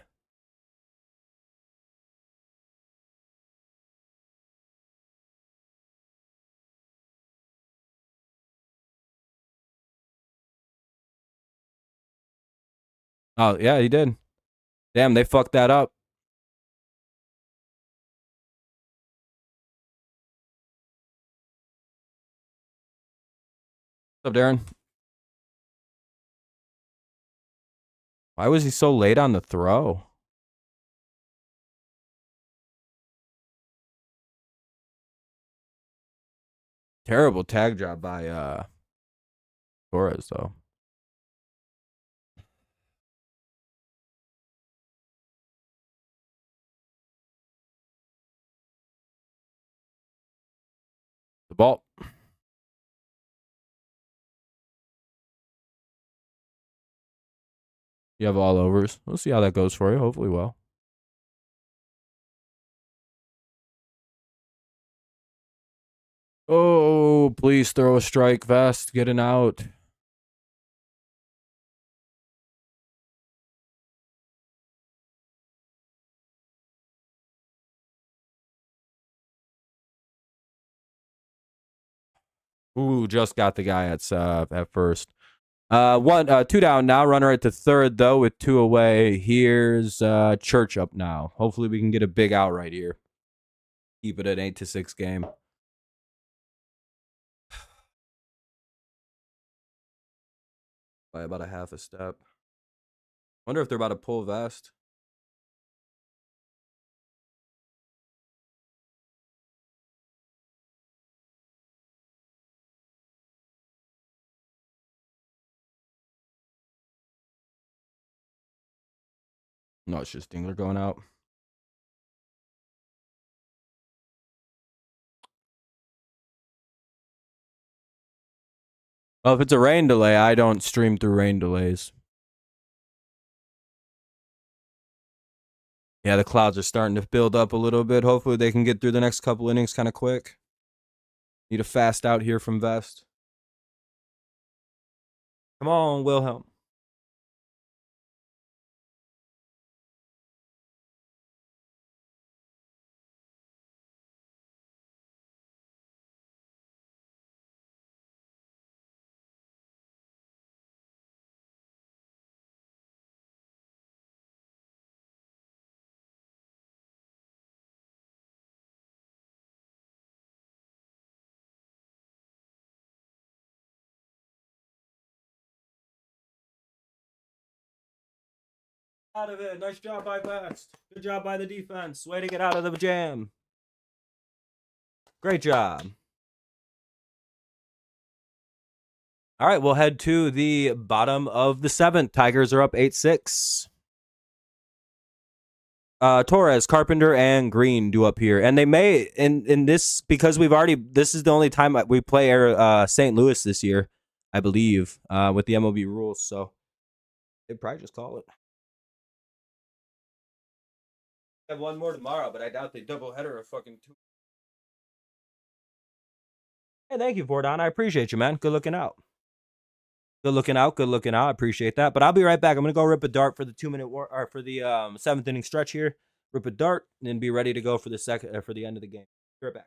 Oh, yeah, he did. Damn, they fucked that up. What's up, Darren? Why was he so late on the throw? Terrible tag job by Torres, though. The ball. You have all overs. We'll see how that goes for you. Hopefully well. Oh, please throw a strike, Vest. Get an out. Ooh, just got the guy at first. Two down now. Runner at the third though, with two away. Here's Church up now. Hopefully we can get a big out right here. Keep it at 8-6 game. By about a half a step. Wonder if they're about to pull Vest. No, it's just Dingler going out. Well, if it's a rain delay, I don't stream through rain delays. Yeah, the clouds are starting to build up a little bit. Hopefully they can get through the next couple innings kind of quick. Need a fast out here from Vest. Come on, Wilhelm. Out of it. Nice job by Best. Good job by the defense. Way to get out of the jam. Great job. All right, we'll head to the bottom of the seventh. Tigers are up 8-6. Torres, Carpenter, and Green do up here, and they may in this because this is the only time we play St. Louis this year, I believe, with the MLB rules. So they'd probably just call it. I have one more tomorrow, but I doubt they doubleheader a fucking two. Hey, thank you, Bordon. I appreciate you, man. Good looking out. Good looking out. Good looking out. I appreciate that. But I'll be right back. I'm gonna go rip a dart for the 2-minute or for the seventh inning stretch here. Rip a dart and then be ready to go for the second for the end of the game. Be right back.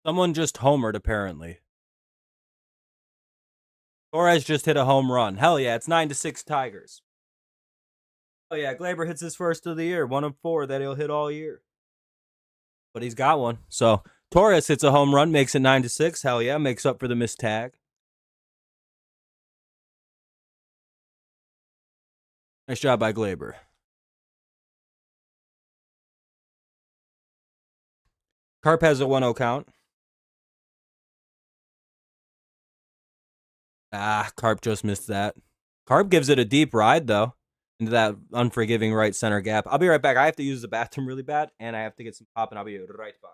Someone just homered apparently. Torres just hit a home run. Hell yeah, it's 9-6 Tigers. Oh yeah, Glaber hits his first of the year, 1 of 4 that he'll hit all year. But he's got one. So Torres hits a home run, makes it 9-6. Hell yeah, makes up for the missed tag. Nice job by Glaber. Carp has a 1-0 count. Carp just missed that. Carp gives it a deep ride, though, into that unforgiving right center gap. I'll be right back. I have to use the bathroom really bad, and I have to get some pop, and I'll be right back.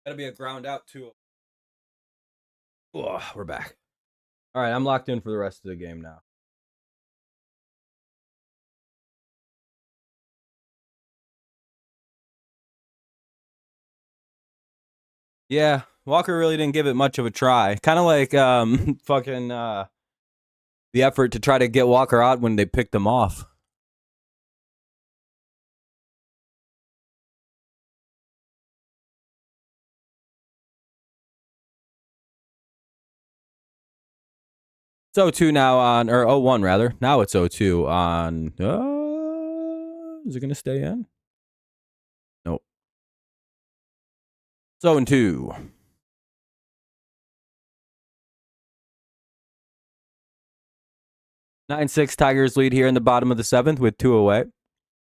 Gotta be a ground out too. Oh, we're back. All right, I'm locked in for the rest of the game now. Yeah, Walker really didn't give it much of a try. Kind of like fucking the effort to try to get Walker out when they picked him off. It's 0-2 now on, or 0-1 rather. Now it's 0-2 on. Is it gonna stay in? Nope. It's 0-2. 9-6 Tigers lead here in the bottom of the 7th with 2 away.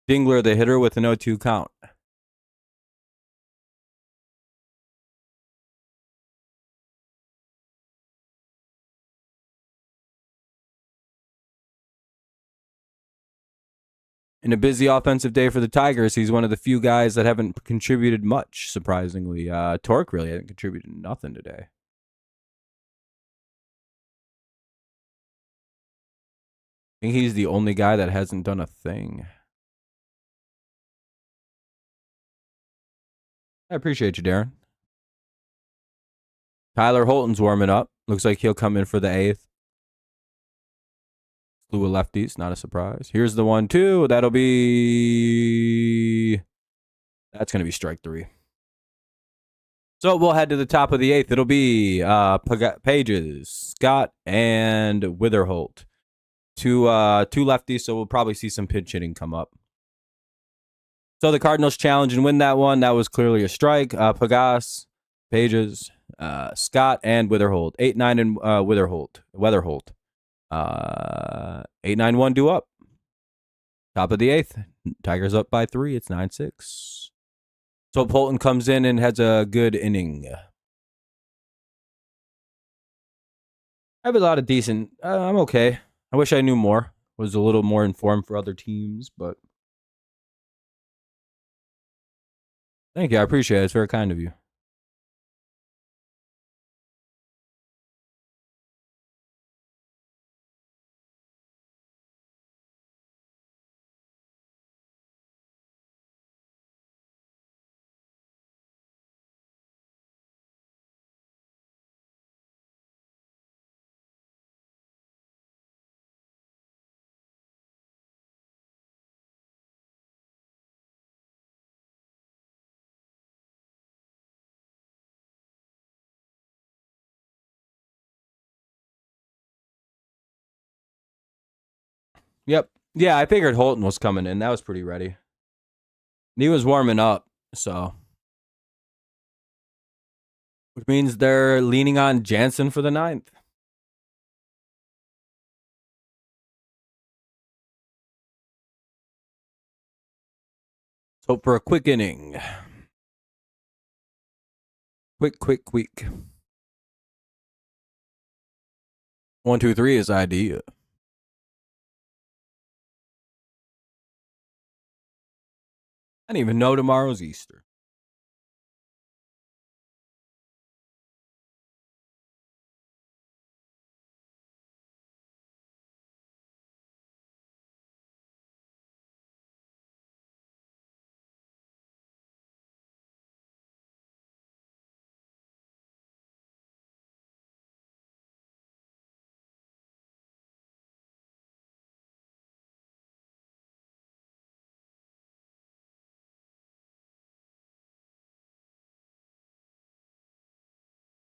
Dingler, the hitter, with an 0-2 count. In a busy offensive day for the Tigers, he's one of the few guys that haven't contributed much, surprisingly. Torque really hasn't contributed nothing today. I think he's the only guy that hasn't done a thing. I appreciate you, Darren. Tyler Holton's warming up. Looks like he'll come in for the 8th. Slew of lefties, not a surprise. Here's the 1-2. That'll be... That's going to be strike 3. So we'll head to the top of the 8th. It'll be Pages, Scott, and Witherholt. Two lefties, so we'll probably see some pinch hitting come up. So the Cardinals challenge and win that one. That was clearly a strike. Pagas, Pages, Scott, and Witherholt. 8-9 and Weatherholt. 8-9-1 due up. Top of the 8th. Tigers up by 3. It's 9-6. So Polton comes in and has a good inning. I have a lot of decent. I'm okay. I wish I knew more. Was a little more informed for other teams, but thank you. I appreciate it. It's very kind of you. Yep. Yeah, I figured Holton was coming in. That was pretty ready. He was warming up, so. Which means they're leaning on Jansen for the 9th. Let's hope for a quick inning. Quick. 1, 2, 3 is idea. I didn't even know tomorrow's Easter.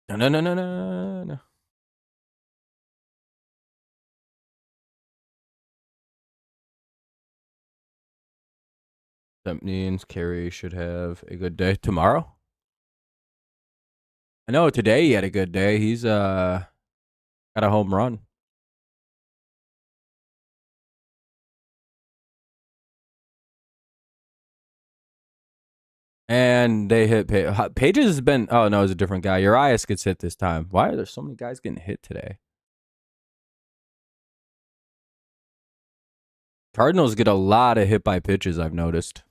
No. That means Kerry should have a good day tomorrow. I know today he had a good day. He's got a home run. And they hit Pages has been. Oh no, it's a different guy. Urias gets hit this time. Why are there so many guys getting hit today? Cardinals get a lot of hit by pitches, I've noticed.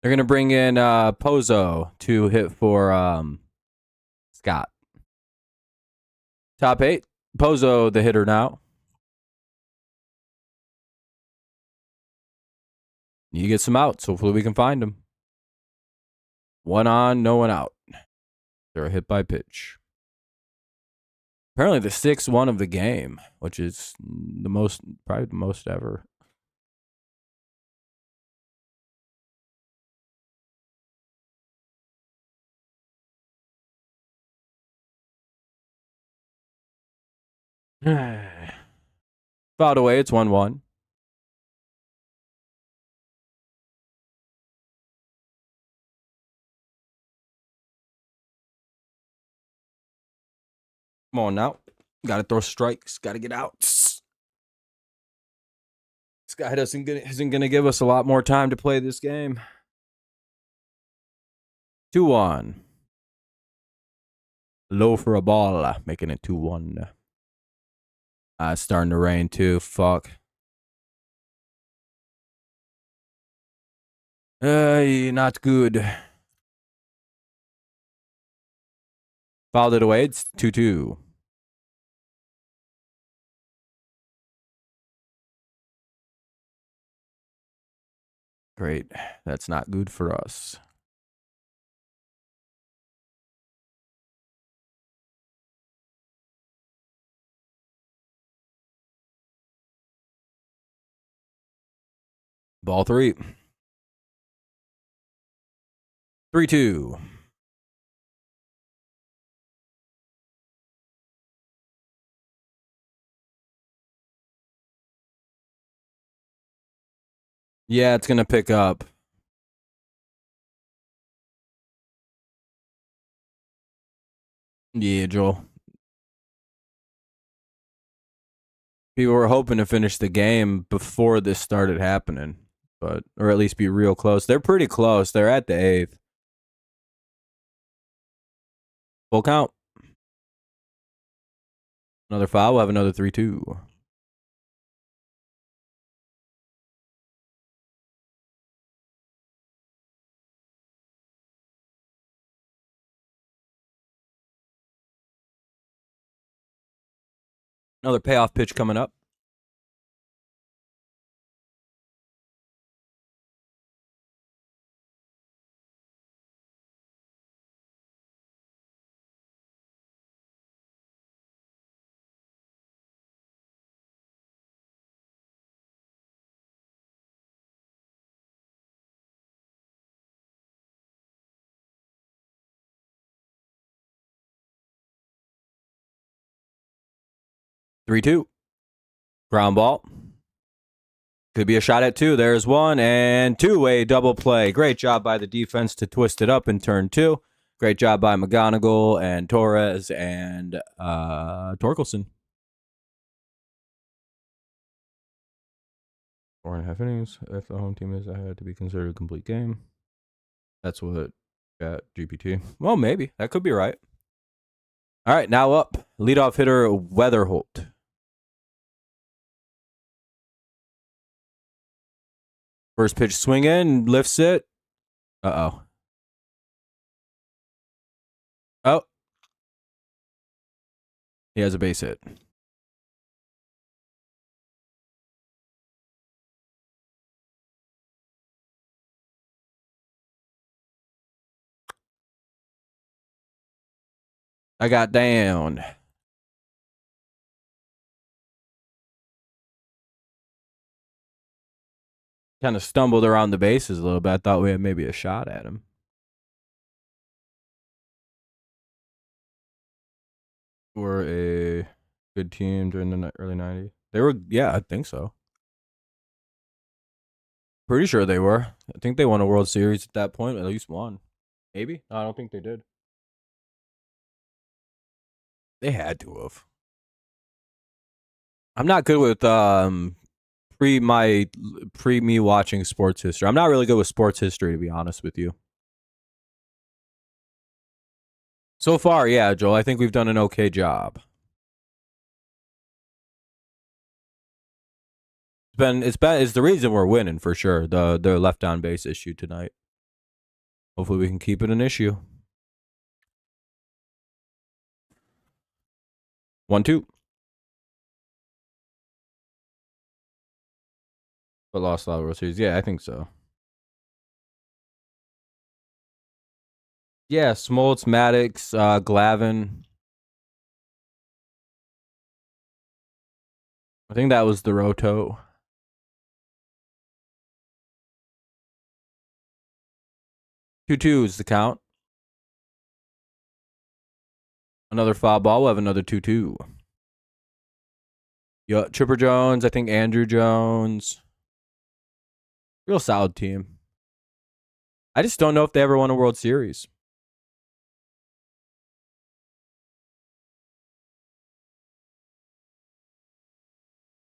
They're going to bring in Pozo to hit for Scott. Top 8. Pozo, the hitter now. You get some outs. Hopefully we can find them. 1 on, no one out. They're a hit by pitch. Apparently the 6-1 of the game, which is probably the most ever. Fouled away. It's 1-1. Come on now. Got to throw strikes. Got to get outs. This guy isn't going to give us a lot more time to play this game. 2-1. Low for a ball. Making it 2-1. It's starting to rain too. Fuck. Not good. Fouled it away. It's 2-2. Great. That's not good for us. Ball 3. 3-2. Yeah, it's going to pick up. Yeah, Joel. People were hoping to finish the game before this started happening, or at least be real close. They're pretty close. They're at the 8th. Full count. Another foul. We'll have another 3-2. Another payoff pitch coming up. Three-two. Ground ball. Could be a shot at 2. There's 1 and 2. A double play. Great job by the defense to twist it up in turn 2. Great job by McGonigal and Torres and Torkelson. 4.5 innings. If the home team is ahead to be considered a complete game. That's what got GPT. Well, maybe. That could be right. All right, now up. Leadoff hitter Weatherholt. First pitch swing in, lifts it. Uh-oh. Oh. He has a base hit. I got down. Kind of stumbled around the bases a little bit. I thought we had maybe a shot at him. We're a good team during the early 90s. They were, yeah, I think so. Pretty sure they were. I think they won a World Series at that point. At least one. Maybe? No, I don't think they did. They had to have. I'm not good with pre me watching sports history. I'm not really good with sports history, to be honest with you. So far, yeah, Joel, I think we've done an okay job. It's the reason we're winning for sure. The left on base issue tonight. Hopefully we can keep it an issue. 1-2. But lost a lot of World Series. Yeah, I think so. Yeah, Smoltz, Maddox, Glavin. I think that was the Roto. 2-2 is the count. Another foul ball. We'll have another 2-2. Yeah, Chipper Jones. I think Andrew Jones. Real solid team. I just don't know if they ever won a World Series.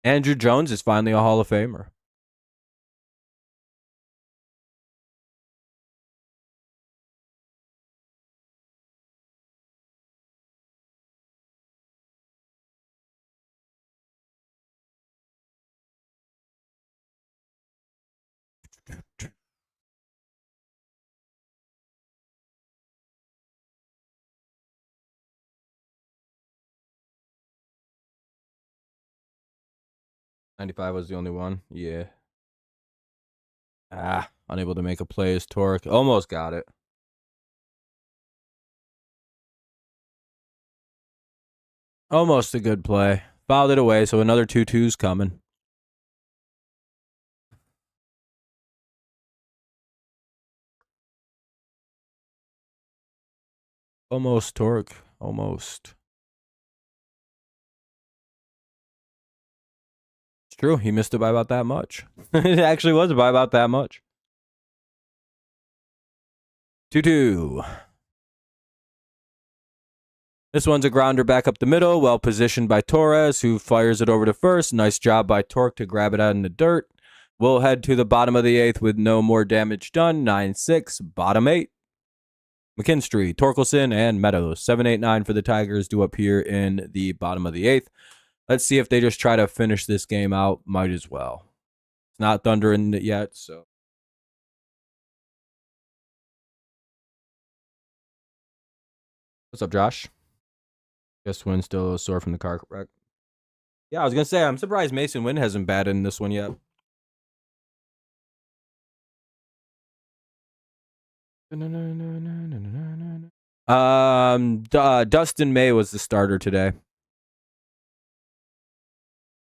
Andrew Jones is finally a Hall of Famer. '95 was the only one. Yeah. Unable to make a play as Torque. Almost got it. Almost a good play. Fouled it away, so another 2-2's coming. Almost Torque. Almost. It's true. He missed it by about that much. It actually was by about that much. 2-2. This one's a grounder back up the middle. Well positioned by Torres, who fires it over to first. Nice job by Torque to grab it out in the dirt. We'll head to the bottom of the 8th with no more damage done. 9-6. Bottom 8. McKinstry, Torkelson, and Meadows. 7-8-9 for the Tigers due up here in the bottom of the 8th. Let's see if they just try to finish this game out. Might as well. It's not thundering it yet, so. What's up, Josh? Guess Wynn still sore from the car wreck. Yeah, I was going to say, I'm surprised Mason Wynn hasn't batted in this one yet. Dustin May was the starter today.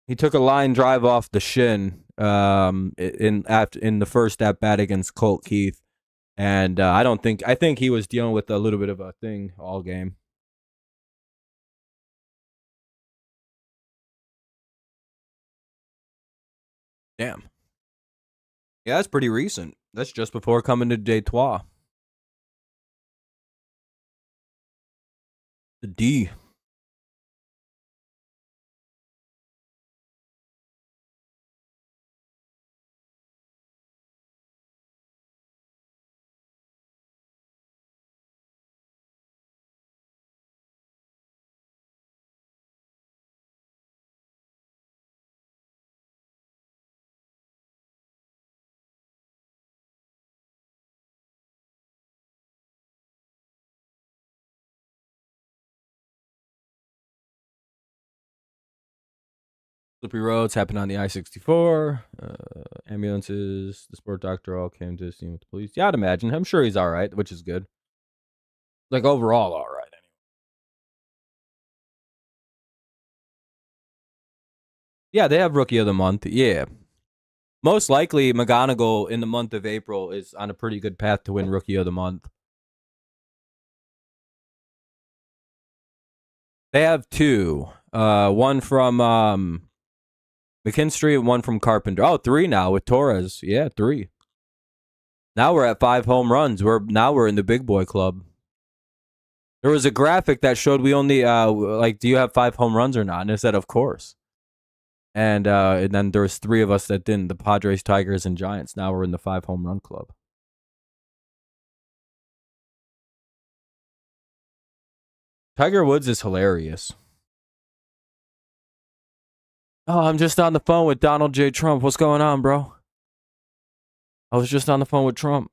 He took a line drive off the shin in the first at bat against Colt Keith, and I think he was dealing with a little bit of a thing all game. Damn. Yeah, that's pretty recent. That's just before coming to Detroit. The D. Slippery roads happened on the I-64. Ambulances, the sport doctor all came to the scene with the police. Yeah, I'd imagine. I'm sure he's all right, which is good. Like, overall, all right. Anyway. Yeah, they have Rookie of the Month. Yeah. Most likely, McGonigal in the month of April is on a pretty good path to win Rookie of the Month. They have two. One from McKinstry and one from Carpenter. Oh, 3 now with Torres. Yeah, 3. Now we're at 5 home runs. We're in the big boy club. There was a graphic that showed we only do you have 5 home runs or not? And it said, of course. And then there was 3 of us that didn't. The Padres, Tigers, and Giants. Now we're in the 5 home run club. Tiger Woods is hilarious. Oh, I'm just on the phone with Donald J. Trump. What's going on, bro? I was just on the phone with Trump.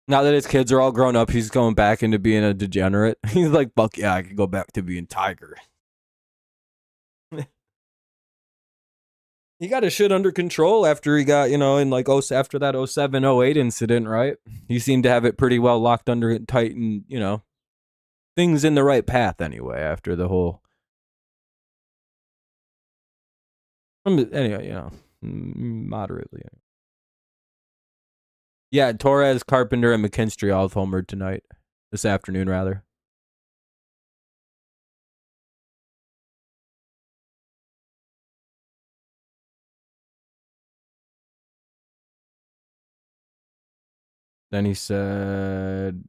Now that his kids are all grown up, he's going back into being a degenerate. He's like, fuck yeah, I could go back to being Tiger. He got his shit under control after he got, in like after that 07, 08 incident, right? He seemed to have it pretty well locked under it tight and, things in the right path anyway after the whole. Anyway, moderately. Yeah, Torres, Carpenter, and McKinstry all have homered tonight. This afternoon, rather. Then he said,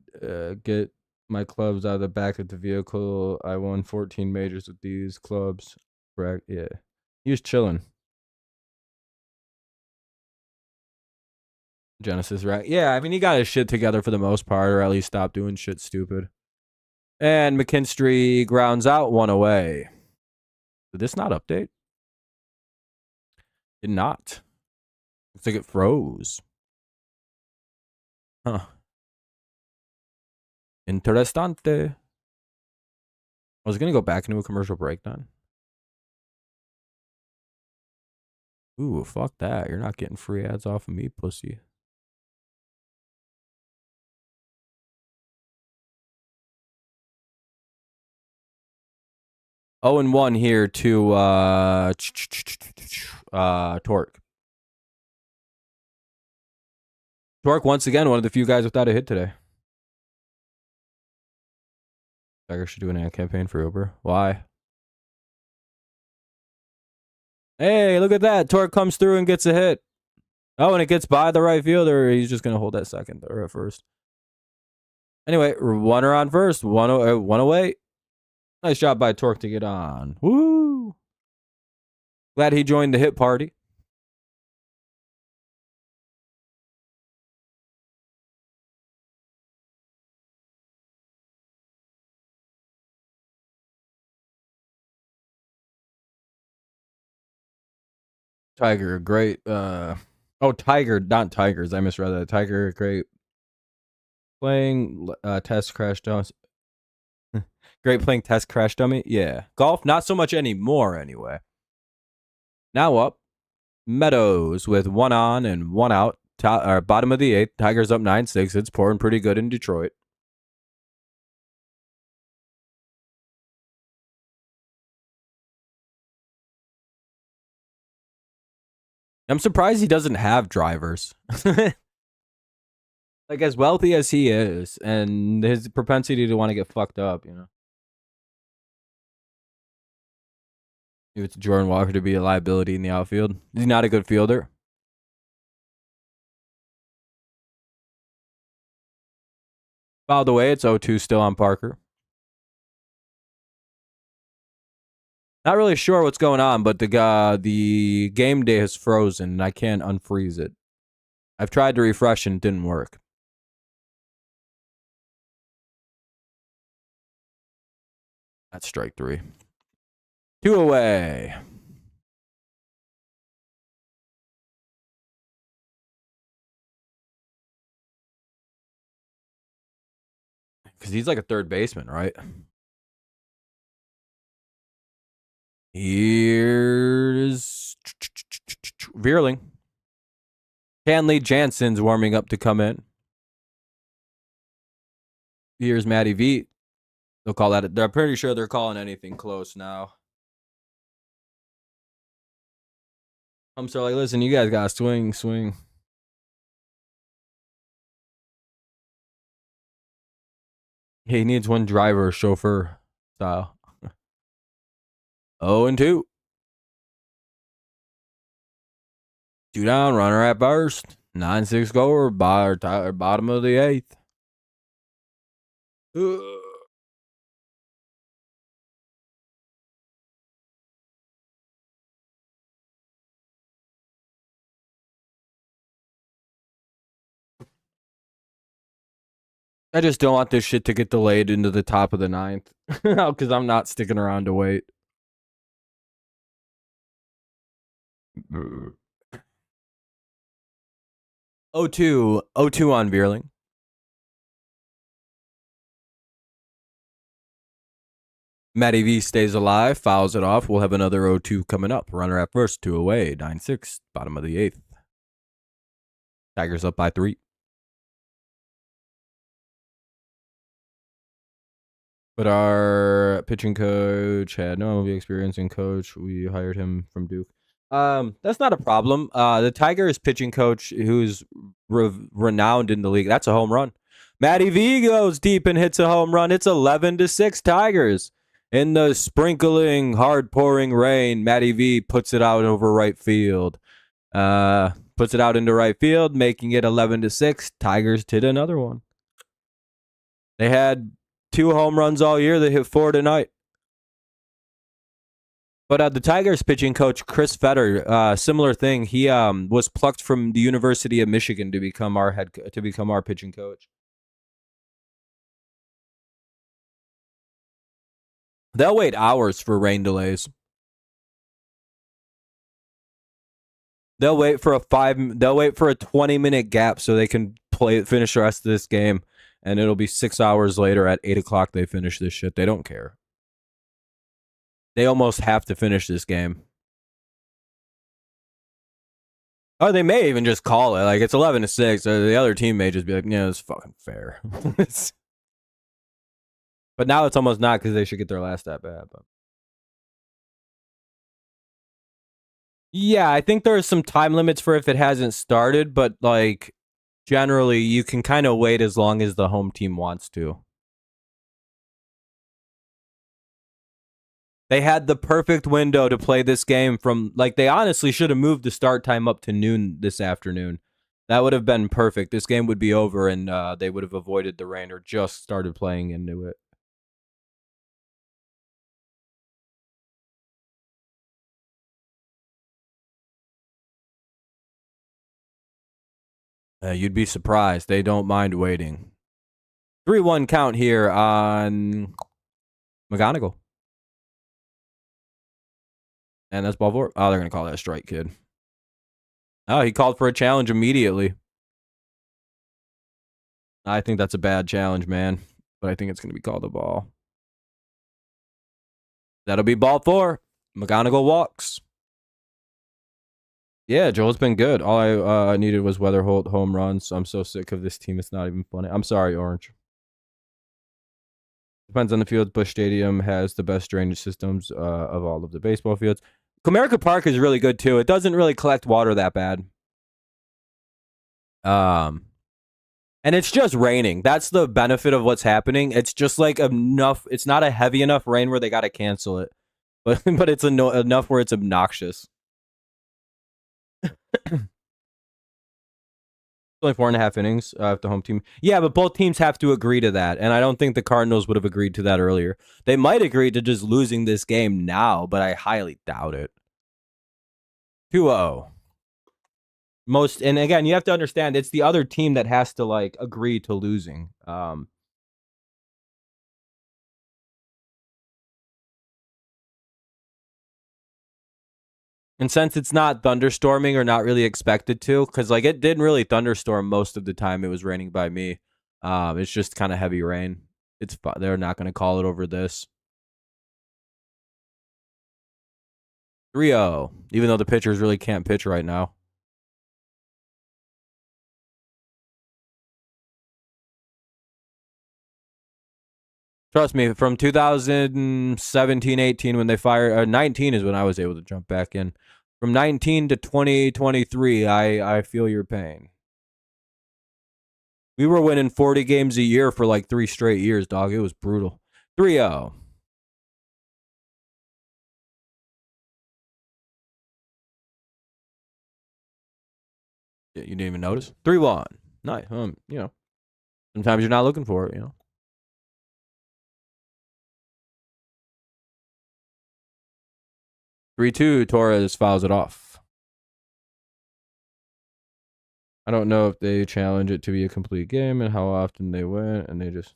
get my clubs out of the back of the vehicle. I won 14 majors with these clubs. Correct. Yeah. He was chilling. Genesis, right? Yeah, I mean, he got his shit together for the most part, or at least stopped doing shit stupid. And McKinstry grounds out one away. Did this not update? Did not. Looks like it froze. Huh. Interessante. I was going to go back into a commercial breakdown. Ooh, fuck that. You're not getting free ads off of me, pussy. Oh, and 1 here to Torque. Torque, once again, one of the few guys without a hit today. Tiger should do an ad campaign for Uber. Why? Hey, look at that. Torque comes through and gets a hit. Oh, and it gets by the right fielder. He's just going to hold that second or at first. Anyway, runner on first. One away. Nice job by Torque to get on. Woo! Glad he joined the hit party. Tiger, great. Tiger, not Tigers. I misread that. Tiger, great. Playing test crash dummy. Great playing test crash dummy. Yeah. Golf, not so much anymore anyway. Now up. Meadows with 1 on and 1 out. Bottom of the 8th. Tigers up 9-6. It's pouring pretty good in Detroit. I'm surprised he doesn't have drivers. Like, as wealthy as he is, and his propensity to want to get fucked up, Give it to Jordan Walker to be a liability in the outfield. He's not a good fielder. By the way, it's 0-2 still on Parker. Not really sure what's going on, but the game day has frozen, and I can't unfreeze it. I've tried to refresh, and it didn't work. That's strike 3. 2 away. Because he's like a third baseman, right? Here's Veerling. Hanley Jansen's warming up to come in. Here's Matty V. They'll call that. They're pretty sure they're calling anything close now. I'm sorry, listen, you guys got to swing. He needs one driver, chauffeur style. 0-2. 2 down, runner at first. 9-6 score, bottom of the 8th. I just don't want this shit to get delayed into the top of the 9th. Because I'm not sticking around to wait. 0-2 on Vierling. Matty V stays alive, fouls it off. We'll have another 0-2 coming up. Runner at first, 2 away, 9-6, bottom of the 8th. Tigers up by 3. But our pitching coach had no MLB experience in coach. We hired him from Duke. That's not a problem. The Tigers pitching coach, who's renowned in the league, that's a home run. Matty V goes deep and hits a home run. It's 11-6 Tigers. In the sprinkling, hard pouring rain, Matty V puts it out over right field. Puts it out into right field, making it 11-6. Tigers did another one. They had 2 home runs all year. They hit 4 tonight. But the Tigers pitching coach, Chris Fetter, similar thing. He was plucked from the University of Michigan to become our pitching coach. They'll wait hours for rain delays. They'll wait for a 20-minute gap so they can finish the rest of this game, and it'll be 6 hours later at 8 o'clock they finish this shit. They don't care. They almost have to finish this game. Or they may even just call it. Like, it's 11-6. The other team may just be like, yeah, it's fucking fair. But now it's almost not because they should get their last at bat. But yeah, I think there are some time limits for if it hasn't started, but like generally you can kind of wait as long as the home team wants to. They had the perfect window to play this game from, like, they honestly should have moved the start time up to noon this afternoon. That would have been perfect. This game would be over and they would have avoided the rain or just started playing into it. You'd be surprised. They don't mind waiting. 3-1 count here on McGonigal. And that's ball 4. Oh, they're going to call that a strike, kid. Oh, he called for a challenge immediately. I think that's a bad challenge, man. But I think it's going to be called a ball. That'll be ball 4. McGonigal walks. Yeah, Joel's been good. All I needed was Weatherholt home runs. I'm so sick of this team. It's not even funny. I'm sorry, Orange. Depends on the field. Busch Stadium has the best drainage systems of all of the baseball fields. Comerica Park is really good, too. It doesn't really collect water that bad. And it's just raining. That's the benefit of what's happening. It's just like enough. It's not a heavy enough rain where they got to cancel it. But it's enough where it's obnoxious. Only 4.5 innings if the home team. Yeah, but both teams have to agree to that. And I don't think the Cardinals would have agreed to that earlier. They might agree to just losing this game now, but I highly doubt it. 2-0. And again, you have to understand, it's the other team that has to, like, agree to losing. And since it's not thunderstorming or not really expected to, because, like, it didn't really thunderstorm most of the time it was raining by me. It's just kind of heavy rain. They're not going to call it over this. 3-0, even though the pitchers really can't pitch right now. Trust me, from 2017-18 when they fired, 19 is when I was able to jump back in. From 19 to 2023, I feel your pain. We were winning 40 games a year for like 3 straight years, dog. It was brutal. 3-0. Yeah, you didn't even notice? 3-1. Nice. You know, sometimes you're not looking for it, you know. 3-2, Torres fouls it off. I don't know if they challenge it to be a complete game and how often they win, and they just...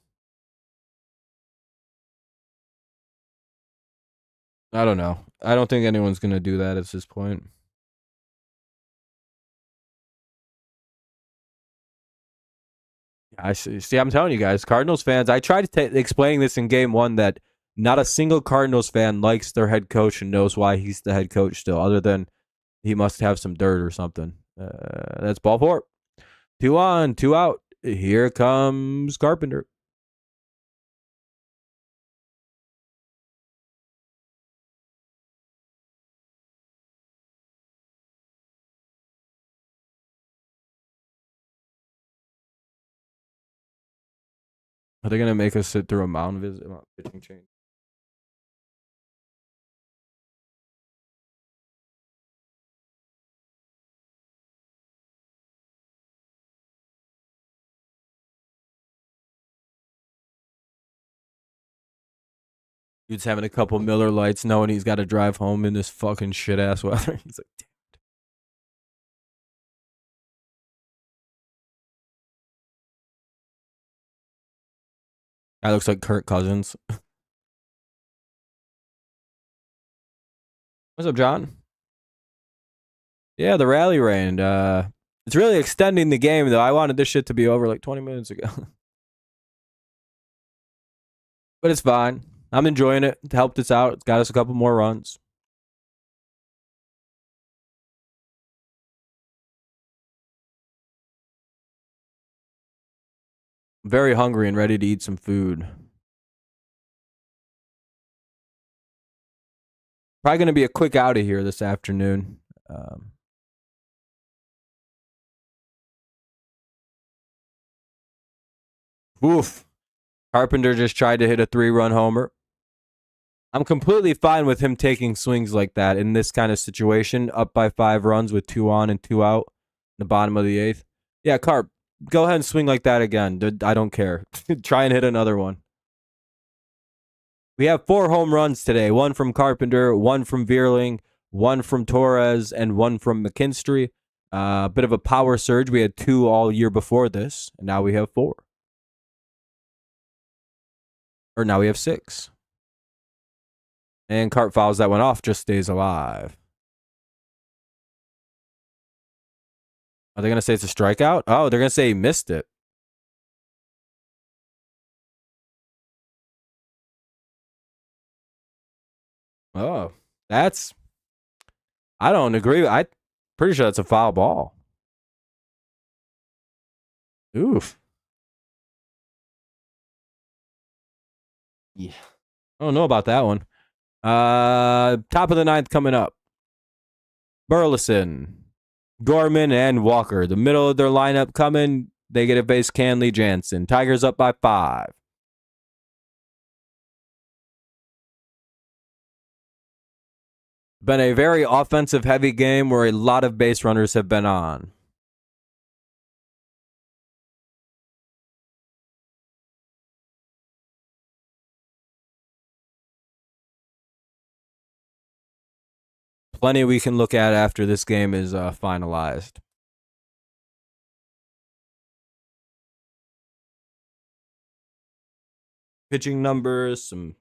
I don't know. I don't think anyone's going to do that at this point. I see. See, I'm telling you guys, Cardinals fans. I tried to explaining this in game one that not a single Cardinals fan likes their head coach and knows why he's the head coach still, other than he must have some dirt or something. That's ball four. 2 on, 2 out. Here comes Carpenter. Are they gonna make us sit through a mound visit? Pitching change. Dude's having a couple Miller Lights, knowing he's got to drive home in this fucking shit ass weather. He's like, damn. That looks like Kirk Cousins. What's up, John? Yeah, the rally rain. It's really extending the game, though. I wanted this shit to be over like 20 minutes ago. But it's fine. I'm enjoying it. It helped us out. It's got us a couple more runs. I'm very hungry and ready to eat some food. Probably going to be a quick out of here this afternoon. Oof. Carpenter just tried to hit a 3-run homer. I'm completely fine with him taking swings like that in this kind of situation, up by 5 runs with 2 on and 2 out in the bottom of the 8th. Yeah, Carp, go ahead and swing like that again. I don't care. Try and hit another one. We have 4 home runs today. 1 from Carpenter, 1 from Vierling, 1 from Torres, and 1 from McKinstry. A bit of a power surge. We had 2 all year before this, and now we have 4. Or now we have 6. And Carp fouls that one off, just stays alive. Are they going to say it's a strikeout? Oh, they're going to say he missed it. Oh, that's... I don't agree. I'm pretty sure that's a foul ball. Oof. Yeah. I don't know about that one. Top of the 9th coming up. Burleson, Gorman, and Walker. The middle of their lineup coming. They get a base Canley Jansen. Tigers up by 5. Been a very offensive heavy game where a lot of base runners have been on. Plenty we can look at after this game is finalized. Pitching numbers, some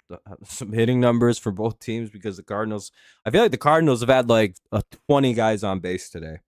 hitting numbers for both teams because the Cardinals, I feel like the Cardinals have had like 20 guys on base today.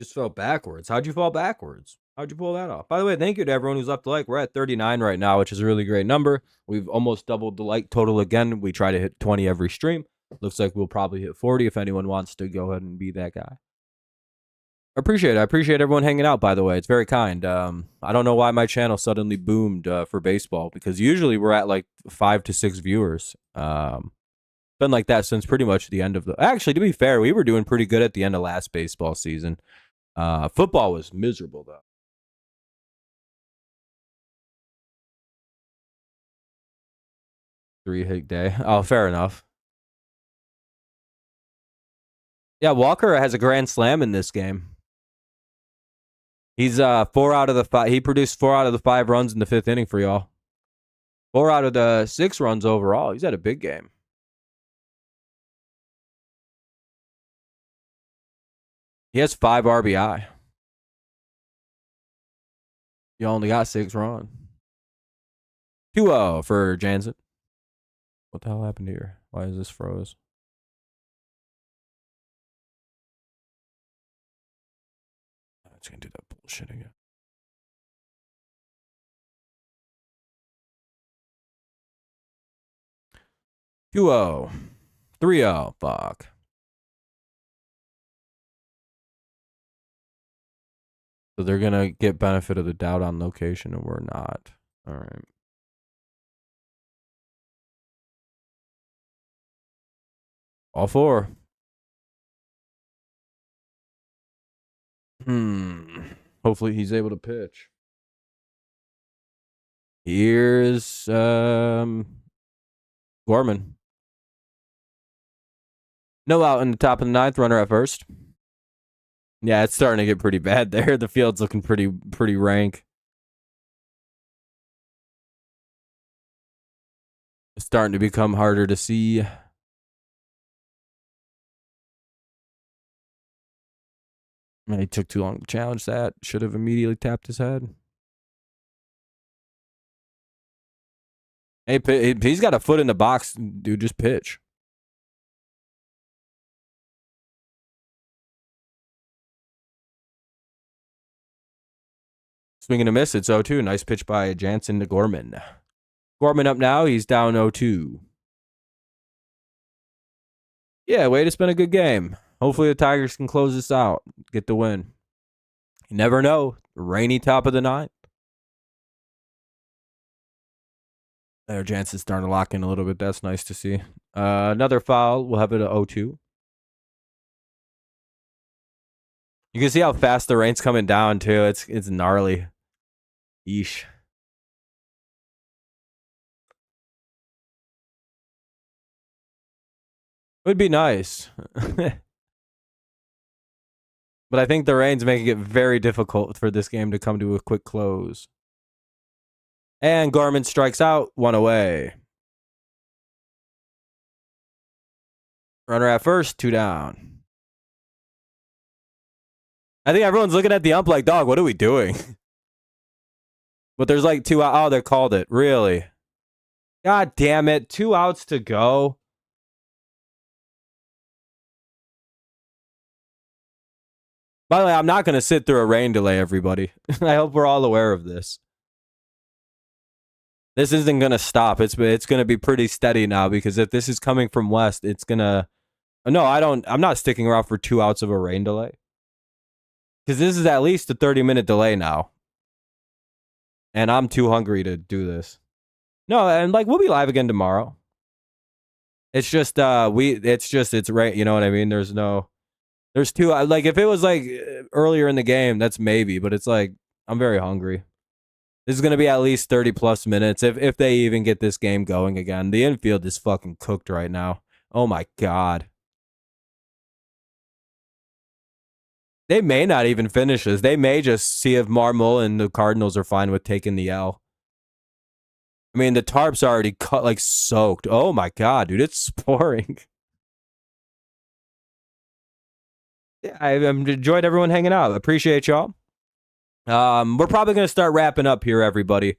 Just fell backwards. How'd you fall backwards? How'd you pull that off? By the way, thank you to everyone who's left a like. We're at 39 right now, which is a really great number. We've almost doubled the like total again. We try to hit 20 every stream. Looks like we'll probably hit 40 if anyone wants to go ahead and be that guy. I appreciate it. I appreciate everyone hanging out, by the way. It's very kind. I don't know why my channel suddenly boomed for baseball, because usually we're at like 5 to 6 viewers. Been like that since pretty much the end of the... Actually, to be fair, we were doing pretty good at the end of last baseball season. Football was miserable, though. 3-hit day. Oh, fair enough. Yeah, Walker has a grand slam in this game. He's 4 out of the 5. He produced 4 out of the 5 runs in the 5th inning for y'all. 4 out of the 6 runs overall. He's had a big game. He has 5 RBI. You only got 6 runs. 2-0 for Jansen. What the hell happened here? Why is this froze? It's going to do that bullshit again. Two-0. 3-0. Fuck. So they're going to get benefit of the doubt on location, and we're not. All right. All 4. Hopefully he's able to pitch. Here's Gorman. No out in the top of the 9th. Runner at first. Yeah, it's starting to get pretty bad there. The field's looking pretty rank. It's starting to become harder to see. He took too long to challenge that. Should have immediately tapped his head. Hey, he's got a foot in the box. Dude, just pitch. Swing and a miss. It's 0-2. Nice pitch by Jansen to Gorman. Gorman up now. He's down 0-2. Yeah, way to spend a good game. Hopefully the Tigers can close this out. Get the win. You never know. Rainy top of the 9th. There, Jansen's starting to lock in a little bit. That's nice to see. Another foul. We'll have it at 0-2. You can see how fast the rain's coming down, too. It's gnarly. Yeesh. Would be nice. But I think the rain's making it very difficult for this game to come to a quick close. And Gorman strikes out. 1 away. Runner at first. 2 down. I think everyone's looking at the ump like, dog, what are we doing? But there's like 2 out. Oh, they called it. Really? God damn it. 2 outs to go. By the way, I'm not going to sit through a rain delay, everybody. I hope we're all aware of this. This isn't going to stop. It's going to be pretty steady now, because if this is coming from west, it's going to... No, I'm not sticking around for 2 outs of a rain delay. Because this is at least a 30-minute delay now. And I'm too hungry to do this. No, and like, we'll be live again tomorrow. It's just, it's right. You know what I mean? There's 2, like, if it was like earlier in the game, that's maybe, but it's like, I'm very hungry. This is going to be at least 30 plus minutes if they even get this game going again. The infield is fucking cooked right now. Oh my God. They may not even finish this. They may just see if Marmol and the Cardinals are fine with taking the L. I mean, the tarp's already cut, like, soaked. Oh my God, dude, it's pouring. Yeah, I've enjoyed everyone hanging out. Appreciate y'all. We're probably going to start wrapping up here, everybody.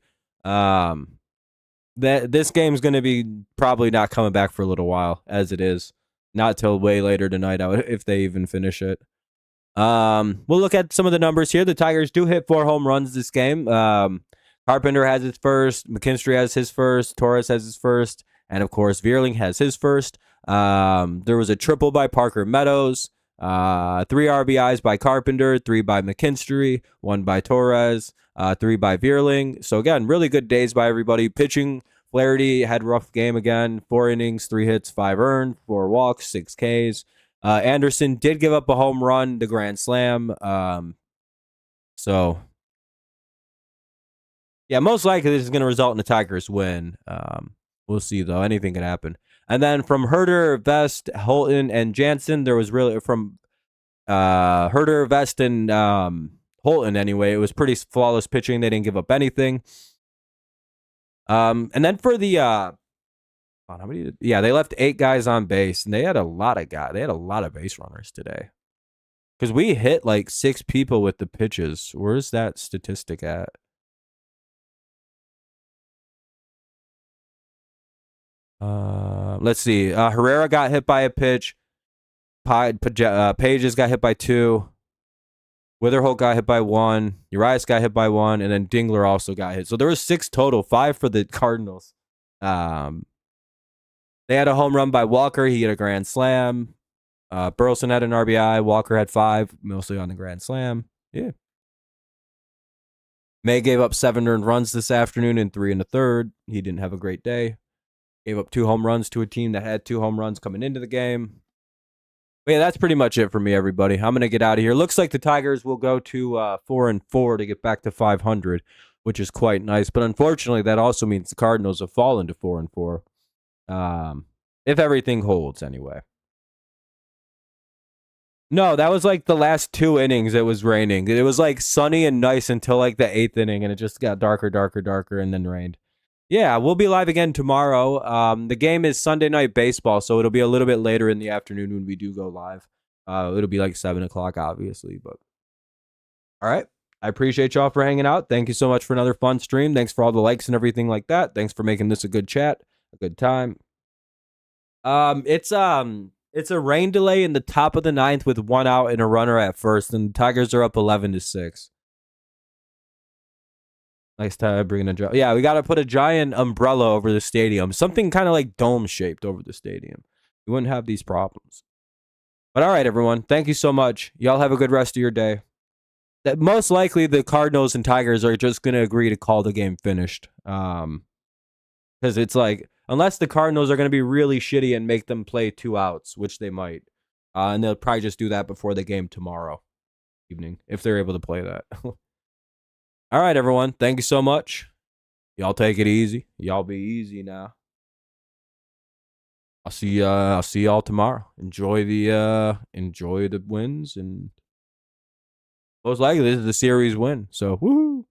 This game's going to be probably not coming back for a little while, as it is. Not till way later tonight, if they even finish it. We'll look at some of the numbers here. The Tigers do hit 4 home runs this game. Carpenter has his first. McKinstry has his first. Torres has his first. And, of course, Vierling has his first. There was a triple by Parker Meadows. 3 RBIs by Carpenter, 3 by McKinstry, 1 by Torres, 3 by Vierling. So again, really good days by everybody. Pitching, Flaherty had a rough game again. 4 innings, 3 hits, 5 earned, 4 walks, 6 Ks. Anderson did give up a home run, the grand slam. So yeah, most likely this is going to result in a Tigers win. We'll see though. Anything can happen. And then from Herter, Vest, Holton, and Jansen, there was really from Herter, Vest, and Holton anyway. It was pretty flawless pitching. They didn't give up anything. And then for the how many? Yeah, they left 8 guys on base, and they had a lot of guys. They had a lot of base runners today. Because we hit like 6 people with the pitches. Where's that statistic at? Let's see. Herrera got hit by a pitch. Pages got hit by 2. Witherholt got hit by 1. Urias got hit by 1. And then Dingler also got hit. So there was 6 total. 5 for the Cardinals. They had a home run by Walker. He hit a grand slam. Burleson had an RBI. Walker had 5, mostly on the grand slam. Yeah. May gave up 7 earned runs this afternoon and 3 in the third. He didn't have a great day. Gave up 2 home runs to a team that had 2 home runs coming into the game. But yeah, that's pretty much it for me, everybody. I'm going to get out of here. Looks like the Tigers will go to 4-4 to get back to 500, which is quite nice. But unfortunately, that also means the Cardinals have fallen to 4-4. If everything holds, anyway. No, that was like the last 2 innings. It was raining. It was like sunny and nice until like the 8th inning, and it just got darker, and then rained. Yeah, we'll be live again tomorrow. The game is Sunday Night Baseball, so it'll be a little bit later in the afternoon when we do go live. It'll be like 7 o'clock, obviously. But all right, I appreciate y'all for hanging out. Thank you so much for another fun stream. Thanks for all the likes and everything like that. Thanks for making this a good chat, a good time. It's a rain delay in the top of the 9th with 1 out and a runner at first, and the Tigers are up 11-6. Nice time bringing a giant. Yeah, we got to put a giant umbrella over the stadium. Something kind of like dome-shaped over the stadium. We wouldn't have these problems. But all right, everyone. Thank you so much. Y'all have a good rest of your day. That most likely the Cardinals and Tigers are just going to agree to call the game finished. Because it's like, unless the Cardinals are going to be really shitty and make them play 2 outs, which they might. And they'll probably just do that before the game tomorrow evening, if they're able to play that. All right, everyone. Thank you so much. Y'all take it easy. Y'all be easy now. I'll see y'all tomorrow. Enjoy the wins, and most likely this is the series win. So woo!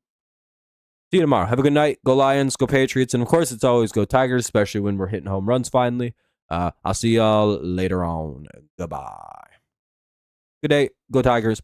See you tomorrow. Have a good night. Go Lions. Go Patriots. And of course, it's always go Tigers, especially when we're hitting home runs finally. I'll see y'all later on. Goodbye. Good day. Go Tigers.